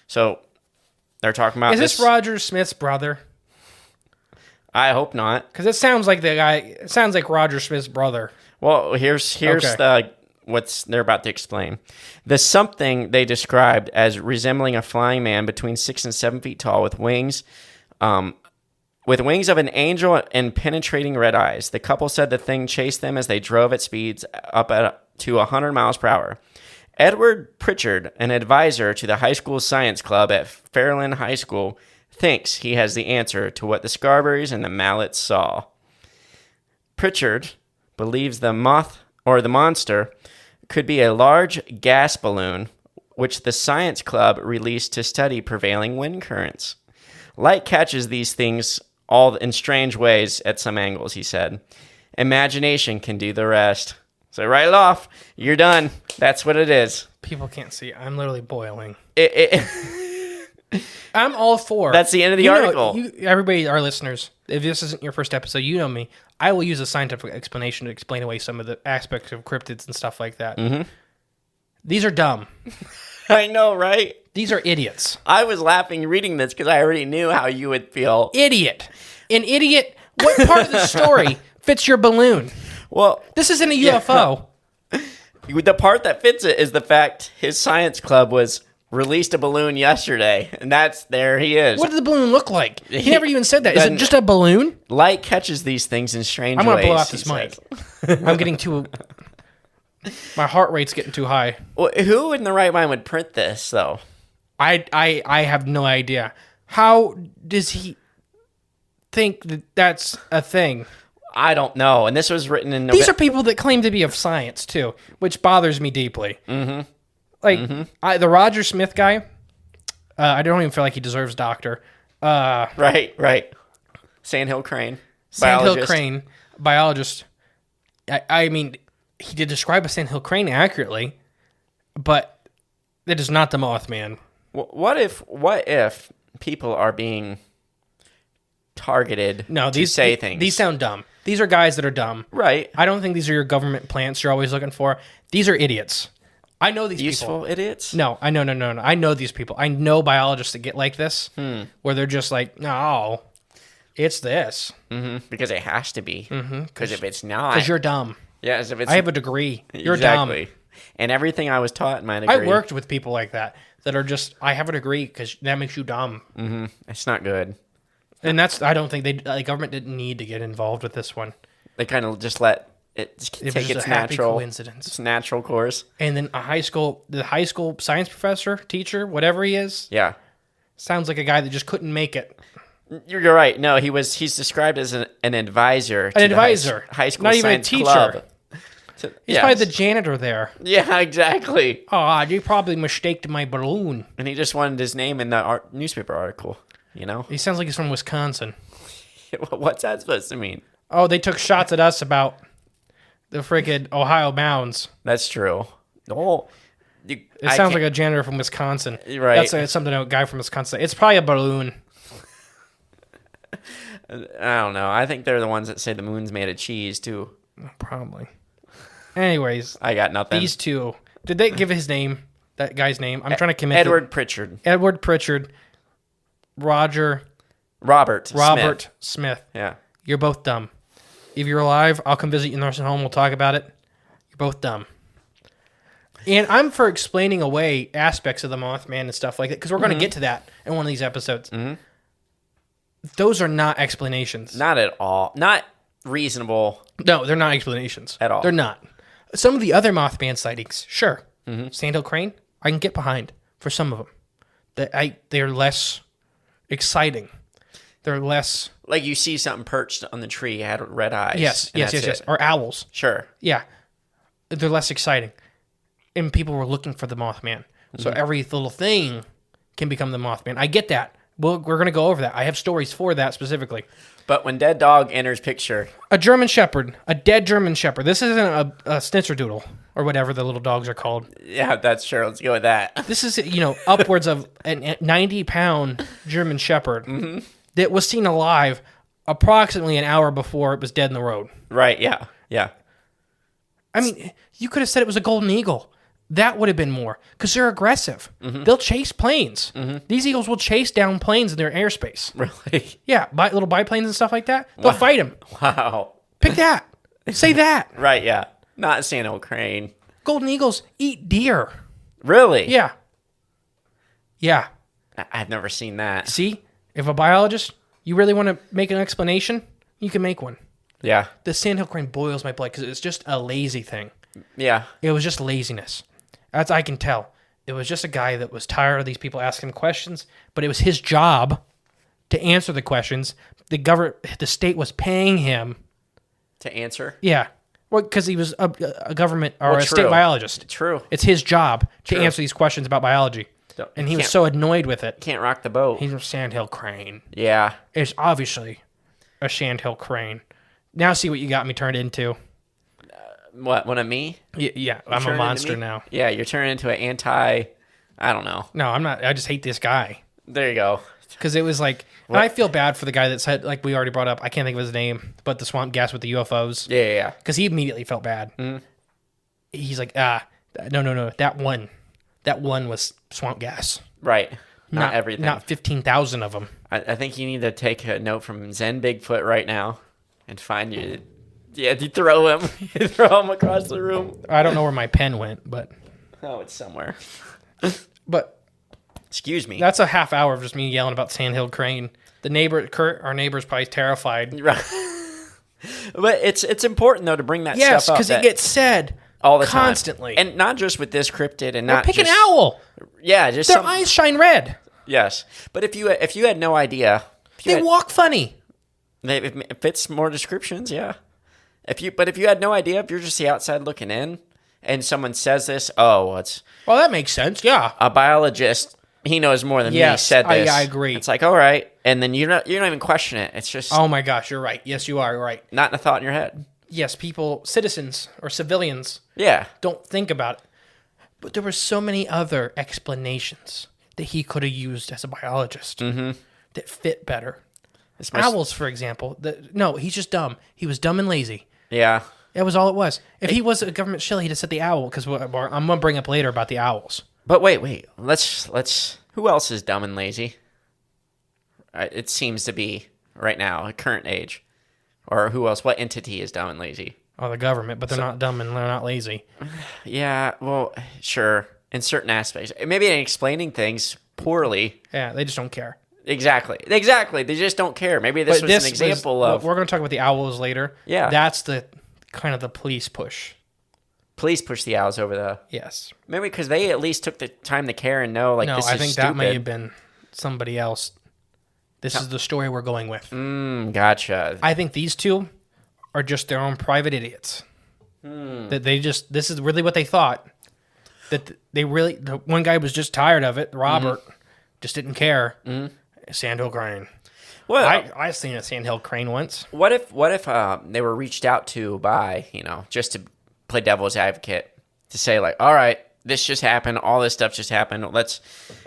So they're talking about Is this Roger Smith's brother? I hope not, because it sounds like the guy. It sounds like Roger Smith's brother. Well, here's what's they're about to explain. The something they described as resembling a flying man between 6 and 7 feet tall, with wings of an angel and penetrating red eyes. The couple said the thing chased them as they drove at speeds to 100 miles per hour. Edward Pritchard, an advisor to the high school science club at Fairland High School, thinks he has the answer to what the Scarberries and the Mallettes saw. Pritchard believes the monster could be a large gas balloon which the science club released to study prevailing wind currents. Light catches these things all in strange ways at some angles, he said. Imagination can do the rest. So right off, you're done. That's what it is. People can't see. I'm literally boiling. I'm all for. That's the end of the article. Everybody, our listeners, if this isn't your first episode, you know me. I will use a scientific explanation to explain away some of the aspects of cryptids and stuff like that. Mm-hmm. These are dumb. I know, right? These are idiots. I was laughing reading this because I already knew how you would feel. Idiot. An idiot. What part of the story fits your balloon? Well, this isn't a UFO. The part that fits it is the fact his science club released a balloon yesterday, and there he is. What did the balloon look like? He never even said that. Is it just a balloon? Light catches these things in strange ways. I'm going to blow out this mic. I'm getting too... My heart rate's getting too high. Well, who in the right mind would print this, though? I have no idea. How does he think that that's a thing? I don't know. And this was written in... These are people that claim to be of science, too, which bothers me deeply. Mm-hmm. Like, the Roger Smith guy, I don't even feel like he deserves doctor. Right. Sandhill Crane. Biologist. I mean, he did describe a Sandhill Crane accurately, but that is not the Mothman. What if people are being targeted to say things? These sound dumb. These are guys that are dumb. Right. I don't think these are your government plants you're always looking for. These are idiots. I know these Useful people. idiots? No. I know these people. I know biologists that get like this, where they're just like, no. It's this. Because it has to be. Because if it's not, Because you're dumb. yes, if it's I have a degree. You're exactly. dumb. And everything I was taught in my degree, I worked with people like that are just, I have a degree because that makes you dumb. It's not good. And I don't think the government didn't need to get involved with this one. They kind of just let it It take was just its a happy natural coincidence. its natural course. And then the high school science professor, teacher, whatever he is, Yeah. sounds like a guy that just couldn't make it. You're right. No, he's described as an advisor. To advisor. the high school Not even a science teacher. club. He's probably the janitor there. Yeah, exactly. Oh, you probably mistaked my balloon. And he just wanted his name in the newspaper article. You know, He sounds like he's from Wisconsin. what's that supposed to mean? Oh, they took shots at us about the freaking Ohio bounds. That's true. Oh, It sounds like a janitor from Wisconsin. Right. That's something a guy from Wisconsin. It's probably a balloon. I don't know. I think they're the ones that say the moon's made of cheese too. Probably. Anyways, I got nothing. these two. Did they give his name? That guy's name? I'm trying to commit. Edward Pritchard. Edward Pritchard. Robert Smith. Yeah. You're both dumb. If you're alive, I'll come visit you in the nursing home. We'll talk about it. You're both dumb. And I'm for explaining away aspects of the Mothman and stuff like that because we're going to get to that in one of these episodes. Those are not explanations. Not at all. Not reasonable. No, they're not explanations. At all. They're not. Some of the other Mothman sightings, sure. Sandhill Crane, I can get behind for some of them. They're less exciting. They're less... Like you see something perched on the tree, had red eyes. Yes. Or owls. Sure. Yeah. They're less exciting. And people were looking for the Mothman. So every little thing can become the Mothman. I get that. We're going to go over that. I have stories for that specifically. But when dead dog enters picture... A German Shepherd. A dead German Shepherd. This isn't a Snickerdoodle or whatever the little dogs are called. Yeah, that's sure. Let's go with that. This is, upwards of a 90-pound German Shepherd that was seen alive approximately an hour before it was dead in the road. Right, yeah. Yeah. I mean, you could have said it was a golden eagle. That would have been more because they're aggressive. They'll chase planes. These eagles will chase down planes in their airspace. Really? Yeah, little biplanes and stuff like that. They'll fight them. Wow. Pick that. Say that. Right, yeah. Not a Sandhill Crane. Golden eagles eat deer. Really? Yeah. Yeah. I've never seen that. See, if a biologist, you really want to make an explanation, you can make one. Yeah. The Sandhill Crane boils my blood because it's just a lazy thing. Yeah. It was just laziness. That's I can tell. It was just a guy that was tired of these people asking questions, but it was his job to answer the questions. The state was paying him To answer? Yeah. Well, because he was a government or Well, a state true. biologist. True. It's his job to True. answer these questions about biology. Don't- And he was can't- so annoyed with it. Can't rock the boat. He's a Sandhill Crane. Yeah. It's obviously a Sandhill Crane. Now see what you got me turned into. What, one of me? Yeah, I'm a Turn into monster me? now. Yeah, you're turning into an I don't know. No, I'm not. I just hate this guy. There you go. Because it was like, and I feel bad for the guy that said, like we already brought up, I can't think of his name, but the swamp gas with the UFOs. Yeah. Because he immediately felt bad. He's like, no, that one was swamp gas. Right. Not everything. Not 15,000 of them. I think you need to take a note from Zen Bigfoot right now and find you. Yeah, you throw him. You throw him across the room. I don't know where my pen went, but Oh, it's somewhere. Excuse me. That's a half hour of just me yelling about Sandhill Crane. The neighbor, Kurt, our neighbor's probably terrified. Right. But it's important though to bring that Yes, stuff up. because it gets said all the constantly. time. And not just with this cryptid and Or not pick just, an owl. Yeah, just Their some, eyes shine red. yes. But if you had no idea, They walk funny. it fits more descriptions, yeah. If you had no idea, if you're just the outside looking in and someone says this, it's Well, that makes sense. Yeah. a biologist, he knows more than me, Yes, said this. I agree. It's like, all right, and then you don't even question it. It's just Oh my gosh, you're right. Yes, you are right. not in a thought in your head. Yes, citizens or civilians Yeah. don't think about it. But there were so many other explanations that he could have used as a biologist that fit better. Owls, for example. No, he's just dumb. He was dumb and lazy. Yeah. That was all it was. If he was a government shill, he'd have said the owl, because I'm going to bring up later about the owls. But wait. Let's. Who else is dumb and lazy? It seems to be. right now, at current age? Or who else? What entity is dumb and lazy? Oh, the government, but they're not dumb and they're not lazy. Yeah, well, sure. In certain aspects. Maybe in explaining things poorly. Yeah, they just don't care. Exactly. They just don't care. Maybe this was an example of... We're going to talk about the owls later. Yeah. That's the kind of the police push. Police push the owls over the... Yes. Maybe because they at least took the time to care and know, like, no, this is I think stupid. that may have been somebody else. This is the story we're going with. Gotcha. I think these two are just their own private idiots. That they just... This is really what they thought. That they really... The one guy was just tired of it. Robert just didn't care. Sandhill crane. Well, I seen a sandhill crane once. what if they were reached out to by, just to play devil's advocate, to say, like, all right, this just happened, all this stuff just happened, let's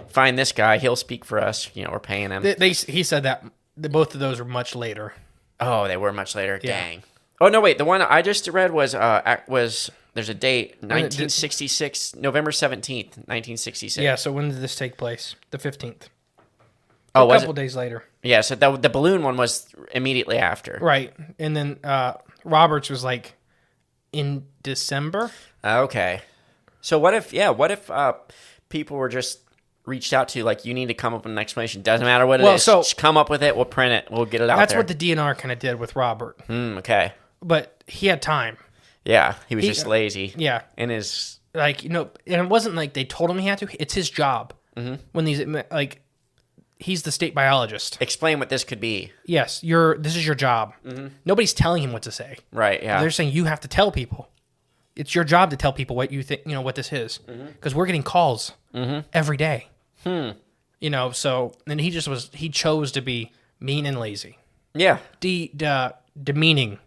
find this guy, he'll speak for us, we're paying him. He said that both of those were much later. Oh, they were much later. Yeah. Dang. Oh no, wait. The one I just read was there's a date, 1966, November 17th, 1966. Yeah. So when did this take place? The 15th. Oh, a couple days later. Yeah. So the balloon one was immediately after. Right, and then Roberts was like in December. Okay. So what if people were just reached out to, like, you need to come up with an explanation. Doesn't matter what it is. So just come up with it. We'll print it. We'll get it out that's there. what the DNR kind of did with Robert. Okay. But he had time. Yeah. He was just lazy. Yeah. And his... Like, and it wasn't like they told him he had to. It's his job. When these, like, he's the state biologist. Explain what this could be. Yes. This is your job. Nobody's telling him what to say. Right, yeah. They're saying you have to tell people. It's your job to tell people what you think, what this is. Because we're getting calls every day. So then he chose to be mean and lazy. Yeah. Demeaning.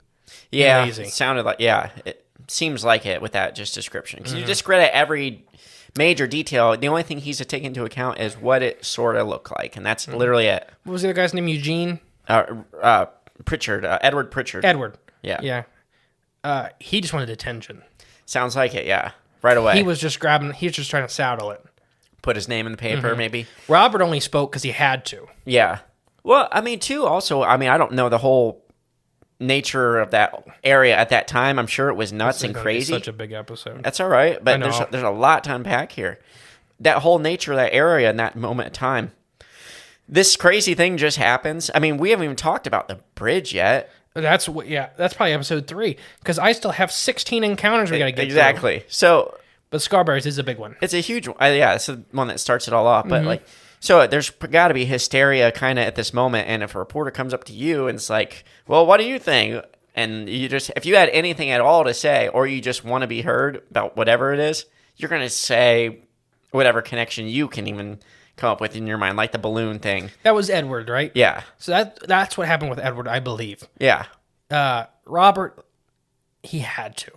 Yeah. And lazy. It sounded like, it seems like it with that just description. Because you discredit every major detail. The only thing he's to take into account is what it sort of looked like. And that's literally it. What was the other guy's name? Eugene? Pritchard. Edward Pritchard. Edward. Yeah. Yeah. He just wanted attention. Sounds like it, yeah. Right away. He was just trying to saddle it. Put his name in the paper, maybe. Robert only spoke because he had to. Yeah. Well, I mean, too, also, I don't know the whole nature of that area at that time. I'm sure it was nuts and crazy. Such a big episode. That's all right, but there's a lot to unpack here. That whole nature of that area in that moment of time. This crazy thing just happens. I mean, we haven't even talked about the bridge yet. That's probably episode 3, because I still have 16 encounters we got to get exactly. through. So, but Scarberry's is a big one. It's a huge one. Yeah, it's the one that starts it all off. But so there's got to be hysteria kind of at this moment. And if a reporter comes up to you and it's like, "Well, what do you think?" and if you had anything at all to say, or you just want to be heard about whatever it is, you're gonna say whatever connection you can even come up with in your mind, like the balloon thing. That was Edward, right? Yeah. So that's what happened with Edward, I believe. Yeah. Robert, he had to.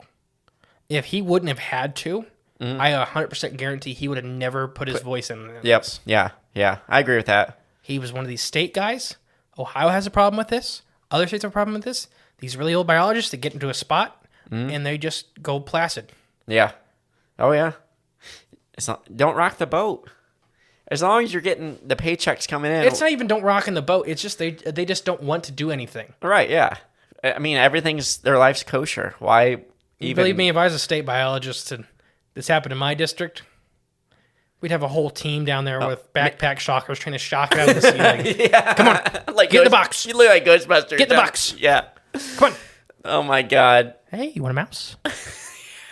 If he wouldn't have had to, I 100% guarantee he would have never put his voice in this. Yep. Yeah. I agree with that. He was one of these state guys. Ohio has a problem with this. Other states have a problem with this. These really old biologists that get into a spot and they just go placid. Yeah. Oh, yeah. Don't rock the boat. As long as you're getting the paychecks coming in. It's not even don't rock in the boat. It's just they just don't want to do anything. Right, yeah. I mean, their life's kosher. Why even... Believe me, if I was a state biologist and this happened in my district, we'd have a whole team down there with backpack shockers trying to shock it out of the ceiling. Yeah. Come on. Like get in the box. You look like Ghostbusters. Get in the box. Yeah. Come on. Oh, my God. Hey, you want a mouse?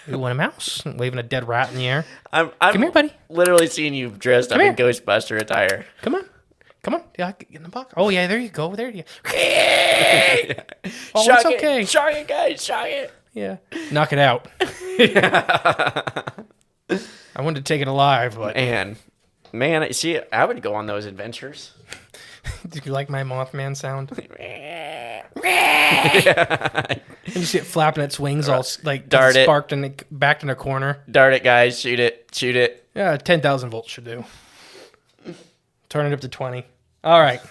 You want a mouse? Waving a dead rat in the air. I'm Come here, buddy. Literally seeing you dressed up in Ghostbuster attire. Come on. Yeah, get in the box. Oh, yeah, there you go. There you go. Oh, shock it's okay. Shock it, guys. Shock it. Yeah. Knock it out. I wanted to take it alive, but... Man, see, I would go on those adventures. Did you like my Mothman sound? And you see it flapping its wings all like dart it. Sparked and backed in a corner. Dart it, guys. Shoot it. Yeah, 10,000 volts should do. Turn it up to 20. All right.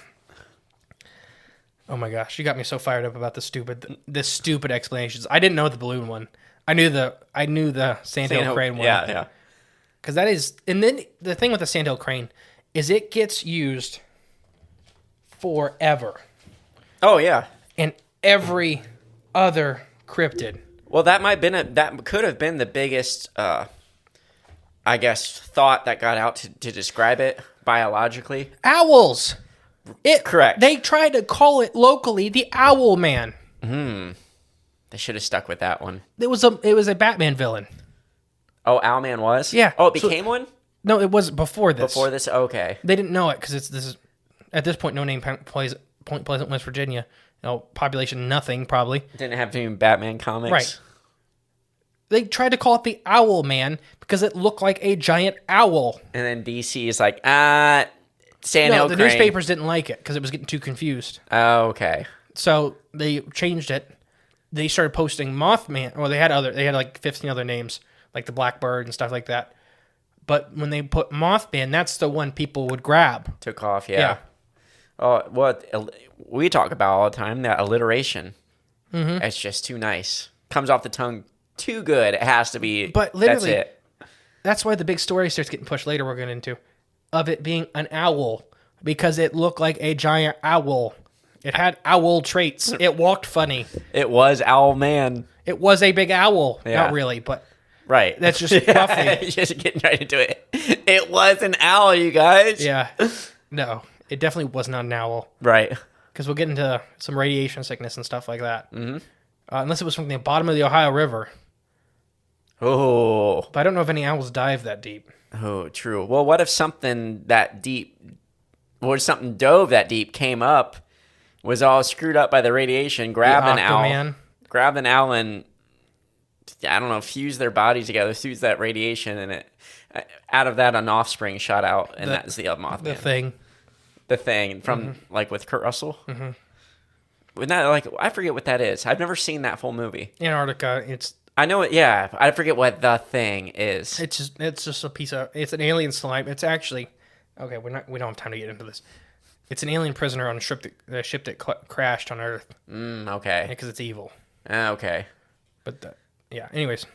Oh my gosh, you got me so fired up about the stupid explanations. I didn't know the balloon one. I knew the Sandhill crane one. Yeah. Because that is, and then the thing with the Sandhill crane is it gets used forever. Oh yeah. and every other cryptid. Well, that could have been the biggest, I guess, thought that got out to describe it biologically. Owls. Correct. They tried to call it locally the Owl Man. They should have stuck with that one. It was a Batman villain. Oh, Owlman was? Yeah. Oh, it became one? No, it was before this. Before this? Okay. They didn't know it because this is at this point, no name plays Point Pleasant, West Virginia. Population nothing probably. Didn't have any Batman comics. Right. They tried to call it the Owl Man because it looked like a giant owl. And then DC is like, Sandhill the Crane. newspapers didn't like it because it was getting too confused. Oh, okay. So they changed it. They started posting Mothman. Well, they had like 15 other names, like the Blackbird and stuff like that. But when they put Mothman, that's the one people would grab. Took off, yeah. Oh, what we talk about all the time, that alliteration. Mm-hmm. It's just too nice. Comes off the tongue too good. It has to be. But literally, that's it. That's why the big story starts getting pushed later. We're getting into of it being an owl because it looked like a giant owl. It had owl traits. It walked funny. It was Owl Man. It was a big owl. Yeah. Not really, but right. That's just roughly. Just getting right into it. It was an owl, you guys. Yeah. No, it definitely was not an owl. Right. Because we'll get into some radiation sickness and stuff like that. Mm-hmm. Unless it was from the bottom of the Ohio River. Oh. But I don't know if any owls dive that deep. Oh, true. Well, what if something that deep, or something dove that deep, came up, was all screwed up by the radiation, grabbed an owl, and, I don't know, fused their bodies together, fused that radiation, and out of that, an offspring shot out, and that's the Mothman. The thing from, like, with Kurt Russell? Mm-hmm. Wasn't that, like, I forget what that is. I've never seen that full movie. Antarctica, I know it, yeah. I forget what the thing is. It's just a piece of, it's an alien slime. It's actually, okay, we don't have time to get into this. It's an alien prisoner on a ship that crashed on Earth. Okay. Because it's evil. Okay. But, anyways.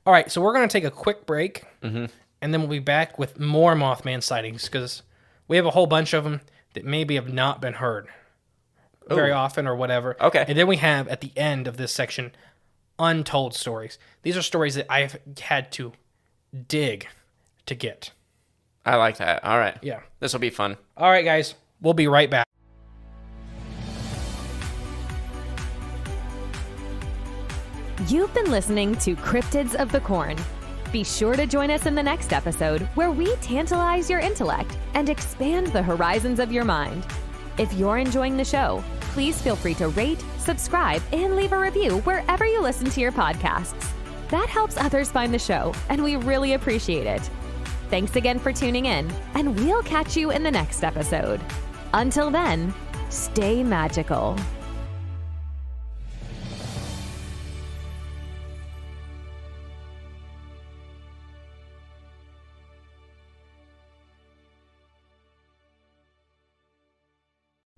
All right, so we're going to take a quick break, and then we'll be back with more Mothman sightings, because we have a whole bunch of them that maybe have not been heard very often or whatever. Okay. And then we have, at the end of this section, untold stories. These are stories that I've had to dig to get. I like that. All right. Yeah. This will be fun. All right, guys. We'll be right back. You've been listening to Cryptids of the Corn. Be sure to join us in the next episode where we tantalize your intellect and expand the horizons of your mind. If you're enjoying the show, please feel free to rate, subscribe, and leave a review wherever you listen to your podcasts. That helps others find the show, and we really appreciate it. Thanks again for tuning in, and we'll catch you in the next episode. Until then, stay magical.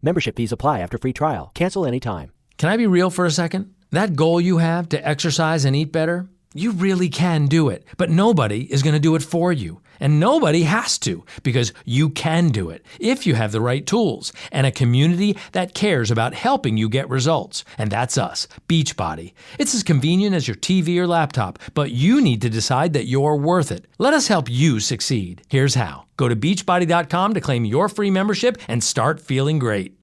Membership fees apply after free trial. Cancel anytime. Can I be real for a second? That goal you have to exercise and eat better, you really can do it, but nobody is going to do it for you. And nobody has to, because you can do it if you have the right tools and a community that cares about helping you get results. And that's us, Beachbody. It's as convenient as your TV or laptop, but you need to decide that you're worth it. Let us help you succeed. Here's how. Go to beachbody.com to claim your free membership and start feeling great.